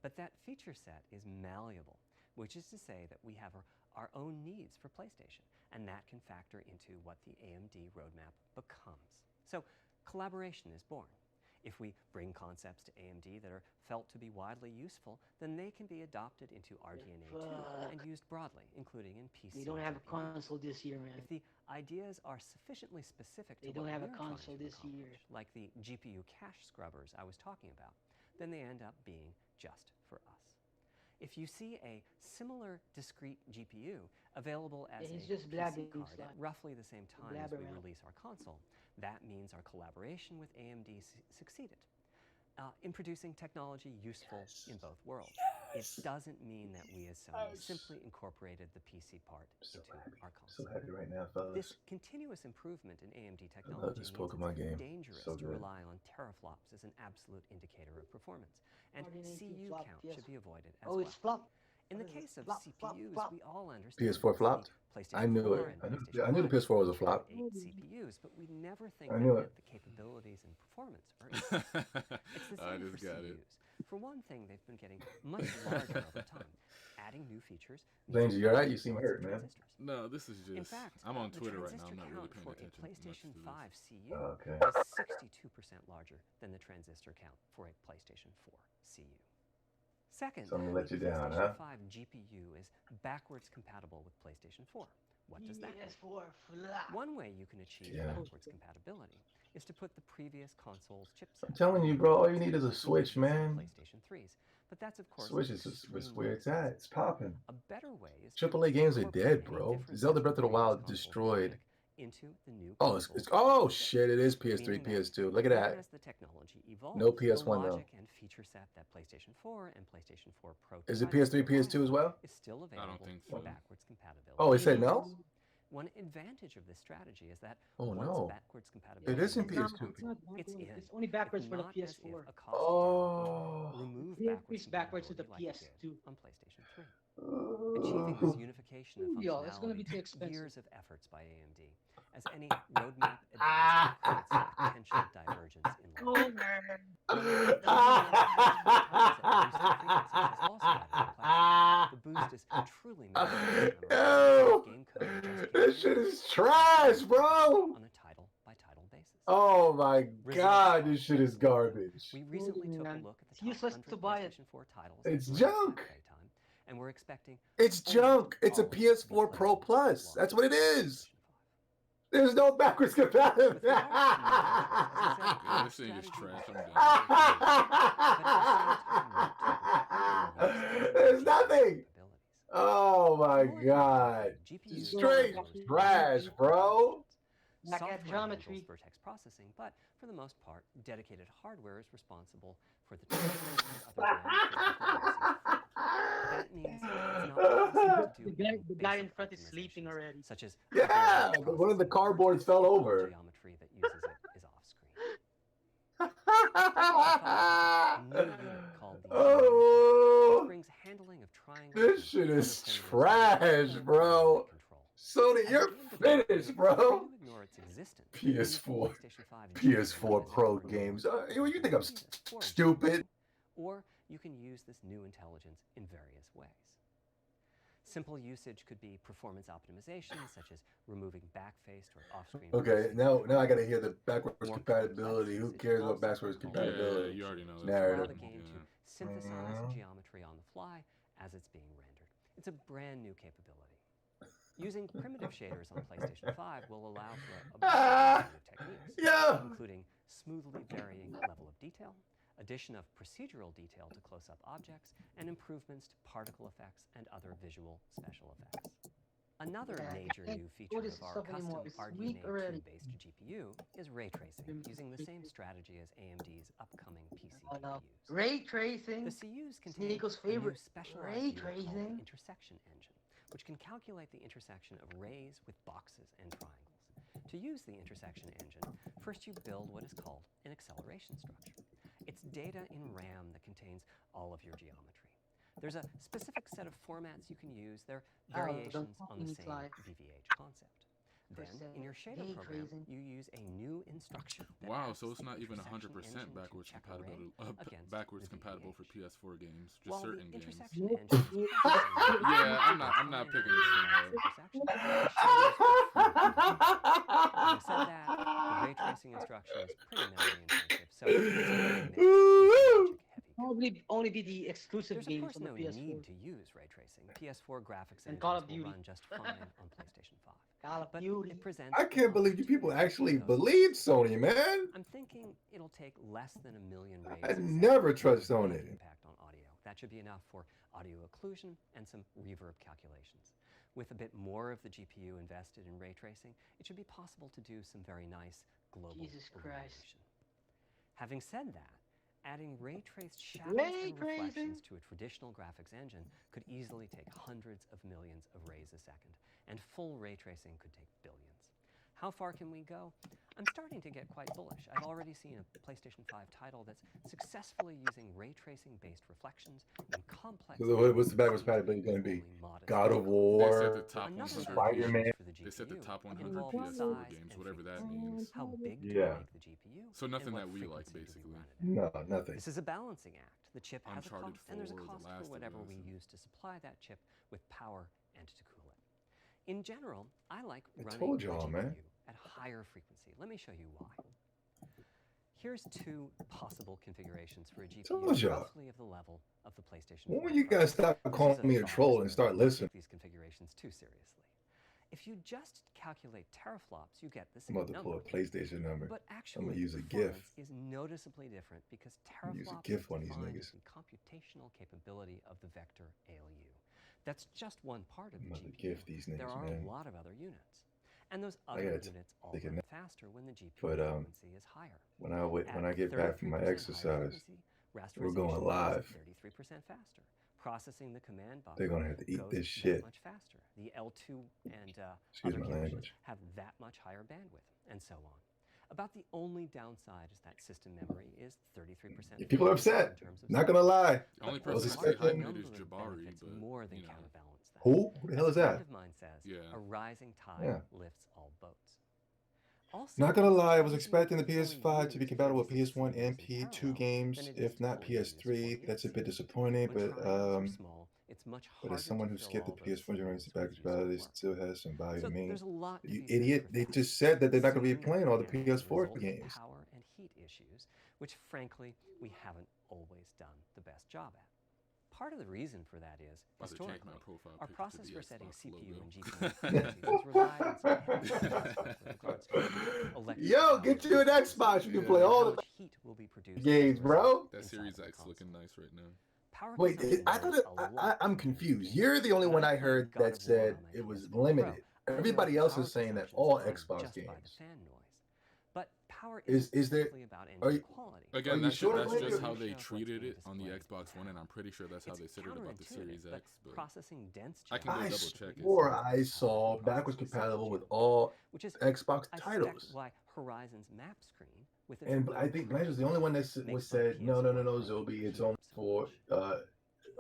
Speaker 2: But that feature set is malleable, which is to say that we have our own needs for PlayStation, and that can factor into what the AMD roadmap becomes. So collaboration is born. If we bring concepts to AMD that are felt to be widely useful, then they can be adopted into RDNA 2 and used broadly, including in PC.
Speaker 3: They don't have a
Speaker 2: GPUs.
Speaker 3: console this year, man.
Speaker 2: If the ideas are sufficiently specific to
Speaker 3: They
Speaker 2: what
Speaker 3: don't have a
Speaker 2: we're trying
Speaker 3: console
Speaker 2: to
Speaker 3: this year.
Speaker 2: accomplish, like the GPU cache scrubbers I was talking about, then they end up being just for us. If you see a similar discrete GPU available as
Speaker 3: he's
Speaker 2: a
Speaker 3: just
Speaker 2: PC
Speaker 3: blabbing
Speaker 2: card
Speaker 3: stuff.
Speaker 2: at roughly the same time as
Speaker 3: Blabber
Speaker 2: we
Speaker 3: out.
Speaker 2: release our console, that means our collaboration with AMD succeeded in producing technology useful in both worlds. It doesn't mean that we as Sony simply incorporated the PC part into our
Speaker 1: So
Speaker 2: console.
Speaker 1: happy right now, fellas.
Speaker 2: This continuous improvement in AMD
Speaker 1: I love
Speaker 2: technology
Speaker 1: this
Speaker 2: means
Speaker 1: Pokemon
Speaker 2: it's
Speaker 1: game.
Speaker 2: dangerous
Speaker 1: So
Speaker 2: to
Speaker 1: good.
Speaker 2: rely on teraflops as an absolute indicator of performance, and
Speaker 3: RDNA 2
Speaker 2: CU
Speaker 3: flop,
Speaker 2: count
Speaker 3: yes.
Speaker 2: should be avoided as
Speaker 3: Oh,
Speaker 2: well.
Speaker 3: it's flop.
Speaker 2: In the
Speaker 3: What is
Speaker 2: case
Speaker 3: it?
Speaker 2: of
Speaker 3: Flop, flop,
Speaker 2: CPUs,
Speaker 3: flop.
Speaker 2: we all understand
Speaker 1: PS4
Speaker 2: that
Speaker 1: flopped?
Speaker 2: the
Speaker 1: I
Speaker 2: PlayStation
Speaker 1: knew
Speaker 2: 4
Speaker 1: it.
Speaker 2: and
Speaker 1: I knew
Speaker 2: PlayStation
Speaker 1: the
Speaker 2: 5
Speaker 1: PS4 was a
Speaker 2: have
Speaker 1: flop.
Speaker 2: 8 CPUs, but we never think
Speaker 1: I
Speaker 2: that
Speaker 1: knew
Speaker 2: meant
Speaker 1: it.
Speaker 2: the capabilities and performance are equal. It's the
Speaker 5: I
Speaker 2: same
Speaker 5: just
Speaker 2: for
Speaker 5: got it.
Speaker 2: CUs. For one thing, they've been getting much larger over time. Adding new features means
Speaker 1: Benji, you alright? You
Speaker 2: lots
Speaker 1: seem
Speaker 2: of
Speaker 1: hurt, man.
Speaker 2: transistors.
Speaker 5: No, this is just.
Speaker 2: In fact,
Speaker 5: I'm on
Speaker 2: the
Speaker 5: Twitter right now.
Speaker 2: transistor
Speaker 5: I'm not really
Speaker 2: count
Speaker 5: paying
Speaker 2: for
Speaker 5: attention
Speaker 2: a PlayStation
Speaker 5: much
Speaker 2: 5
Speaker 5: to
Speaker 2: CU
Speaker 1: Okay.
Speaker 2: is 62% larger than the transistor count for a PlayStation 4 CU. Second,
Speaker 1: So I'm gonna let
Speaker 2: the
Speaker 1: you down,
Speaker 2: PlayStation
Speaker 1: huh?
Speaker 2: 5 GPU is backwards compatible with PlayStation 4. What does that mean?
Speaker 3: PS4 flop.
Speaker 2: One way you can achieve
Speaker 1: Yeah.
Speaker 2: backwards compatibility is to put the previous console's chipset.
Speaker 1: I'm telling you, bro, all you need is a Switch, man.
Speaker 2: PlayStation 3s, but that's of course
Speaker 1: Switch is where it's at. It's popping.
Speaker 2: a better way is to
Speaker 1: AAA games are
Speaker 2: incorporate
Speaker 1: dead,
Speaker 2: any
Speaker 1: bro.
Speaker 2: differences
Speaker 1: Zelda
Speaker 2: from
Speaker 1: Breath of the
Speaker 2: previous
Speaker 1: Wild
Speaker 2: consoles
Speaker 1: destroyed.
Speaker 2: logic into the new
Speaker 1: Oh, it's
Speaker 2: console's
Speaker 1: oh
Speaker 2: chipset.
Speaker 1: shit! It is PS3,
Speaker 2: Meaning that
Speaker 1: PS2. Look at
Speaker 2: even
Speaker 1: that.
Speaker 2: as the technology evolves,
Speaker 1: No PS1
Speaker 2: the
Speaker 1: though.
Speaker 2: logic and feature set that PlayStation 4 and PlayStation 4 Pro
Speaker 1: Is it
Speaker 2: titles
Speaker 1: PS3,
Speaker 2: rely
Speaker 1: PS2 as
Speaker 2: on
Speaker 1: well?
Speaker 2: is still
Speaker 5: I don't
Speaker 2: available
Speaker 5: think
Speaker 2: for
Speaker 5: so.
Speaker 2: backwards compatibility.
Speaker 1: Oh, it said no.
Speaker 2: One advantage of this strategy is that
Speaker 1: Oh
Speaker 2: once
Speaker 1: no.
Speaker 2: backwards compatibility
Speaker 1: It is in
Speaker 2: is
Speaker 1: PS2.
Speaker 2: enabled,
Speaker 3: It's not
Speaker 2: it's
Speaker 3: backwards.
Speaker 2: in.
Speaker 3: It's only backwards
Speaker 2: It's
Speaker 3: for the
Speaker 2: not as if
Speaker 3: PS4.
Speaker 2: a cost
Speaker 1: Oh.
Speaker 2: will remove
Speaker 3: It
Speaker 2: backwards
Speaker 3: increased backwards to the
Speaker 2: compatibility like it did
Speaker 3: PS2.
Speaker 2: on PlayStation 3. Achieving this unification of
Speaker 3: Yo, it's gonna be
Speaker 2: functionality
Speaker 3: too
Speaker 2: took
Speaker 3: expensive.
Speaker 2: years of efforts by AMD, as any roadmap advancement creates a potential divergence in logic. The boost is truly magnificent on
Speaker 1: Yo,
Speaker 2: game code just
Speaker 1: this shit is trash, bro.
Speaker 2: on a title-by-title basis.
Speaker 1: Oh my
Speaker 2: Results
Speaker 1: god,
Speaker 2: are
Speaker 1: this shit is garbage.
Speaker 2: We recently took a
Speaker 3: Man,
Speaker 2: look at the
Speaker 3: it's
Speaker 2: top
Speaker 3: useless
Speaker 2: 100
Speaker 3: to buy it.
Speaker 2: PlayStation 4 titles.
Speaker 1: It's
Speaker 2: during
Speaker 1: junk.
Speaker 2: playtime, and we're expecting
Speaker 1: It's
Speaker 2: almost
Speaker 1: junk. It's a
Speaker 2: all of it to be
Speaker 1: PS4 Pro
Speaker 2: playable
Speaker 1: Plus.
Speaker 2: at
Speaker 1: That's
Speaker 2: launch
Speaker 1: what it
Speaker 2: on
Speaker 1: is.
Speaker 2: PlayStation 5.
Speaker 1: There's no backwards compatibility.
Speaker 2: With regards to new features, as I said,
Speaker 5: Yeah,
Speaker 2: our
Speaker 5: this thing is
Speaker 2: strategy
Speaker 5: trash.
Speaker 2: was
Speaker 5: I'm done.
Speaker 1: There's nothing. Oh my god.
Speaker 2: GPUs
Speaker 1: Straight trash, bro.
Speaker 3: Like
Speaker 2: Software
Speaker 3: at geometry.
Speaker 2: handles vertex processing, but for the most part, dedicated hardware is responsible for the transfer of other geometry capabilities. That means it's not possible to do
Speaker 3: The guy in
Speaker 2: basic
Speaker 3: front is sleeping
Speaker 2: optimizations,
Speaker 3: already.
Speaker 2: such as
Speaker 1: Yeah, but one of the cardboards fell over.
Speaker 2: geometry that uses it is off screen. A new unit called the
Speaker 1: Oh,
Speaker 2: brings handling of triangles.
Speaker 1: this shit is trash, bro. Sony, you're finished, bro. PS4, PS4 Pro games. You think I'm stupid?
Speaker 2: Or you can use this new intelligence in various ways. Simple usage could be performance optimization, such as removing backfaced or off-screen.
Speaker 1: Okay, now I gotta hear the backwards compatibility. Who cares about backwards compatibility?
Speaker 5: Yeah, you already know.
Speaker 2: Allow
Speaker 1: Narrative.
Speaker 2: the game to synthesize geometry on the fly as it's being rendered. It's a brand new capability. Using primitive shaders on PlayStation 5 will allow for a variety of techniques,
Speaker 1: Yeah.
Speaker 2: including smoothly varying level of detail, addition of procedural detail to close-up objects, and improvements to particle effects and other visual special effects. Another major new feature of our custom RDNA 2-based GPU is ray tracing, using the same strategy as AMD's upcoming PC GPUs.
Speaker 3: Ray tracing.
Speaker 2: The CUs contain
Speaker 3: Nico's
Speaker 2: a new
Speaker 3: favorite.
Speaker 2: specialized
Speaker 3: Ray
Speaker 2: unit called
Speaker 3: tracing.
Speaker 2: the intersection engine, which can calculate the intersection of rays with boxes and triangles. To use the intersection engine, first you build what is called an acceleration structure. It's data in RAM that contains all of your geometry. There's a specific set of formats you can use. They're variations on the same VVH concept. Then, in your shader program, you use a new instruction.
Speaker 5: Wow, so it's not even 100% backwards compatible for PS4 games, just certain games. Yeah, I'm not picking this thing up.
Speaker 2: Having said that, the ray tracing instruction is pretty memory intensive, so it's a very mixed
Speaker 3: Probably only be the exclusive
Speaker 2: There's of
Speaker 3: games
Speaker 2: course
Speaker 3: on the
Speaker 2: no
Speaker 3: PS4.
Speaker 2: need to use ray tracing. PS4 graphics
Speaker 3: And
Speaker 2: engines
Speaker 3: Call of
Speaker 2: will
Speaker 3: Duty.
Speaker 2: run just fine on PlayStation 5.
Speaker 3: Call of
Speaker 2: But
Speaker 3: Duty.
Speaker 2: it presents
Speaker 1: I can't believe you people actually believe Sony, man.
Speaker 2: I'm thinking it'll take less than 1 million rays.
Speaker 1: I never trust
Speaker 2: to
Speaker 1: Sony.
Speaker 2: impact on audio. That should be enough for audio occlusion and some reverb calculations. With a bit more of the GPU invested in ray tracing, it should be possible to do some very nice global
Speaker 3: Jesus Christ.
Speaker 2: illumination. Having said that, adding ray-traced shadows and reflections to a traditional graphics engine could easily take hundreds of millions of rays a second, and full ray tracing could take billions. How far can we go? I'm starting to get quite bullish. I've already seen a PlayStation 5 title that's successfully using ray tracing-based reflections in complex...
Speaker 1: So what's the backwards compatibility going to be? God of War, Spider-Man.
Speaker 5: They said the top 100 PS4 games, whatever that means.
Speaker 2: How big can
Speaker 1: Yeah.
Speaker 2: you make the GPU?
Speaker 5: So nothing
Speaker 2: and what
Speaker 5: that we like,
Speaker 2: frequency do we
Speaker 5: basically.
Speaker 2: run it at?
Speaker 1: No, nothing.
Speaker 2: This is a balancing act. The chip has
Speaker 5: Uncharted
Speaker 2: a cost, and there's a
Speaker 5: 4, The
Speaker 2: cost
Speaker 5: Last
Speaker 2: for
Speaker 5: of
Speaker 2: whatever
Speaker 5: Us.
Speaker 2: we use to supply that chip with power and to cool it. In general, I like running
Speaker 1: told
Speaker 2: the
Speaker 1: y'all,
Speaker 2: GPU
Speaker 1: man.
Speaker 2: at higher frequency. Let me show you why. Here's two possible configurations for a
Speaker 1: Told
Speaker 2: GPU
Speaker 1: y'all.
Speaker 2: roughly of the level of the PlayStation
Speaker 1: When
Speaker 2: 4
Speaker 1: you guys
Speaker 2: Pro.
Speaker 1: stop calling me a troll and start
Speaker 2: Don't
Speaker 1: listening?
Speaker 2: take these configurations too seriously. If you just calculate teraflops, you get the same
Speaker 1: I'm about to pull
Speaker 2: number.
Speaker 1: a PlayStation number.
Speaker 2: But actually,
Speaker 1: gonna use a
Speaker 2: performance
Speaker 1: GIF.
Speaker 2: is noticeably different because
Speaker 1: I'm gonna use a
Speaker 2: teraflops
Speaker 1: GIF
Speaker 2: is
Speaker 1: on these
Speaker 2: defined
Speaker 1: niggas.
Speaker 2: as the computational capability of the vector ALU. That's just one part of
Speaker 1: I'm
Speaker 2: the
Speaker 1: about to
Speaker 2: GPU.
Speaker 1: GIF these niggas,
Speaker 2: There are
Speaker 1: man.
Speaker 2: a lot of other units. And those
Speaker 1: I
Speaker 2: other
Speaker 1: gotta
Speaker 2: units all
Speaker 1: take a
Speaker 2: run
Speaker 1: nap.
Speaker 2: faster when the GPU
Speaker 1: But,
Speaker 2: frequency is higher.
Speaker 1: When I
Speaker 2: At
Speaker 1: get back from my
Speaker 2: 33% higher
Speaker 1: exercise,
Speaker 2: frequency,
Speaker 1: we're going
Speaker 2: rasterization
Speaker 1: live.
Speaker 2: is 33% faster. Processing the command buffer
Speaker 1: They're gonna have to eat
Speaker 2: goes
Speaker 1: this
Speaker 2: that
Speaker 1: shit.
Speaker 2: much faster. The L2 and
Speaker 1: Excuse
Speaker 2: other
Speaker 1: my
Speaker 2: caches
Speaker 1: language.
Speaker 2: have that much higher bandwidth, and so on. About the only downside is that system memory is 33%
Speaker 1: People are
Speaker 2: faster
Speaker 1: upset.
Speaker 2: in terms of
Speaker 1: Not gonna lie.
Speaker 5: Only
Speaker 1: I was
Speaker 5: person I see
Speaker 1: expecting.
Speaker 5: hyping it is Jabari, but
Speaker 2: more than
Speaker 5: you know.
Speaker 2: counterbalance that.
Speaker 1: Who the hell
Speaker 2: As
Speaker 1: is
Speaker 2: a friend
Speaker 1: that?
Speaker 2: of mine says,
Speaker 5: Yeah.
Speaker 2: a rising tide
Speaker 1: Yeah.
Speaker 2: lifts all boats. Also,
Speaker 1: Not gonna lie, I was
Speaker 2: if
Speaker 1: expecting the
Speaker 2: you only
Speaker 1: PS5 to be
Speaker 2: use
Speaker 1: compatible with
Speaker 2: 36
Speaker 1: PS1 and
Speaker 2: CPUs in
Speaker 1: P2
Speaker 2: parallel,
Speaker 1: games,
Speaker 2: then it is
Speaker 1: if
Speaker 2: to
Speaker 1: not
Speaker 2: fully use
Speaker 1: PS3.
Speaker 2: 48
Speaker 1: That's a bit
Speaker 2: CPUs.
Speaker 1: disappointing,
Speaker 2: When
Speaker 1: but
Speaker 2: triangles are small, it's much harder
Speaker 1: as someone
Speaker 2: to
Speaker 1: who
Speaker 2: fill
Speaker 1: skipped the
Speaker 2: all those
Speaker 1: PS4 generation
Speaker 2: CPUs
Speaker 1: backwards
Speaker 2: with useful
Speaker 1: compatibility
Speaker 2: work.
Speaker 1: still has some value
Speaker 2: So
Speaker 1: to me.
Speaker 2: there's a lot to
Speaker 1: You
Speaker 2: be said
Speaker 1: idiot!
Speaker 2: for
Speaker 1: They
Speaker 2: that.
Speaker 1: just said that they're not gonna be
Speaker 2: Soon,
Speaker 1: playing all the
Speaker 2: we're gonna have
Speaker 1: PS4
Speaker 2: results
Speaker 1: games.
Speaker 2: Power and heat issues, which frankly we haven't always done the best job at. Part of the reason for that is,
Speaker 5: About to change
Speaker 2: historically,
Speaker 5: my profile
Speaker 2: our
Speaker 5: picture to
Speaker 2: process
Speaker 5: the
Speaker 2: for setting
Speaker 5: Xbox
Speaker 2: CPU
Speaker 5: logo.
Speaker 2: and GPU frequencies relied on some heavy guesswork with regards to electrical
Speaker 1: Yo,
Speaker 2: power
Speaker 1: get you an
Speaker 2: efficiency
Speaker 1: Xbox. You can
Speaker 5: Yeah.
Speaker 1: play
Speaker 2: and
Speaker 1: all
Speaker 2: how
Speaker 1: the
Speaker 2: much heat will be produced
Speaker 1: games,
Speaker 2: as a
Speaker 1: bro.
Speaker 2: result
Speaker 5: That
Speaker 2: inside
Speaker 5: Series
Speaker 2: of the
Speaker 5: X looking
Speaker 2: console.
Speaker 5: nice right now.
Speaker 2: Power
Speaker 1: Wait,
Speaker 2: consumption
Speaker 1: I thought
Speaker 2: varies
Speaker 1: it,
Speaker 2: a lot
Speaker 1: I'm
Speaker 2: between
Speaker 1: confused.
Speaker 2: games.
Speaker 1: You're the only
Speaker 2: When
Speaker 1: one
Speaker 2: I
Speaker 1: I
Speaker 2: played
Speaker 1: heard
Speaker 2: God
Speaker 1: that
Speaker 2: of War
Speaker 1: said
Speaker 2: on my
Speaker 1: it was
Speaker 2: PS4 Pro,
Speaker 1: limited.
Speaker 2: I
Speaker 1: Everybody
Speaker 2: noticed
Speaker 1: else
Speaker 2: power
Speaker 1: is saying that
Speaker 2: consumption
Speaker 1: all
Speaker 2: declined
Speaker 1: Xbox
Speaker 2: just by the
Speaker 1: games.
Speaker 2: fan noise. But power
Speaker 1: Is
Speaker 2: isn't
Speaker 1: there?
Speaker 2: simply about
Speaker 1: Are
Speaker 2: engine
Speaker 1: you?
Speaker 2: quality.
Speaker 5: Again,
Speaker 1: you
Speaker 5: that's,
Speaker 1: sure,
Speaker 5: that's
Speaker 1: Blanket?
Speaker 5: just how they
Speaker 2: Resolution of what's
Speaker 5: treated
Speaker 2: being
Speaker 5: it on the
Speaker 2: displayed
Speaker 5: Xbox One, and I'm pretty sure that's how
Speaker 2: It's
Speaker 5: they said it about the Series
Speaker 2: counterintuitive,
Speaker 5: X. But
Speaker 2: processing dense
Speaker 5: I can go
Speaker 1: I
Speaker 5: double
Speaker 2: geometry
Speaker 5: check it.
Speaker 1: swore
Speaker 2: is
Speaker 1: I
Speaker 2: more
Speaker 1: saw
Speaker 2: powerful than
Speaker 1: backwards
Speaker 2: processing
Speaker 1: compatible with
Speaker 2: single
Speaker 1: all
Speaker 2: which is,
Speaker 1: Xbox
Speaker 2: I suspect,
Speaker 1: titles.
Speaker 2: why Horizon's map screen with its
Speaker 1: And
Speaker 2: blue
Speaker 1: I think
Speaker 2: print
Speaker 1: Blanche was the only one that
Speaker 2: makes
Speaker 1: was
Speaker 2: my
Speaker 1: said, no,
Speaker 2: PS4 Pro
Speaker 1: Zobi, it's
Speaker 2: heat
Speaker 1: only
Speaker 2: up so
Speaker 1: for.
Speaker 2: much.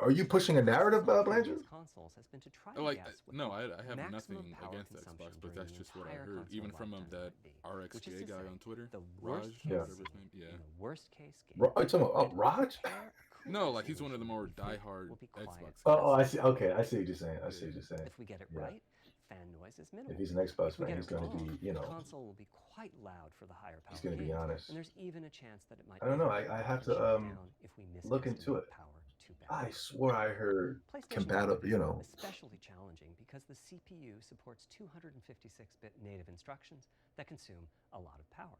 Speaker 1: Are you pushing a narrative,
Speaker 2: Emphasis on
Speaker 1: Blanche?
Speaker 2: previous consoles has been to try to
Speaker 5: like,
Speaker 2: guess what
Speaker 5: no,
Speaker 2: the
Speaker 5: I have
Speaker 2: maximum
Speaker 5: nothing
Speaker 2: power
Speaker 5: against
Speaker 2: consumption
Speaker 5: Xbox, but
Speaker 2: during
Speaker 5: that's
Speaker 2: the
Speaker 5: just what I
Speaker 2: entire
Speaker 5: heard.
Speaker 2: console
Speaker 5: Even from
Speaker 2: lifetime
Speaker 5: that
Speaker 2: might be, which is
Speaker 5: RXGA
Speaker 2: to
Speaker 5: guy
Speaker 2: say,
Speaker 5: on Twitter,
Speaker 2: the
Speaker 5: Raj,
Speaker 2: worst
Speaker 1: Yeah.
Speaker 5: whatever his name. Yeah.
Speaker 2: in the worst case game.
Speaker 1: Are you talking about Raj?
Speaker 5: No, like he's one of the more diehard
Speaker 2: will be quiet.
Speaker 5: Xbox guys.
Speaker 1: Oh, I see. Okay, I see what you're saying. I see what you're saying.
Speaker 2: If we get it
Speaker 1: Yeah.
Speaker 2: right, fan noise is minimal.
Speaker 1: If he's an Xbox
Speaker 2: If we
Speaker 1: fan,
Speaker 2: get
Speaker 1: he's
Speaker 2: it
Speaker 1: going to
Speaker 2: wrong,
Speaker 1: be,
Speaker 2: the console will be quite loud for the higher power
Speaker 1: he's going to be
Speaker 2: games,
Speaker 1: honest.
Speaker 2: and there's even a chance that it might
Speaker 1: I don't know.
Speaker 2: overheat
Speaker 1: I have
Speaker 2: and
Speaker 1: to
Speaker 2: shut down if we
Speaker 1: look into
Speaker 2: misestimate
Speaker 1: it.
Speaker 2: power too badly.
Speaker 1: I swore I heard
Speaker 2: PlayStation
Speaker 1: compatible.
Speaker 2: 5 is
Speaker 1: You know,
Speaker 2: especially challenging because the CPU supports 256-bit native instructions that consume a lot of power.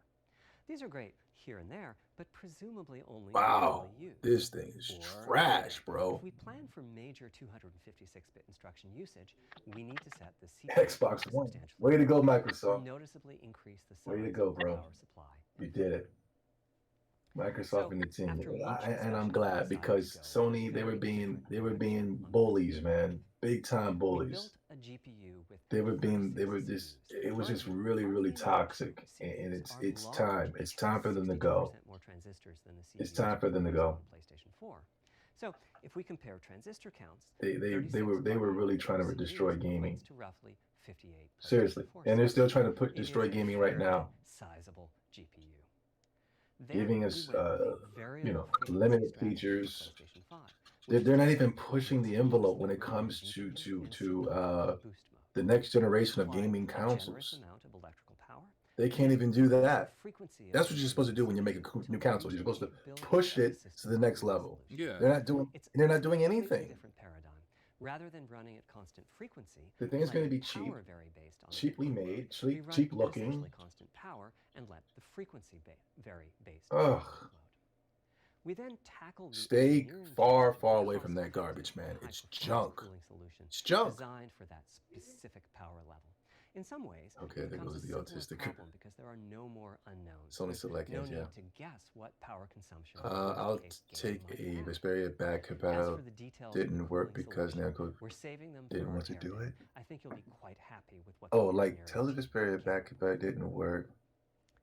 Speaker 2: These are great here and there, but presumably only
Speaker 1: wow,
Speaker 2: rarely used.
Speaker 1: this thing is
Speaker 2: Or,
Speaker 1: trash, bro.
Speaker 2: if we plan for major 256-bit instruction usage, we need to set the CPU
Speaker 1: Xbox
Speaker 2: to
Speaker 1: One.
Speaker 2: substantially
Speaker 1: Way to go,
Speaker 2: or
Speaker 1: Microsoft.
Speaker 2: noticeably increase the
Speaker 1: Way
Speaker 2: size
Speaker 1: to go,
Speaker 2: of the
Speaker 1: bro.
Speaker 2: power supply.
Speaker 1: You did it. Microsoft
Speaker 2: So,
Speaker 1: and the team,
Speaker 2: after much
Speaker 1: and I'm
Speaker 2: discussion, we
Speaker 1: glad
Speaker 2: decided to
Speaker 1: because
Speaker 2: go
Speaker 1: Sony they were
Speaker 2: very
Speaker 1: being
Speaker 2: different direction
Speaker 1: bullies,
Speaker 2: on
Speaker 1: man, big time
Speaker 2: we
Speaker 1: bullies.
Speaker 2: built a GPU with
Speaker 1: they were being, they
Speaker 2: 36
Speaker 1: were just,
Speaker 2: CPUs,
Speaker 1: it was just
Speaker 2: arguably
Speaker 1: really, really
Speaker 2: the
Speaker 1: toxic. And
Speaker 2: CPUs
Speaker 1: it's
Speaker 2: are
Speaker 1: time.
Speaker 2: large,
Speaker 1: It's time for them to
Speaker 2: 62%
Speaker 1: go.
Speaker 2: more transistors than the
Speaker 1: It's
Speaker 2: CPUs
Speaker 1: time for them to
Speaker 2: used
Speaker 1: go.
Speaker 2: on PlayStation 4. So if we compare transistor counts,
Speaker 1: They were really trying to destroy gaming.
Speaker 2: equates to roughly 58
Speaker 1: Seriously.
Speaker 2: PlayStation 4
Speaker 1: And they're
Speaker 2: cells.
Speaker 1: still trying to
Speaker 2: It
Speaker 1: destroy
Speaker 2: is a
Speaker 1: gaming right
Speaker 2: fairly
Speaker 1: now,
Speaker 2: sizable GPU.
Speaker 1: giving
Speaker 2: Then
Speaker 1: us,
Speaker 2: we went with a variable frequency
Speaker 1: limited
Speaker 2: strategy for
Speaker 1: features.
Speaker 2: PlayStation 5, which
Speaker 1: They're not
Speaker 2: lets
Speaker 1: even
Speaker 2: you
Speaker 1: pushing the
Speaker 2: use
Speaker 1: envelope when
Speaker 2: the
Speaker 1: it comes
Speaker 2: GPU
Speaker 1: to
Speaker 2: and CPU in boost mode.
Speaker 1: the next generation of
Speaker 2: Apply
Speaker 1: gaming
Speaker 2: a generous
Speaker 1: consoles.
Speaker 2: amount of electrical power.
Speaker 1: They can't even do that. That's what you're supposed to do when you make a new console. You're supposed to push it to the next level.
Speaker 5: Yeah.
Speaker 1: They're not doing anything.
Speaker 2: Different paradigm. Rather than running at constant frequency,
Speaker 1: The thing is going to be cheap,
Speaker 2: power vary based on
Speaker 1: cheaply
Speaker 2: the
Speaker 1: made,
Speaker 2: we run
Speaker 1: cheap
Speaker 2: at
Speaker 1: looking.
Speaker 2: essentially constant power and let the frequency vary based
Speaker 1: Ugh.
Speaker 2: on the workload. We then tackle the
Speaker 1: Stay
Speaker 2: engineering
Speaker 1: far,
Speaker 2: challenge
Speaker 1: far
Speaker 2: of
Speaker 1: away from that
Speaker 2: cost-effective,
Speaker 1: garbage, man. It's
Speaker 2: high-performance
Speaker 1: junk.
Speaker 2: cooling solution
Speaker 1: It's junk.
Speaker 2: designed for that specific power level. In some ways,
Speaker 1: Okay,
Speaker 2: it
Speaker 1: there
Speaker 2: becomes
Speaker 1: goes
Speaker 2: a
Speaker 1: the
Speaker 2: simpler
Speaker 1: autistic.
Speaker 2: problem because there are no more unknowns.
Speaker 1: Sony
Speaker 2: There's
Speaker 1: Select
Speaker 2: no
Speaker 1: games,
Speaker 2: need
Speaker 1: yeah.
Speaker 2: to guess what power consumption.
Speaker 1: I'll take a Vesperia back
Speaker 2: As
Speaker 1: compatible.
Speaker 2: for the details
Speaker 1: Didn't
Speaker 2: of the
Speaker 1: work
Speaker 2: cooling
Speaker 1: because
Speaker 2: solution,
Speaker 1: Namco
Speaker 2: we're saving them
Speaker 1: didn't
Speaker 2: for
Speaker 1: want to
Speaker 2: our
Speaker 1: do
Speaker 2: teardown.
Speaker 1: it.
Speaker 2: I think you'll be quite happy with what
Speaker 1: Oh,
Speaker 2: the
Speaker 1: like
Speaker 2: engineering
Speaker 1: tell the
Speaker 2: team
Speaker 1: Vesperia
Speaker 2: came
Speaker 1: back
Speaker 2: up with.
Speaker 1: compatible didn't work.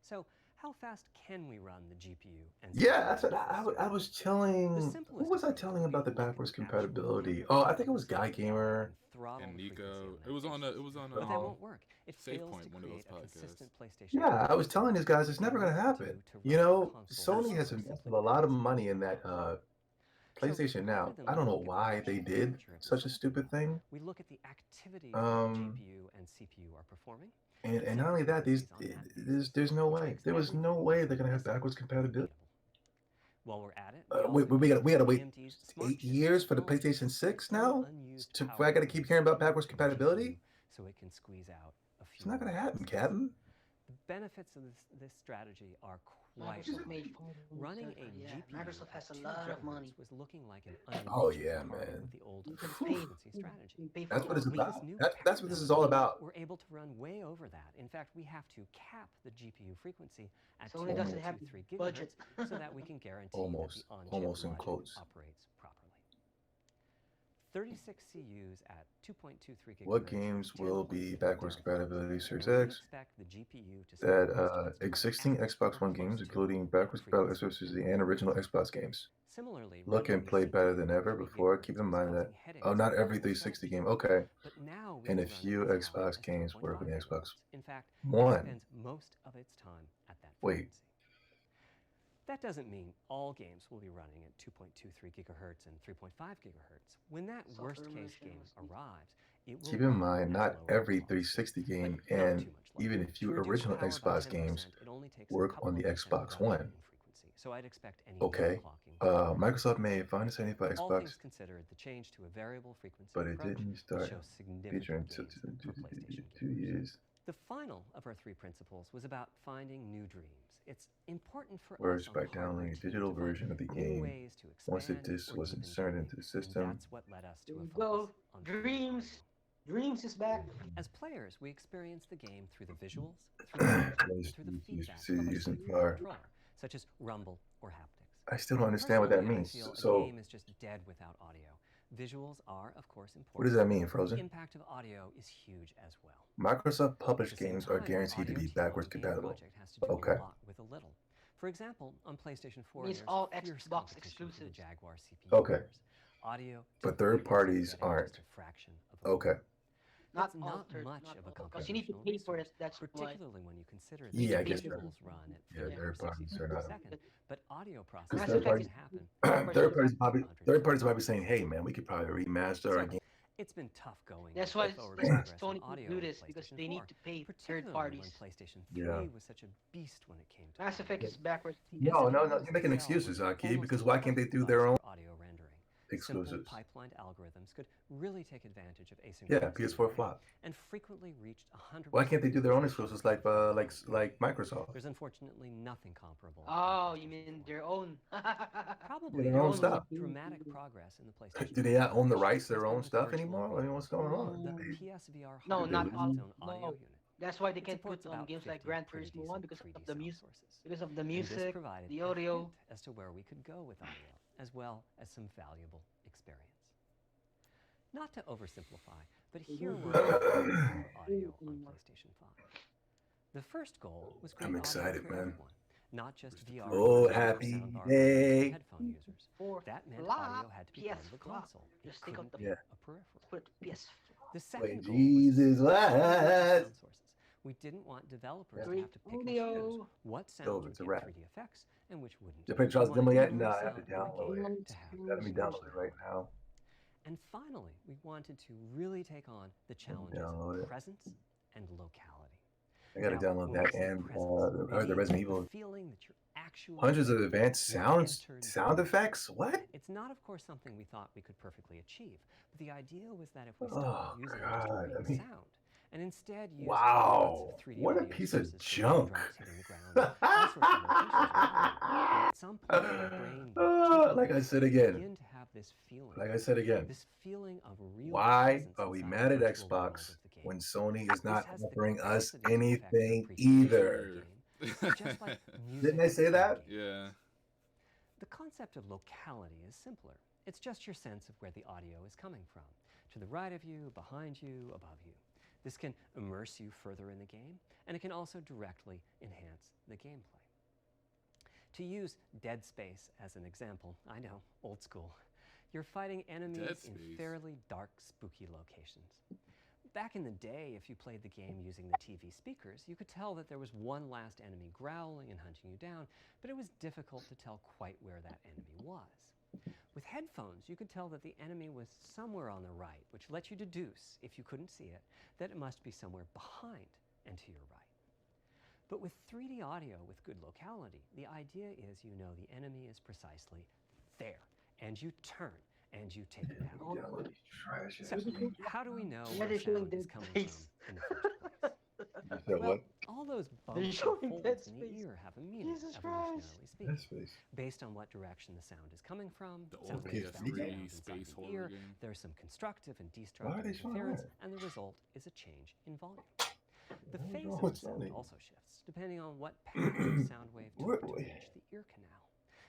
Speaker 2: So, how fast can we run the GPU and
Speaker 1: Yeah,
Speaker 2: CPU
Speaker 1: that's what
Speaker 2: with
Speaker 1: I was
Speaker 2: The
Speaker 1: telling. Who
Speaker 2: simplest
Speaker 1: was I
Speaker 2: approach
Speaker 1: telling
Speaker 2: would be
Speaker 1: about the
Speaker 2: to look at
Speaker 1: backwards
Speaker 2: the actual
Speaker 1: compatibility?
Speaker 2: network
Speaker 1: Oh, I think it was
Speaker 2: performance
Speaker 1: Guy
Speaker 2: of the
Speaker 1: Gamer.
Speaker 2: and throttle
Speaker 5: And
Speaker 2: the frequency
Speaker 5: Nico.
Speaker 2: on
Speaker 5: It was on
Speaker 2: but that won't work. It
Speaker 5: Safe
Speaker 2: fails
Speaker 5: Point,
Speaker 2: to
Speaker 5: one of those
Speaker 2: create a
Speaker 5: podcasts.
Speaker 2: consistent PlayStation.
Speaker 1: Yeah, I was telling these guys it's never
Speaker 2: All
Speaker 1: gonna
Speaker 2: you have to
Speaker 1: happen.
Speaker 2: do to
Speaker 1: You
Speaker 2: run
Speaker 1: know,
Speaker 2: console
Speaker 1: Sony has
Speaker 2: games
Speaker 1: invested
Speaker 2: simply
Speaker 1: a lot of
Speaker 2: becomes
Speaker 1: money in that PlayStation
Speaker 2: rather
Speaker 1: Now.
Speaker 2: than
Speaker 1: I don't know
Speaker 2: look at the
Speaker 1: why they
Speaker 2: actual
Speaker 1: did
Speaker 2: temperature of the
Speaker 1: such a
Speaker 2: system,
Speaker 1: stupid thing.
Speaker 2: we look at the activities that the GPU and CPU are performing.
Speaker 1: And not only that, there's no way. There was no way they're gonna have backwards compatibility.
Speaker 2: While we're at it,
Speaker 1: We gotta wait
Speaker 2: AMD's smart
Speaker 1: 8
Speaker 2: chip
Speaker 1: years for the
Speaker 2: technology
Speaker 1: PlayStation 6
Speaker 2: all
Speaker 1: now.
Speaker 2: unused
Speaker 1: I gotta
Speaker 2: power
Speaker 1: keep hearing about backwards
Speaker 2: from the
Speaker 1: compatibility.
Speaker 2: GPU so it can squeeze out a few.
Speaker 1: It's not gonna
Speaker 2: more
Speaker 1: happen,
Speaker 2: bits.
Speaker 1: Captain.
Speaker 2: The benefits of this strategy are quite
Speaker 3: Microsoft
Speaker 2: large.
Speaker 3: made
Speaker 2: Running a
Speaker 3: yeah,
Speaker 2: GPU
Speaker 3: Microsoft has
Speaker 2: at
Speaker 3: a
Speaker 2: 2
Speaker 3: lot of
Speaker 2: gigahertz
Speaker 3: money.
Speaker 2: was looking like an unreachable
Speaker 1: Oh yeah,
Speaker 2: target
Speaker 1: man.
Speaker 2: with the old
Speaker 3: You can
Speaker 2: frequency strategy.
Speaker 3: pay for
Speaker 1: That's what it's
Speaker 3: all
Speaker 2: With
Speaker 3: these.
Speaker 2: this
Speaker 1: about.
Speaker 2: new
Speaker 1: That's what this is
Speaker 2: paradigm,
Speaker 1: all about.
Speaker 2: we're able to run way over that. In fact, we have to cap the GPU frequency at
Speaker 3: Sony doesn't have
Speaker 2: 2.23
Speaker 3: the budget.
Speaker 2: gigahertz so that we can guarantee
Speaker 1: Almost
Speaker 2: that the on-chip
Speaker 1: in
Speaker 2: logic
Speaker 1: quotes.
Speaker 2: operates properly. 36 CUs at 2.23 gigahertz.
Speaker 1: What games will be backwards compatibility Series
Speaker 2: And we
Speaker 1: X?
Speaker 2: expect the GPU to
Speaker 1: That
Speaker 2: spend most of its
Speaker 1: existing
Speaker 2: power
Speaker 1: Xbox
Speaker 2: at
Speaker 1: One
Speaker 2: or
Speaker 1: games,
Speaker 2: close to
Speaker 1: including backwards compatible
Speaker 2: frequency.
Speaker 1: Xbox and original Xbox games,
Speaker 2: Similarly,
Speaker 1: look and
Speaker 2: running
Speaker 1: play
Speaker 2: the
Speaker 1: better
Speaker 2: CPU
Speaker 1: than
Speaker 2: at
Speaker 1: ever
Speaker 2: 3
Speaker 1: before.
Speaker 2: gigahertz
Speaker 1: Keep in
Speaker 2: was
Speaker 1: mind that
Speaker 2: causing headaches
Speaker 1: not
Speaker 2: with
Speaker 1: every
Speaker 2: the
Speaker 1: 360
Speaker 2: strategy.
Speaker 1: game. Okay,
Speaker 2: But now we
Speaker 1: and a
Speaker 2: can run
Speaker 1: few
Speaker 2: it as high
Speaker 1: Xbox
Speaker 2: as
Speaker 1: games
Speaker 2: 2.5
Speaker 1: work on the Xbox
Speaker 2: gigahertz. In fact, it
Speaker 1: One.
Speaker 2: spends most of its time at that
Speaker 1: Wait.
Speaker 2: frequency. That doesn't mean all games will be running at 2.23 gigahertz and 3.5 gigahertz. When that worst-case game arrives, it will
Speaker 1: Keep in
Speaker 2: run
Speaker 1: mind,
Speaker 2: at
Speaker 1: not
Speaker 2: lower
Speaker 1: every
Speaker 2: costs.
Speaker 1: 360 game
Speaker 2: But not
Speaker 1: and
Speaker 2: too much lower.
Speaker 1: even a
Speaker 2: To
Speaker 1: few
Speaker 2: reduce
Speaker 1: original
Speaker 2: power by
Speaker 1: Xbox
Speaker 2: 10%,
Speaker 1: games
Speaker 2: it only takes
Speaker 1: work
Speaker 2: a couple
Speaker 1: on the
Speaker 2: of percent
Speaker 1: Xbox
Speaker 2: reduction
Speaker 1: One.
Speaker 2: in frequency. So I'd expect any
Speaker 1: Okay.
Speaker 2: overclocking.
Speaker 1: Microsoft made 575
Speaker 2: All
Speaker 1: Xbox,
Speaker 2: things considered, the change to a variable frequency
Speaker 1: but it
Speaker 2: approach
Speaker 1: didn't
Speaker 2: will
Speaker 1: start
Speaker 2: show significant
Speaker 1: featuring
Speaker 2: gains for PlayStation
Speaker 1: 2
Speaker 2: gamers.
Speaker 1: years.
Speaker 2: The final of our 3 principles was about finding new dreams. It's important for us
Speaker 1: Works
Speaker 2: on
Speaker 1: by
Speaker 2: the hardware
Speaker 1: downloading a
Speaker 2: team
Speaker 1: digital
Speaker 2: to find
Speaker 1: version of the
Speaker 2: new
Speaker 1: game
Speaker 2: ways to
Speaker 1: once the
Speaker 2: expand
Speaker 1: disc
Speaker 2: or
Speaker 1: was
Speaker 2: deepen
Speaker 1: inserted
Speaker 2: gaming,
Speaker 1: into the
Speaker 2: and
Speaker 1: system.
Speaker 2: that's what led us to
Speaker 3: Here
Speaker 2: a
Speaker 3: we
Speaker 2: focus
Speaker 3: go.
Speaker 2: on
Speaker 3: Dreams. Dreams is back.
Speaker 2: as players, we experience the game through the visuals, through the audio, and through the feedback of our
Speaker 1: using
Speaker 2: CPU
Speaker 1: far.
Speaker 2: controller, such as rumble or haptics.
Speaker 1: I still don't understand what that
Speaker 2: Personally,
Speaker 1: means.
Speaker 2: I feel a
Speaker 1: So,
Speaker 2: game is just dead without audio. Visuals are, of course, important.
Speaker 1: what does that mean,
Speaker 2: The
Speaker 1: Frozen?
Speaker 2: impact of audio is huge as well.
Speaker 1: Microsoft
Speaker 2: At
Speaker 1: published
Speaker 2: the same
Speaker 1: games are
Speaker 2: time,
Speaker 1: guaranteed to
Speaker 2: audio
Speaker 1: be
Speaker 2: team
Speaker 1: backwards
Speaker 2: on a game
Speaker 1: compatible.
Speaker 2: project has to do
Speaker 1: Okay.
Speaker 2: a lot with a little. For example, on PlayStation 4,
Speaker 3: Means
Speaker 2: there's
Speaker 3: all
Speaker 2: fierce
Speaker 3: Xbox
Speaker 2: competition for the
Speaker 3: exclusives.
Speaker 2: Jaguar CPU
Speaker 1: Okay.
Speaker 2: cores. Audio
Speaker 1: But
Speaker 2: typically
Speaker 1: third
Speaker 2: ends up
Speaker 1: parties
Speaker 2: getting
Speaker 1: aren't.
Speaker 2: just a fraction of a
Speaker 1: Okay.
Speaker 2: That's
Speaker 3: Not all
Speaker 2: not
Speaker 3: third-
Speaker 2: much
Speaker 3: not
Speaker 2: of a
Speaker 3: all, because you need to
Speaker 2: computational
Speaker 3: pay for
Speaker 2: resource,
Speaker 3: it. That's why.
Speaker 2: particularly when you consider that
Speaker 1: Yeah, I
Speaker 3: guess
Speaker 2: visuals run at
Speaker 1: Yeah,
Speaker 2: 50 or
Speaker 1: third
Speaker 2: 60
Speaker 1: parties are
Speaker 2: frames per
Speaker 1: not.
Speaker 2: second, but audio
Speaker 1: Because
Speaker 2: processing
Speaker 3: Mass
Speaker 1: third
Speaker 3: Effect
Speaker 1: parties,
Speaker 2: can happen.
Speaker 1: third parties probably saying, "Hey, man, we could probably remaster our
Speaker 2: So,
Speaker 1: game."
Speaker 2: it's been tough going
Speaker 3: That's
Speaker 2: with
Speaker 3: why
Speaker 2: the forward
Speaker 3: that's
Speaker 2: progress
Speaker 3: Sony
Speaker 2: in audio
Speaker 3: do
Speaker 2: with
Speaker 3: this, because
Speaker 2: PlayStation
Speaker 3: they
Speaker 2: 4,
Speaker 3: need to pay third
Speaker 2: particularly
Speaker 3: parties.
Speaker 2: when PlayStation 3
Speaker 1: Yeah.
Speaker 2: was such a beast when it came to
Speaker 3: Mass
Speaker 2: audio.
Speaker 3: Effect is backwards.
Speaker 2: The
Speaker 1: No,
Speaker 2: SPUs
Speaker 1: you're making
Speaker 2: themselves
Speaker 1: excuses,
Speaker 2: were
Speaker 1: Aki,
Speaker 2: almost
Speaker 1: because why can't they do their
Speaker 2: device
Speaker 1: own
Speaker 2: for audio rendering.
Speaker 1: exclusives?
Speaker 2: Simple pipelined algorithms could really take advantage of asynchronous
Speaker 1: Yeah, PS4
Speaker 2: rendering
Speaker 1: flop.
Speaker 2: and frequently reached 100%.
Speaker 1: Why can't they do their own exclusives like Microsoft?
Speaker 2: There's unfortunately nothing comparable.
Speaker 3: Oh,
Speaker 2: on
Speaker 3: you mean
Speaker 2: PlayStation 4.
Speaker 3: their own?
Speaker 2: Probably
Speaker 1: their
Speaker 2: there
Speaker 1: own
Speaker 2: was
Speaker 1: stuff.
Speaker 2: dramatic progress in the PlayStation.
Speaker 1: Do they not own the
Speaker 2: 4
Speaker 1: rights to their
Speaker 2: has been
Speaker 1: own
Speaker 2: with
Speaker 1: stuff
Speaker 2: virtual
Speaker 1: anymore? I mean,
Speaker 2: reality.
Speaker 1: what's going on?
Speaker 2: The PSVR
Speaker 3: No,
Speaker 2: hardware
Speaker 3: not
Speaker 2: has
Speaker 3: all.
Speaker 2: its own audio
Speaker 3: No.
Speaker 2: unit.
Speaker 3: That's why they
Speaker 2: It
Speaker 3: can't
Speaker 2: supports
Speaker 3: put on
Speaker 2: about
Speaker 3: games like
Speaker 2: 50
Speaker 3: Gran
Speaker 2: pretty
Speaker 3: Turismo 1
Speaker 2: decent
Speaker 3: because
Speaker 2: 3D
Speaker 3: of the
Speaker 2: sound
Speaker 3: music,
Speaker 2: sources.
Speaker 3: because of the
Speaker 2: And this
Speaker 3: music,
Speaker 2: provided
Speaker 3: the
Speaker 2: a
Speaker 3: audio.
Speaker 2: hint as to where we could go with audio, as well as some valuable experience. Not to oversimplify, But here we're audio on PlayStation 5. The first goal was great
Speaker 1: I'm
Speaker 2: audio
Speaker 1: excited,
Speaker 2: for
Speaker 1: man.
Speaker 2: everyone, not just VR
Speaker 1: Oh,
Speaker 2: users or
Speaker 1: happy
Speaker 2: soundbar
Speaker 1: day.
Speaker 2: and headphone users. That meant audio had to be part of the console. It
Speaker 3: Just take out
Speaker 2: couldn't
Speaker 3: the
Speaker 2: be a peripheral.
Speaker 3: put PS.
Speaker 2: The
Speaker 1: Wait,
Speaker 2: second goal was
Speaker 1: Jesus,
Speaker 2: to
Speaker 1: last.
Speaker 2: sound sources. We didn't want developers to have to pick and choose
Speaker 3: Audio.
Speaker 2: what
Speaker 1: It's over,
Speaker 2: sounds would
Speaker 1: it's a
Speaker 2: get
Speaker 1: wrap.
Speaker 2: 3D effects and which wouldn't.
Speaker 1: The picture
Speaker 2: We
Speaker 1: was demo
Speaker 2: wanted
Speaker 1: yet?
Speaker 2: every
Speaker 1: No, I have to
Speaker 2: sound in the
Speaker 1: download
Speaker 2: game
Speaker 1: it.
Speaker 2: to have
Speaker 1: Let me download it right now.
Speaker 2: And finally, we wanted to really take on the challenges
Speaker 1: download
Speaker 2: of
Speaker 1: it.
Speaker 2: presence and locality.
Speaker 1: I gotta
Speaker 2: Now,
Speaker 1: download
Speaker 2: when
Speaker 1: that
Speaker 2: we say
Speaker 1: and
Speaker 2: presence, we
Speaker 1: the
Speaker 2: mean
Speaker 1: Resident Evil.
Speaker 2: the feeling that you're actually
Speaker 1: Hundreds of
Speaker 2: there,
Speaker 1: advanced
Speaker 2: you've entered
Speaker 1: sound
Speaker 2: the
Speaker 1: effects. What?
Speaker 2: It's not, of course, something we thought we could perfectly achieve, but the idea was that if we
Speaker 1: Oh
Speaker 2: stopped using just
Speaker 1: God! I
Speaker 2: great
Speaker 1: mean,
Speaker 2: sound and instead used
Speaker 1: wow!
Speaker 2: lots of 3D
Speaker 1: What a
Speaker 2: audio
Speaker 1: piece of
Speaker 2: sources for
Speaker 1: junk!
Speaker 2: raindrops hitting the ground, all sorts of locations around you, then at some point our brain would
Speaker 1: Like I said again.
Speaker 2: begin to have this feeling.
Speaker 1: Like I said again.
Speaker 2: This feeling of real
Speaker 1: Why
Speaker 2: presence
Speaker 1: are we
Speaker 2: inside
Speaker 1: mad
Speaker 2: the
Speaker 1: at
Speaker 2: virtual world
Speaker 1: Xbox
Speaker 2: of the game.
Speaker 1: when Sony is
Speaker 2: This
Speaker 1: not
Speaker 2: has the
Speaker 1: offering us
Speaker 2: capacity to affect
Speaker 1: anything
Speaker 2: your appreciation of
Speaker 1: either?
Speaker 2: the game, just like music
Speaker 1: Didn't I say
Speaker 2: in a
Speaker 1: that?
Speaker 2: game.
Speaker 5: Yeah.
Speaker 2: The concept of locality is simpler. It's just your sense of where the audio is coming from. To the right of you, behind you, above you. This can immerse you further in the game, and it can also directly enhance the gameplay. To use Dead Space as an example, I know, old school. You're fighting enemies in fairly dark, spooky locations. Back in the day, if you played the game using the TV speakers, you could tell that there was one last enemy growling and hunting you down, but it was difficult to tell quite where that enemy was. With headphones, you could tell that the enemy was somewhere on the right, which let you deduce, if you couldn't see it, that it must be somewhere behind and to your right. But with 3D audio with good locality, the idea is you know the enemy is precisely there, and you turn, and you take it out. So, how do we know where sound is coming from in the first place? Well, all those bumps and folds in the ear have a meaning, evolutionarily speaking. Based on what direction the sound is coming from,
Speaker 5: The
Speaker 2: sound
Speaker 5: old
Speaker 2: waves bounce around
Speaker 5: PS3
Speaker 2: inside
Speaker 5: space
Speaker 2: the
Speaker 5: horror
Speaker 2: ear,
Speaker 5: game.
Speaker 2: there's some constructive and destructive interference, and the result is a change in volume. The phase of the sound also shifts, depending on what path the sound wave took to reach the ear canal.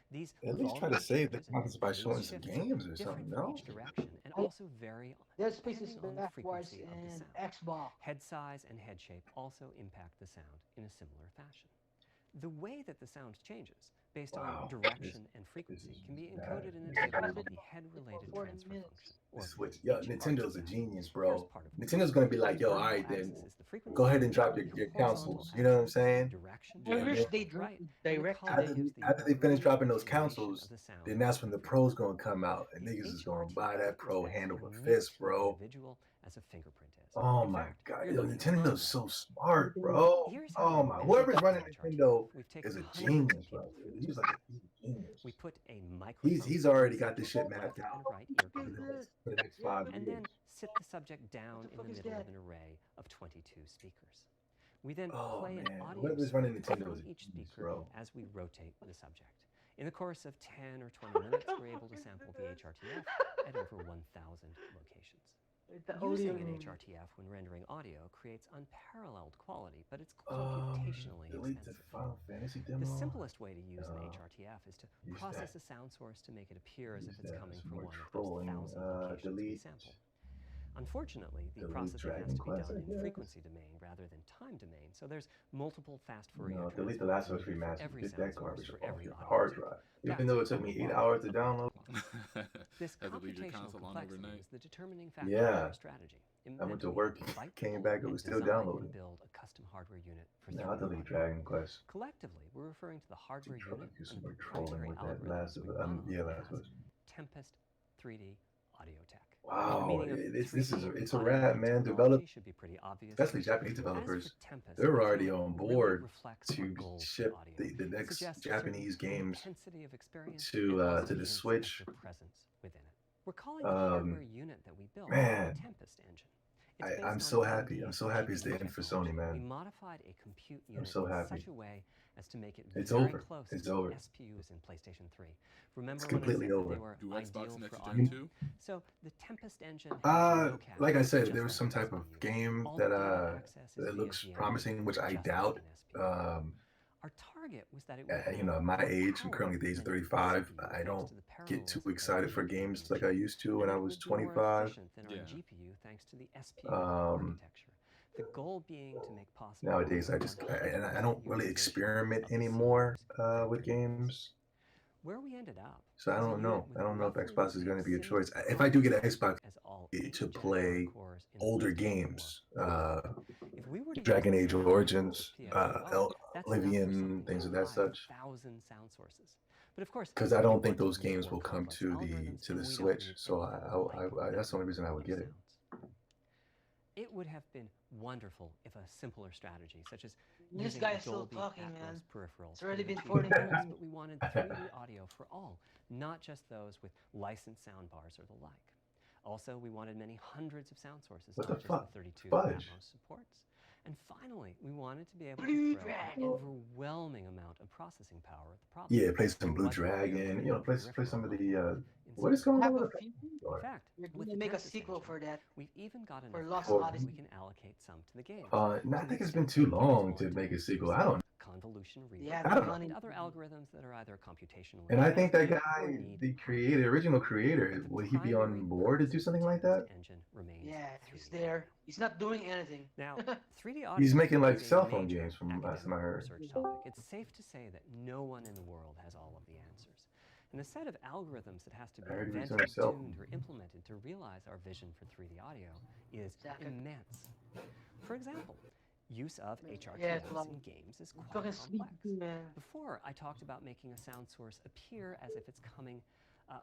Speaker 2: These
Speaker 1: At least try to save the conference by showing some games or something, no?
Speaker 2: each direction and also vary
Speaker 3: Dead Space is
Speaker 2: depending on the
Speaker 3: backwards
Speaker 2: frequency of the
Speaker 3: in
Speaker 2: sound.
Speaker 3: Xbox.
Speaker 2: Head size and head shape also impact the sound in a similar fashion. The way that the sound changes based on direction and frequency can be encoded in a table called the head-related transfer function, or
Speaker 1: Switch. Yo,
Speaker 2: HRTF.
Speaker 1: Nintendo's a genius,
Speaker 2: Here's
Speaker 1: bro.
Speaker 2: part of
Speaker 1: Nintendo's gonna be like, yo, all right then, go ahead and drop your consoles. You know what I'm saying?
Speaker 3: I wish they dropped directly.
Speaker 1: After they finish dropping those consoles, then that's when the Pro's gonna come out, and niggas is gonna buy that Pro hand over fist, bro.
Speaker 2: As a fingerprint is.
Speaker 1: Oh
Speaker 2: In
Speaker 1: my
Speaker 2: fact,
Speaker 1: God,
Speaker 2: you're
Speaker 1: yo,
Speaker 2: looking at
Speaker 1: Nintendo's
Speaker 2: this
Speaker 1: so smart, bro.
Speaker 2: Here's how
Speaker 1: Oh
Speaker 2: we
Speaker 1: my,
Speaker 2: manage
Speaker 1: whoever's
Speaker 2: the
Speaker 1: running
Speaker 2: HRTF.
Speaker 1: Nintendo
Speaker 2: We've taken
Speaker 1: is a
Speaker 2: hundreds of
Speaker 1: genius,
Speaker 2: people
Speaker 1: bro.
Speaker 2: through
Speaker 1: He's
Speaker 2: this
Speaker 1: like a
Speaker 2: process.
Speaker 1: genius.
Speaker 2: We put a microphone
Speaker 1: He's already
Speaker 2: in the
Speaker 1: got this
Speaker 2: central
Speaker 1: shit mapped
Speaker 2: left
Speaker 1: out
Speaker 2: and right ear
Speaker 1: for
Speaker 2: canals,
Speaker 1: the next 5
Speaker 2: and
Speaker 1: years.
Speaker 2: then sit the subject down in the middle of an array of 22 speakers. We then play an audio
Speaker 1: Whoever's running
Speaker 2: signal
Speaker 1: Nintendo
Speaker 2: from
Speaker 1: is a
Speaker 2: each
Speaker 1: genius,
Speaker 2: speaker
Speaker 1: bro.
Speaker 2: as we rotate the subject. In the course of 10 or 20 minutes, we're able to sample the HRTF at over 1,000 locations. Using an HRTF when rendering audio creates unparalleled quality, but it's computationally expensive. The simplest way to use an HRTF is to process a sound source to make it appear as if it's coming from one of those 1,000 locations we sample. Unfortunately, the processing has to be done in frequency domain rather than time domain, so there's multiple fast Fourier
Speaker 1: Delete the Last of Us
Speaker 2: transforms
Speaker 1: remaster.
Speaker 2: every
Speaker 1: Get
Speaker 2: sound
Speaker 1: that
Speaker 2: source
Speaker 1: garbage
Speaker 2: for
Speaker 1: off
Speaker 2: every
Speaker 1: your
Speaker 2: audio
Speaker 1: hard
Speaker 2: tube.
Speaker 1: drive.
Speaker 2: That's
Speaker 1: Even though it took me 8 hours to download.
Speaker 2: This
Speaker 5: Had to leave your
Speaker 2: computational
Speaker 5: console on
Speaker 2: complexity
Speaker 5: overnight.
Speaker 2: is the determining factor
Speaker 1: Yeah.
Speaker 2: of our strategy.
Speaker 1: I went to work, came back, it was still
Speaker 2: design
Speaker 1: downloading.
Speaker 2: and build a custom hardware unit for
Speaker 1: Now I'll
Speaker 2: 3D
Speaker 1: delete
Speaker 2: audio.
Speaker 1: Dragon Quest.
Speaker 2: Collectively, we're referring to the hardware unit
Speaker 1: Do some
Speaker 2: and the
Speaker 1: more trolling
Speaker 2: proprietary
Speaker 1: with that
Speaker 2: algorithms
Speaker 1: Last of
Speaker 2: we
Speaker 1: Us.
Speaker 2: run on
Speaker 1: Last of
Speaker 2: as
Speaker 1: Us.
Speaker 2: Tempest 3D Audio Tech. The
Speaker 1: Wow,
Speaker 2: meaning of
Speaker 1: it's
Speaker 2: 3D
Speaker 1: it's a
Speaker 2: audio
Speaker 1: wrap, man.
Speaker 2: technology should be pretty obvious.
Speaker 1: Especially Japanese
Speaker 2: As for
Speaker 1: developers,
Speaker 2: Tempest,
Speaker 1: they're
Speaker 2: the
Speaker 1: already
Speaker 2: term
Speaker 1: on
Speaker 2: really
Speaker 1: board
Speaker 2: reflects our
Speaker 1: to
Speaker 2: goals for
Speaker 1: ship
Speaker 2: audio.
Speaker 1: the
Speaker 2: It
Speaker 1: next
Speaker 2: suggests a certain
Speaker 1: Japanese games
Speaker 2: intensity of experience
Speaker 1: to
Speaker 2: and also
Speaker 1: the
Speaker 2: hints at
Speaker 1: Switch.
Speaker 2: your presence within it. We're calling the hardware unit that we built
Speaker 1: man,
Speaker 2: the Tempest engine. It's based
Speaker 1: I'm
Speaker 2: on
Speaker 1: so happy. I'm
Speaker 2: AMD's
Speaker 1: so happy it's the
Speaker 2: GPU
Speaker 1: end for
Speaker 2: technology.
Speaker 1: Sony,
Speaker 2: We
Speaker 1: man.
Speaker 2: modified a compute
Speaker 1: I'm
Speaker 2: unit
Speaker 1: so
Speaker 2: in
Speaker 1: happy.
Speaker 2: such a way as to make it
Speaker 1: It's
Speaker 2: very
Speaker 1: over.
Speaker 2: close
Speaker 1: It's
Speaker 2: to
Speaker 1: over.
Speaker 2: SPUs in PlayStation 3. Remember
Speaker 1: It's
Speaker 2: when I
Speaker 1: completely
Speaker 2: said that
Speaker 1: over.
Speaker 2: they were
Speaker 5: Do Xbox
Speaker 2: ideal
Speaker 5: next
Speaker 2: for
Speaker 5: gen
Speaker 2: audio?
Speaker 5: too?
Speaker 2: So the Tempest engine has no cache,
Speaker 1: Like I said,
Speaker 2: just
Speaker 1: there was
Speaker 2: like
Speaker 1: some
Speaker 2: an
Speaker 1: type of
Speaker 2: SPU.
Speaker 1: game
Speaker 2: All
Speaker 1: that
Speaker 2: data access is
Speaker 1: that
Speaker 2: via
Speaker 1: looks
Speaker 2: VMware,
Speaker 1: promising, which I
Speaker 2: just
Speaker 1: doubt.
Speaker 2: like an SPU. Our target was that it would
Speaker 1: You know, at my
Speaker 2: have
Speaker 1: age, I'm
Speaker 2: power
Speaker 1: currently at the age of
Speaker 2: than the
Speaker 1: 35.
Speaker 2: CPU
Speaker 1: I
Speaker 2: thanks
Speaker 1: don't
Speaker 2: to the
Speaker 1: get too
Speaker 2: parallelism of our
Speaker 1: excited for
Speaker 2: GPU
Speaker 1: games
Speaker 2: and
Speaker 1: like I
Speaker 2: GPU.
Speaker 1: used to when
Speaker 2: And
Speaker 1: I
Speaker 2: it
Speaker 1: was
Speaker 2: would be more
Speaker 1: 25.
Speaker 2: efficient than our
Speaker 5: Yeah.
Speaker 2: GPU thanks thanks to the SPU
Speaker 1: Um,
Speaker 2: architecture. The goal being to make possible
Speaker 1: Nowadays, I don't really experiment anymore with games.
Speaker 2: Where we ended up.
Speaker 1: So I
Speaker 2: was a
Speaker 1: don't
Speaker 2: unit
Speaker 1: know.
Speaker 2: with
Speaker 1: I don't know if
Speaker 2: roughly
Speaker 1: Xbox
Speaker 2: the
Speaker 1: is going to be a
Speaker 2: same
Speaker 1: choice. If I do get an Xbox
Speaker 2: as all
Speaker 1: to
Speaker 2: 8 Gen 5
Speaker 1: play
Speaker 2: cores in the
Speaker 1: older
Speaker 2: PlayStation
Speaker 1: games,
Speaker 2: 4. If we were to
Speaker 1: Dragon
Speaker 2: use
Speaker 1: Age
Speaker 2: the same
Speaker 1: Origins,
Speaker 2: PS5, that's enough for
Speaker 1: Oblivion,
Speaker 2: something
Speaker 1: things of
Speaker 2: like
Speaker 1: that such.
Speaker 2: 5,000 sound sources. But of course,
Speaker 1: Because I
Speaker 2: we
Speaker 1: don't think
Speaker 2: want to
Speaker 1: those
Speaker 2: use
Speaker 1: games
Speaker 2: more
Speaker 1: will come
Speaker 2: complex
Speaker 1: to
Speaker 2: algorithms,
Speaker 1: the
Speaker 2: and we don't
Speaker 1: Switch.
Speaker 2: need
Speaker 1: So
Speaker 2: anything like
Speaker 1: that's the only reason I would get it.
Speaker 2: sounds. It would have been wonderful if a simpler strategy, such as
Speaker 3: This
Speaker 2: using
Speaker 3: guy's still
Speaker 2: Dolby
Speaker 3: talking,
Speaker 2: Atmos
Speaker 3: man.
Speaker 2: peripherals,
Speaker 3: It's already
Speaker 2: could
Speaker 3: been
Speaker 2: have
Speaker 3: 40
Speaker 2: achieved
Speaker 3: minutes.
Speaker 2: but we wanted 3D audio for all, not just those with licensed sound bars or the like. Also, we wanted many hundreds of sound sources,
Speaker 1: What
Speaker 2: not
Speaker 1: the
Speaker 2: just the 32 that
Speaker 1: fudge?
Speaker 2: Atmos supports. And finally, we wanted to be able to throw an
Speaker 3: Dragon.
Speaker 2: overwhelming amount of processing power at the problem.
Speaker 1: Yeah, play some Blue
Speaker 2: What better way
Speaker 1: Dragon.
Speaker 2: than
Speaker 1: You know, play some of
Speaker 2: peripheral
Speaker 1: the
Speaker 2: audio
Speaker 1: what is going
Speaker 3: Have
Speaker 1: on
Speaker 3: a
Speaker 1: with the
Speaker 3: few.
Speaker 2: in fact,
Speaker 3: You're
Speaker 2: with
Speaker 3: gonna
Speaker 2: the
Speaker 3: make a
Speaker 2: Tempest
Speaker 3: sequel
Speaker 2: engine,
Speaker 3: for that.
Speaker 2: we've even got
Speaker 3: For
Speaker 2: enough
Speaker 3: Lost
Speaker 2: power that
Speaker 3: Odyssey.
Speaker 2: we can allocate some to the game.
Speaker 1: No, I
Speaker 2: To the
Speaker 1: think it's
Speaker 2: extent
Speaker 1: been too
Speaker 2: that gamers
Speaker 1: long
Speaker 2: want
Speaker 1: to make a
Speaker 2: use
Speaker 1: sequel.
Speaker 2: some
Speaker 1: I don't.
Speaker 2: convolution
Speaker 3: Yeah,
Speaker 1: I
Speaker 3: the
Speaker 1: don't know.
Speaker 3: money.
Speaker 2: and other algorithms that are either computationally
Speaker 1: And I think that
Speaker 2: effective or
Speaker 1: guy,
Speaker 2: need
Speaker 1: the original creator,
Speaker 2: but the
Speaker 1: would he be
Speaker 2: primary
Speaker 1: on board to do
Speaker 2: purpose of
Speaker 1: something
Speaker 2: the
Speaker 1: like
Speaker 2: Tempest
Speaker 1: that?
Speaker 2: engine remains
Speaker 3: Yeah, he's
Speaker 2: 3D
Speaker 3: there.
Speaker 2: audio.
Speaker 3: He's not doing anything.
Speaker 2: Now, 3D audio
Speaker 1: He's making like
Speaker 2: is a
Speaker 1: cell phone
Speaker 2: major
Speaker 1: games from last
Speaker 2: academic
Speaker 1: time I heard.
Speaker 2: research topic. It's safe to say that no one in the world has all of the answers. And the set of algorithms that has to be
Speaker 1: I heard he was doing
Speaker 2: invented,
Speaker 1: cell
Speaker 2: tuned, or implemented to realize our vision for 3D audio is
Speaker 3: Exactly.
Speaker 2: immense. For example, use of HRTFs
Speaker 3: Yeah, it's long.
Speaker 2: in games is quite
Speaker 3: Fucking
Speaker 2: complex.
Speaker 3: sleepy, man.
Speaker 2: Before, I talked about making a sound source appear as if it's coming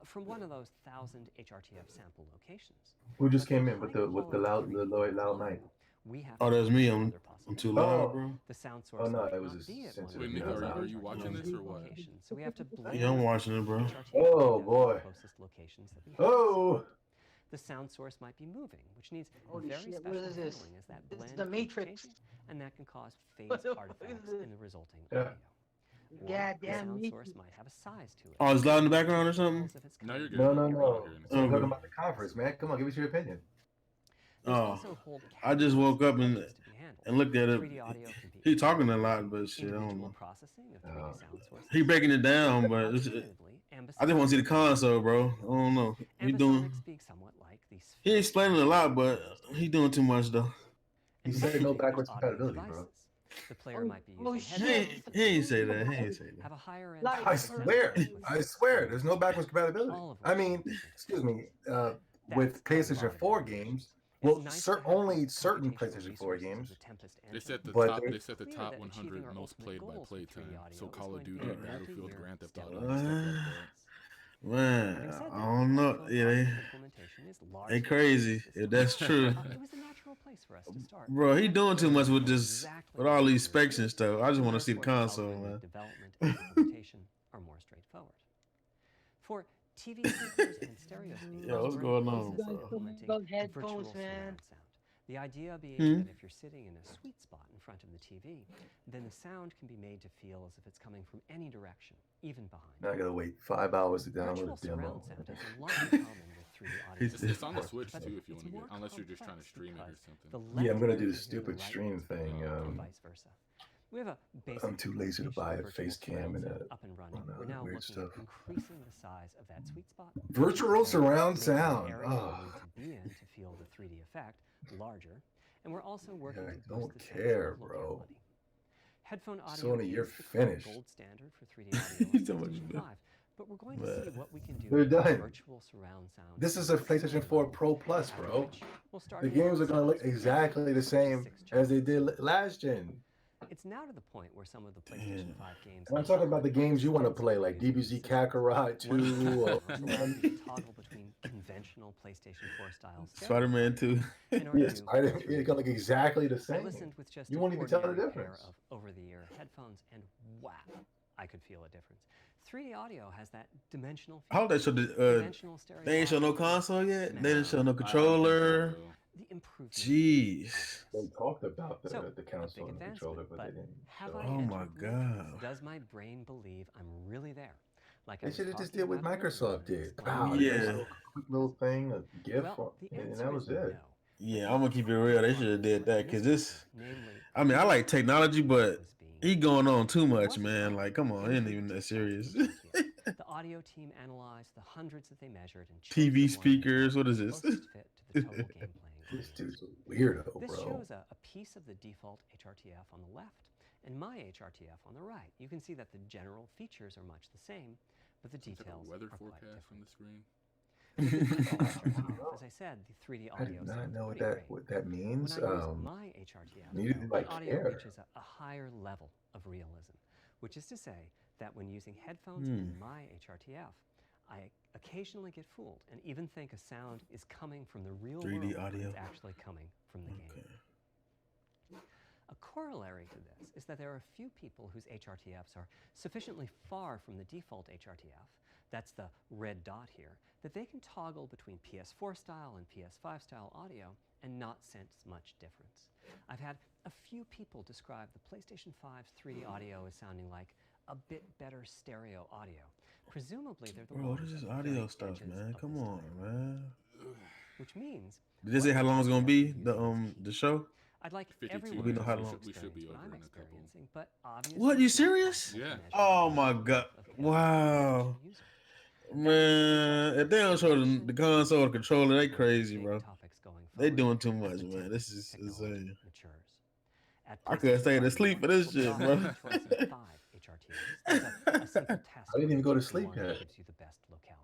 Speaker 2: from one of those 1,000 HRTF sample locations.
Speaker 1: Who just
Speaker 2: But
Speaker 1: came
Speaker 2: for
Speaker 1: in with the
Speaker 2: high-quality 3D
Speaker 1: loud
Speaker 2: audio,
Speaker 1: night?
Speaker 2: we have
Speaker 6: Oh,
Speaker 2: to
Speaker 6: that's me.
Speaker 2: consider
Speaker 6: I'm
Speaker 2: other
Speaker 6: too
Speaker 2: possibilities.
Speaker 6: loud,
Speaker 1: Oh,
Speaker 6: bro.
Speaker 2: The sound
Speaker 1: oh
Speaker 2: source
Speaker 1: no,
Speaker 2: might
Speaker 1: it was
Speaker 2: not
Speaker 1: a
Speaker 2: be at one of
Speaker 1: sensitive.
Speaker 5: Wait,
Speaker 2: the
Speaker 5: Nico,
Speaker 1: That's
Speaker 5: are
Speaker 1: all.
Speaker 5: you watching this or what?
Speaker 2: locations, so we have to blend
Speaker 6: Yeah, I'm watching it, bro.
Speaker 2: HRTF
Speaker 1: Oh,
Speaker 2: data
Speaker 1: boy.
Speaker 2: to the closest locations that we have.
Speaker 1: Oh,
Speaker 2: The sound source might be moving, which needs
Speaker 3: Holy
Speaker 2: very
Speaker 3: shit,
Speaker 2: special
Speaker 3: what is this?
Speaker 2: handling as that
Speaker 3: This is
Speaker 2: blend
Speaker 3: the
Speaker 2: keeps
Speaker 3: Matrix.
Speaker 2: changing, and that can cause phase
Speaker 3: What the fuck
Speaker 2: artifacts
Speaker 3: is this?
Speaker 2: in the resulting
Speaker 1: Yeah.
Speaker 2: audio. Or the
Speaker 3: Goddamn
Speaker 2: sound
Speaker 3: Matrix.
Speaker 2: source might have a size to it.
Speaker 6: Oh, it's loud in the background or
Speaker 2: Which tells
Speaker 6: something?
Speaker 2: if it's
Speaker 5: No,
Speaker 2: coming
Speaker 5: you're good.
Speaker 1: no,
Speaker 2: from
Speaker 1: no,
Speaker 2: an
Speaker 5: We're
Speaker 2: area
Speaker 5: not
Speaker 1: no.
Speaker 5: hearing
Speaker 2: or
Speaker 5: it.
Speaker 1: So I'm
Speaker 6: Okay.
Speaker 1: talking about the conference, man. Come on, give us your opinion.
Speaker 2: There's
Speaker 6: Oh,
Speaker 2: also whole
Speaker 6: I just woke up
Speaker 2: categories of edges to be handled.
Speaker 6: and looked at it.
Speaker 2: 3D audio can be
Speaker 6: He talking a lot, but shit, I don't
Speaker 2: individual
Speaker 6: know.
Speaker 2: processing of 3D sound sources.
Speaker 6: He breaking it down, but it's,
Speaker 2: Alternatively,
Speaker 6: I just want to see the
Speaker 2: ambisonics.
Speaker 6: console, bro. I don't know. He doing.
Speaker 2: Ambisonics speak somewhat like the
Speaker 6: He explaining a lot, but he doing too much though.
Speaker 1: He
Speaker 2: and
Speaker 1: said no
Speaker 2: mostly
Speaker 1: backwards
Speaker 2: there's audio
Speaker 1: compatibility, bro.
Speaker 2: devices. The player might be
Speaker 3: Oh,
Speaker 2: using
Speaker 6: He
Speaker 3: shit.
Speaker 2: headphones
Speaker 6: he ain't say that. He ain't say
Speaker 2: have
Speaker 6: that.
Speaker 2: a higher end.
Speaker 3: Like-
Speaker 1: I
Speaker 2: sound
Speaker 1: swear,
Speaker 2: system with
Speaker 1: I swear, there's no backwards compatibility.
Speaker 2: all of
Speaker 1: I
Speaker 2: which
Speaker 1: mean,
Speaker 2: can be
Speaker 1: excuse me,
Speaker 2: That's
Speaker 1: with
Speaker 2: a
Speaker 1: PlayStation
Speaker 2: lot of
Speaker 1: 4
Speaker 2: information.
Speaker 1: games,
Speaker 2: It's
Speaker 1: well,
Speaker 2: nice to have
Speaker 1: only
Speaker 2: the
Speaker 1: certain
Speaker 2: computational
Speaker 1: PlayStation 4
Speaker 2: resources of
Speaker 1: games.
Speaker 2: the Tempest
Speaker 5: They
Speaker 2: engine.
Speaker 5: set the
Speaker 1: But
Speaker 5: top.
Speaker 1: they-
Speaker 5: They set the
Speaker 2: Clear
Speaker 5: top
Speaker 2: that
Speaker 5: 100
Speaker 2: achieving our
Speaker 5: most
Speaker 2: ultimate
Speaker 5: played by
Speaker 2: goals with 3D
Speaker 5: playtime.
Speaker 2: audio
Speaker 5: So
Speaker 2: is
Speaker 5: Call
Speaker 2: going
Speaker 5: of
Speaker 2: to be
Speaker 5: Duty,
Speaker 2: a
Speaker 5: Battlefield,
Speaker 2: multi-year
Speaker 5: Grand Theft
Speaker 2: step
Speaker 5: Auto,
Speaker 2: up
Speaker 5: and stuff like
Speaker 2: process.
Speaker 5: that.
Speaker 6: Man,
Speaker 2: Having said
Speaker 6: I
Speaker 2: that,
Speaker 6: don't know.
Speaker 2: headphone
Speaker 6: Yeah,
Speaker 2: audio
Speaker 6: they
Speaker 2: implementation is largely
Speaker 6: crazy.
Speaker 2: this
Speaker 6: If
Speaker 2: time.
Speaker 6: that's true,
Speaker 2: It was a natural place for us to start.
Speaker 6: bro. He
Speaker 2: We had
Speaker 6: doing too much with
Speaker 2: know
Speaker 6: this,
Speaker 2: exactly
Speaker 6: with
Speaker 2: what
Speaker 6: all
Speaker 2: we
Speaker 6: these
Speaker 2: were
Speaker 6: specs and stuff. I just
Speaker 2: and
Speaker 6: want to see the
Speaker 2: therefore
Speaker 6: console,
Speaker 2: algorithmic
Speaker 6: man.
Speaker 2: development and implementation are more straightforward. For TV speakers and stereo speakers,
Speaker 6: Yo, what's
Speaker 2: we're
Speaker 6: going
Speaker 2: in the
Speaker 6: on,
Speaker 2: business
Speaker 6: bro?
Speaker 2: of implementing
Speaker 3: Those
Speaker 2: virtual
Speaker 3: headphones,
Speaker 2: surround
Speaker 3: man.
Speaker 2: sound. The idea being
Speaker 6: Hmm?
Speaker 2: that if you're sitting in a sweet spot in front of the TV, then the sound can be made to feel as if it's coming from any direction, even behind
Speaker 1: Now I
Speaker 2: you.
Speaker 1: gotta wait 5 hours to
Speaker 2: Virtual
Speaker 1: download the demo.
Speaker 2: surround sound has a lot in common with 3D audio.
Speaker 5: It's on the Switch
Speaker 2: but
Speaker 5: too if you
Speaker 2: it's
Speaker 5: want to get,
Speaker 2: more
Speaker 5: unless you're just trying to
Speaker 2: complex
Speaker 5: stream it or
Speaker 2: because
Speaker 5: something.
Speaker 2: the
Speaker 1: Yeah, I'm gonna
Speaker 2: left
Speaker 1: do the
Speaker 2: ear can hear
Speaker 1: stupid
Speaker 2: right
Speaker 1: stream
Speaker 2: notes
Speaker 1: thing.
Speaker 2: and vice versa. We have a basic
Speaker 1: I'm too lazy to
Speaker 2: implementation
Speaker 1: buy
Speaker 2: of
Speaker 1: a
Speaker 2: virtual
Speaker 1: face cam
Speaker 2: surround
Speaker 1: and
Speaker 2: sound
Speaker 1: a
Speaker 2: up and running.
Speaker 1: on
Speaker 2: We're now
Speaker 1: weird
Speaker 2: looking at
Speaker 1: stuff.
Speaker 2: increasing the size of that sweet spot.
Speaker 1: Virtual
Speaker 2: and
Speaker 1: surround
Speaker 2: making the
Speaker 1: sound.
Speaker 2: area we
Speaker 1: Oh,
Speaker 2: need to be in to feel the 3D effect larger. And we're also working
Speaker 1: I
Speaker 2: to boost
Speaker 1: don't
Speaker 2: the sense
Speaker 1: care,
Speaker 2: of
Speaker 1: bro.
Speaker 2: locality. Headphone audio
Speaker 1: Sony, you're
Speaker 2: is the current
Speaker 1: finished.
Speaker 2: gold standard for 3D audio on
Speaker 6: So much
Speaker 2: PlayStation
Speaker 6: better.
Speaker 2: 5, but we're going to see
Speaker 6: Man.
Speaker 2: what we can do
Speaker 1: They're
Speaker 2: with
Speaker 1: done.
Speaker 2: virtual surround sound.
Speaker 1: This is a PlayStation 4 Pro Plus,
Speaker 2: After
Speaker 1: bro.
Speaker 2: which, we'll start
Speaker 1: The
Speaker 2: hearing
Speaker 1: games are gonna look
Speaker 2: sounds with
Speaker 1: exactly the same
Speaker 2: 6
Speaker 1: as they
Speaker 2: channels.
Speaker 1: did last gen.
Speaker 2: It's now to the point where some of the PlayStation
Speaker 6: Damn.
Speaker 2: 5 games.
Speaker 1: And I'm talking about the games you want to play, like
Speaker 2: DBZ
Speaker 1: DBZ Kakarot 2. or-
Speaker 2: toggle between conventional PlayStation 4 styles.
Speaker 6: Spider-Man 2.
Speaker 2: in order
Speaker 1: Yes, it's gonna look exactly the
Speaker 2: I
Speaker 1: same.
Speaker 2: listened with just
Speaker 1: You
Speaker 2: an
Speaker 1: won't even tell the
Speaker 2: ordinary pair
Speaker 1: difference.
Speaker 2: of over-the-ear headphones, and wow, I could feel a difference. 3D audio has that dimensional
Speaker 6: I hope they showed the.
Speaker 2: dimensional stereo.
Speaker 6: They ain't show no console yet. They didn't show no
Speaker 5: I don't think so,
Speaker 6: controller.
Speaker 5: though.
Speaker 2: The improvement.
Speaker 6: Jeez.
Speaker 1: They talked about
Speaker 2: So,
Speaker 1: the
Speaker 2: a
Speaker 1: console
Speaker 2: big
Speaker 1: and the controller,
Speaker 2: advancement,
Speaker 1: but they didn't
Speaker 2: have
Speaker 1: show
Speaker 2: I
Speaker 1: it.
Speaker 6: Oh my
Speaker 2: entered Matrix?
Speaker 6: God.
Speaker 2: Does my brain believe I'm really there? Like I
Speaker 1: They
Speaker 2: was
Speaker 1: should have just
Speaker 2: talking
Speaker 1: did what
Speaker 2: about earlier
Speaker 1: Microsoft
Speaker 2: when I
Speaker 1: did.
Speaker 2: explained
Speaker 1: Wow,
Speaker 2: the
Speaker 6: Yeah.
Speaker 1: just a quick little thing, a GIF,
Speaker 2: Well, the
Speaker 1: and
Speaker 2: answer
Speaker 1: that was
Speaker 2: is
Speaker 1: it.
Speaker 2: no.
Speaker 6: Yeah, I'm gonna keep it real. They should have did that because this.
Speaker 2: Namely,
Speaker 6: I mean, I like technology, but
Speaker 2: was being
Speaker 6: he going on too much,
Speaker 2: wasn't
Speaker 6: man.
Speaker 2: right.
Speaker 6: Like, come on, it ain't even that serious.
Speaker 2: the audio team analyzed the hundreds that they measured and chose the
Speaker 6: TV
Speaker 2: one that
Speaker 6: speakers. What is
Speaker 2: was
Speaker 6: this?
Speaker 2: closest fit to the total game playing
Speaker 1: This dude's a weirdo,
Speaker 2: This
Speaker 1: bro.
Speaker 2: shows a piece of the default HRTF on the left and my HRTF on the right. You can see that the general features are much the same, but the details
Speaker 5: weather
Speaker 2: are quite
Speaker 5: forecast on
Speaker 2: different.
Speaker 5: the screen.
Speaker 2: With the default HRTF, as I said, the 3D
Speaker 1: I
Speaker 2: audio
Speaker 1: do not
Speaker 2: sounds
Speaker 1: know
Speaker 2: pretty great.
Speaker 1: what that means.
Speaker 2: When I use my HRTF,
Speaker 1: neither
Speaker 2: though,
Speaker 1: do I
Speaker 2: the audio
Speaker 1: care.
Speaker 2: reaches a higher level of realism, which is to say that when using headphones in my HRTF, I occasionally get fooled and even think a sound is coming from the real
Speaker 6: 3D
Speaker 2: world when
Speaker 6: audio.
Speaker 2: it's actually coming from the game. A corollary to this is that there are a few people whose HRTFs are sufficiently far from the default HRTF, that's the red dot here, that they can toggle between PS4 style and PS5 style audio and not sense much difference. I've had a few people describe the PlayStation 5's 3D audio as sounding like a bit better stereo audio. Presumably, they're the
Speaker 6: Bro,
Speaker 2: ones
Speaker 6: what is this
Speaker 2: at the
Speaker 6: audio
Speaker 2: very
Speaker 6: stuff,
Speaker 2: edges
Speaker 6: man?
Speaker 2: of
Speaker 6: Come
Speaker 2: this
Speaker 6: on,
Speaker 2: diagram.
Speaker 6: man.
Speaker 2: Which means,
Speaker 6: Did they say how long it's gonna be?
Speaker 2: the
Speaker 6: The show?
Speaker 2: I'd like
Speaker 5: 52
Speaker 2: everyone
Speaker 6: minutes.
Speaker 2: to
Speaker 6: How long?
Speaker 5: We should be
Speaker 2: experience what
Speaker 5: over
Speaker 2: I'm
Speaker 5: in a couple.
Speaker 2: experiencing, but obviously
Speaker 6: What? You
Speaker 2: it's not
Speaker 6: serious?
Speaker 2: possible to
Speaker 5: Yeah.
Speaker 2: measure
Speaker 6: Oh
Speaker 2: the
Speaker 6: my
Speaker 2: depth
Speaker 6: god!
Speaker 2: of every
Speaker 6: Wow,
Speaker 2: PlayStation user.
Speaker 6: man! If they don't show the console, the controller, they crazy,
Speaker 2: Big
Speaker 6: bro.
Speaker 2: topics going
Speaker 6: They
Speaker 2: forward
Speaker 6: doing too
Speaker 2: as
Speaker 6: much,
Speaker 2: the
Speaker 6: man. This is
Speaker 2: technology
Speaker 6: insane.
Speaker 2: matures. At
Speaker 6: I couldn't stay
Speaker 2: PlayStation
Speaker 6: to sleep for this
Speaker 2: 5,
Speaker 6: shit,
Speaker 2: we'll
Speaker 6: bro.
Speaker 2: offer a choice of 5 HRTFs. There's a simple test
Speaker 1: I didn't even go to
Speaker 2: for
Speaker 1: sleep
Speaker 2: one that
Speaker 1: yet.
Speaker 2: gives you the best locality.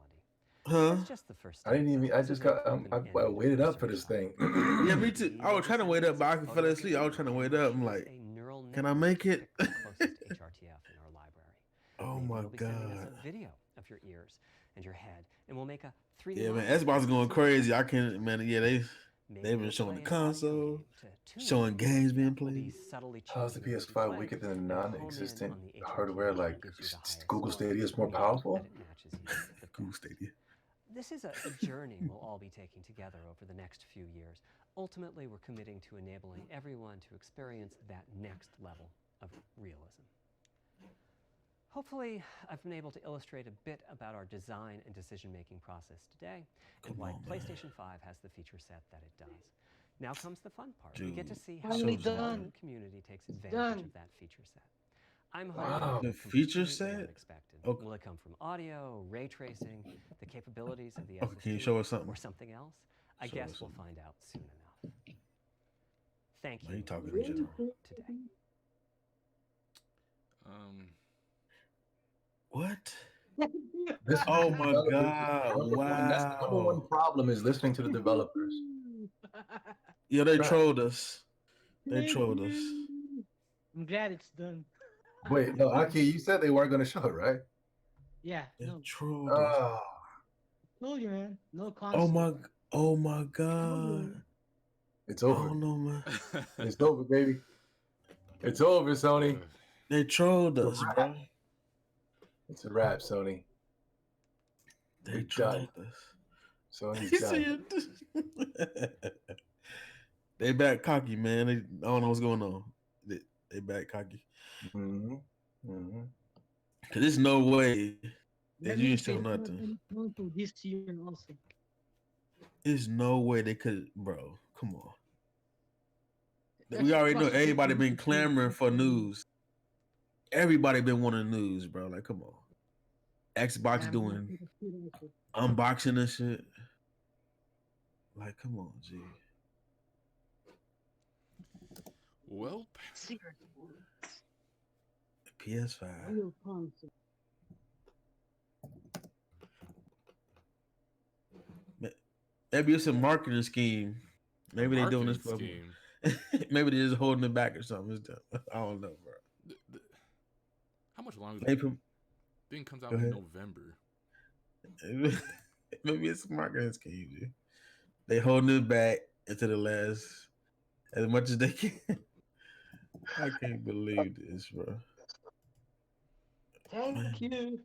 Speaker 6: Huh?
Speaker 2: That's just the first
Speaker 1: I didn't
Speaker 2: step,
Speaker 1: even.
Speaker 2: though.
Speaker 1: I
Speaker 2: This
Speaker 1: just
Speaker 2: is
Speaker 1: got.
Speaker 2: an open-ended
Speaker 1: I waited up for
Speaker 2: research
Speaker 1: this
Speaker 2: topic.
Speaker 1: thing.
Speaker 6: Yeah, me too. I was trying to wait up, but I fell asleep. I was trying to wait up. I'm like,
Speaker 2: A neural
Speaker 6: can I
Speaker 2: network
Speaker 6: make
Speaker 2: to
Speaker 6: it?
Speaker 2: pick the closest HRTF in our library.
Speaker 6: Oh
Speaker 2: Maybe
Speaker 6: my
Speaker 2: it'll be sending us
Speaker 6: god.
Speaker 2: a video of your ears and your head, and we'll make a 3D
Speaker 6: Yeah, man.
Speaker 2: model
Speaker 6: Xbox
Speaker 2: of
Speaker 6: going
Speaker 2: the
Speaker 6: crazy. I
Speaker 2: sensor.
Speaker 6: can't, man. Yeah,
Speaker 2: Maybe
Speaker 6: they've been
Speaker 2: we'll
Speaker 6: showing the
Speaker 2: play an audio
Speaker 6: console,
Speaker 2: game to tune
Speaker 6: showing
Speaker 2: the
Speaker 6: games being
Speaker 2: We'll be
Speaker 6: played.
Speaker 2: subtly
Speaker 1: How's the
Speaker 2: changing what you
Speaker 1: PS5
Speaker 2: play
Speaker 1: weaker than
Speaker 2: and home in
Speaker 1: non-existent
Speaker 2: on the
Speaker 1: hardware?
Speaker 2: HRTF
Speaker 1: Like
Speaker 2: that gives you the highest
Speaker 1: Google
Speaker 2: score,
Speaker 1: Stadia is more
Speaker 2: meaning
Speaker 1: powerful.
Speaker 2: that it matches you the
Speaker 6: Cool
Speaker 2: best.
Speaker 6: Stadia.
Speaker 2: This is a journey we'll all be taking together over the next few years. Ultimately, we're committing to enabling everyone to experience that next level of realism. Hopefully, I've been able to illustrate a bit about our design and decision-making process today and why PlayStation 5 has the feature set that it does. Now comes the fun part. We get to see how the
Speaker 3: Finally
Speaker 2: development
Speaker 3: done.
Speaker 2: community takes
Speaker 3: It's
Speaker 2: advantage
Speaker 3: done.
Speaker 2: of that feature set. I'm
Speaker 1: Wow.
Speaker 2: hoping
Speaker 6: The
Speaker 2: it's
Speaker 6: feature
Speaker 2: completely
Speaker 6: set?
Speaker 2: unexpected.
Speaker 6: Okay.
Speaker 2: Will it come from audio, ray tracing, the capabilities of the
Speaker 6: Okay, can you
Speaker 2: SSD,
Speaker 6: show us something?
Speaker 2: or something else? I
Speaker 6: Show
Speaker 2: guess
Speaker 6: us
Speaker 2: we'll
Speaker 6: something.
Speaker 2: find out soon enough. Thank
Speaker 6: Man,
Speaker 2: you
Speaker 6: you talking
Speaker 2: for
Speaker 6: in
Speaker 2: your
Speaker 6: general.
Speaker 2: time today.
Speaker 6: What?
Speaker 1: This
Speaker 6: Oh my
Speaker 1: developers-
Speaker 6: god!
Speaker 1: That's the number one
Speaker 6: Wow.
Speaker 1: problem is listening to the developers.
Speaker 6: Yeah, they
Speaker 1: Right.
Speaker 6: trolled us. They trolled us.
Speaker 3: I'm glad it's done.
Speaker 1: Wait, no, Aki, you said they weren't going to show it, right?
Speaker 3: Yeah,
Speaker 6: They
Speaker 3: no.
Speaker 6: trolled us.
Speaker 1: Oh,
Speaker 3: Told you, man. No console.
Speaker 6: Oh my god.
Speaker 1: it's
Speaker 6: I
Speaker 1: over.
Speaker 6: don't know, man.
Speaker 1: It's over, baby. It's over, Sony.
Speaker 6: They trolled us, bro.
Speaker 1: It's a wrap, Sony.
Speaker 6: They
Speaker 1: You're
Speaker 6: trolled
Speaker 1: done.
Speaker 6: us.
Speaker 1: Sony's
Speaker 6: He
Speaker 1: done.
Speaker 6: said, they back cocky, man. I don't know what's going on. They back cocky.
Speaker 1: Mm-hmm. Mm-hmm.
Speaker 6: Cause there's no way that
Speaker 3: That
Speaker 6: you
Speaker 3: means
Speaker 6: didn't show
Speaker 3: they don't
Speaker 6: nothing.
Speaker 3: have any console this year also.
Speaker 6: There's no way they could, bro. Come on. We already know everybody been clamoring for news. Everybody been wanting news, bro. Like, come on. Xbox doing unboxing and shit. Like, come on, G.
Speaker 5: Well,
Speaker 6: PS5.
Speaker 3: Real console.
Speaker 6: Maybe it's a marketing scheme. Maybe they doing this for
Speaker 5: scheme.
Speaker 6: maybe they're just holding it back or something. I don't know, bro.
Speaker 5: How much longer?
Speaker 6: Maybe,
Speaker 5: Thing comes out
Speaker 6: Go
Speaker 5: in
Speaker 6: ahead.
Speaker 5: November.
Speaker 6: maybe it's a marketing scheme, G. They holding it back into the last as much as they can. I can't believe this, bro.
Speaker 3: Thank you.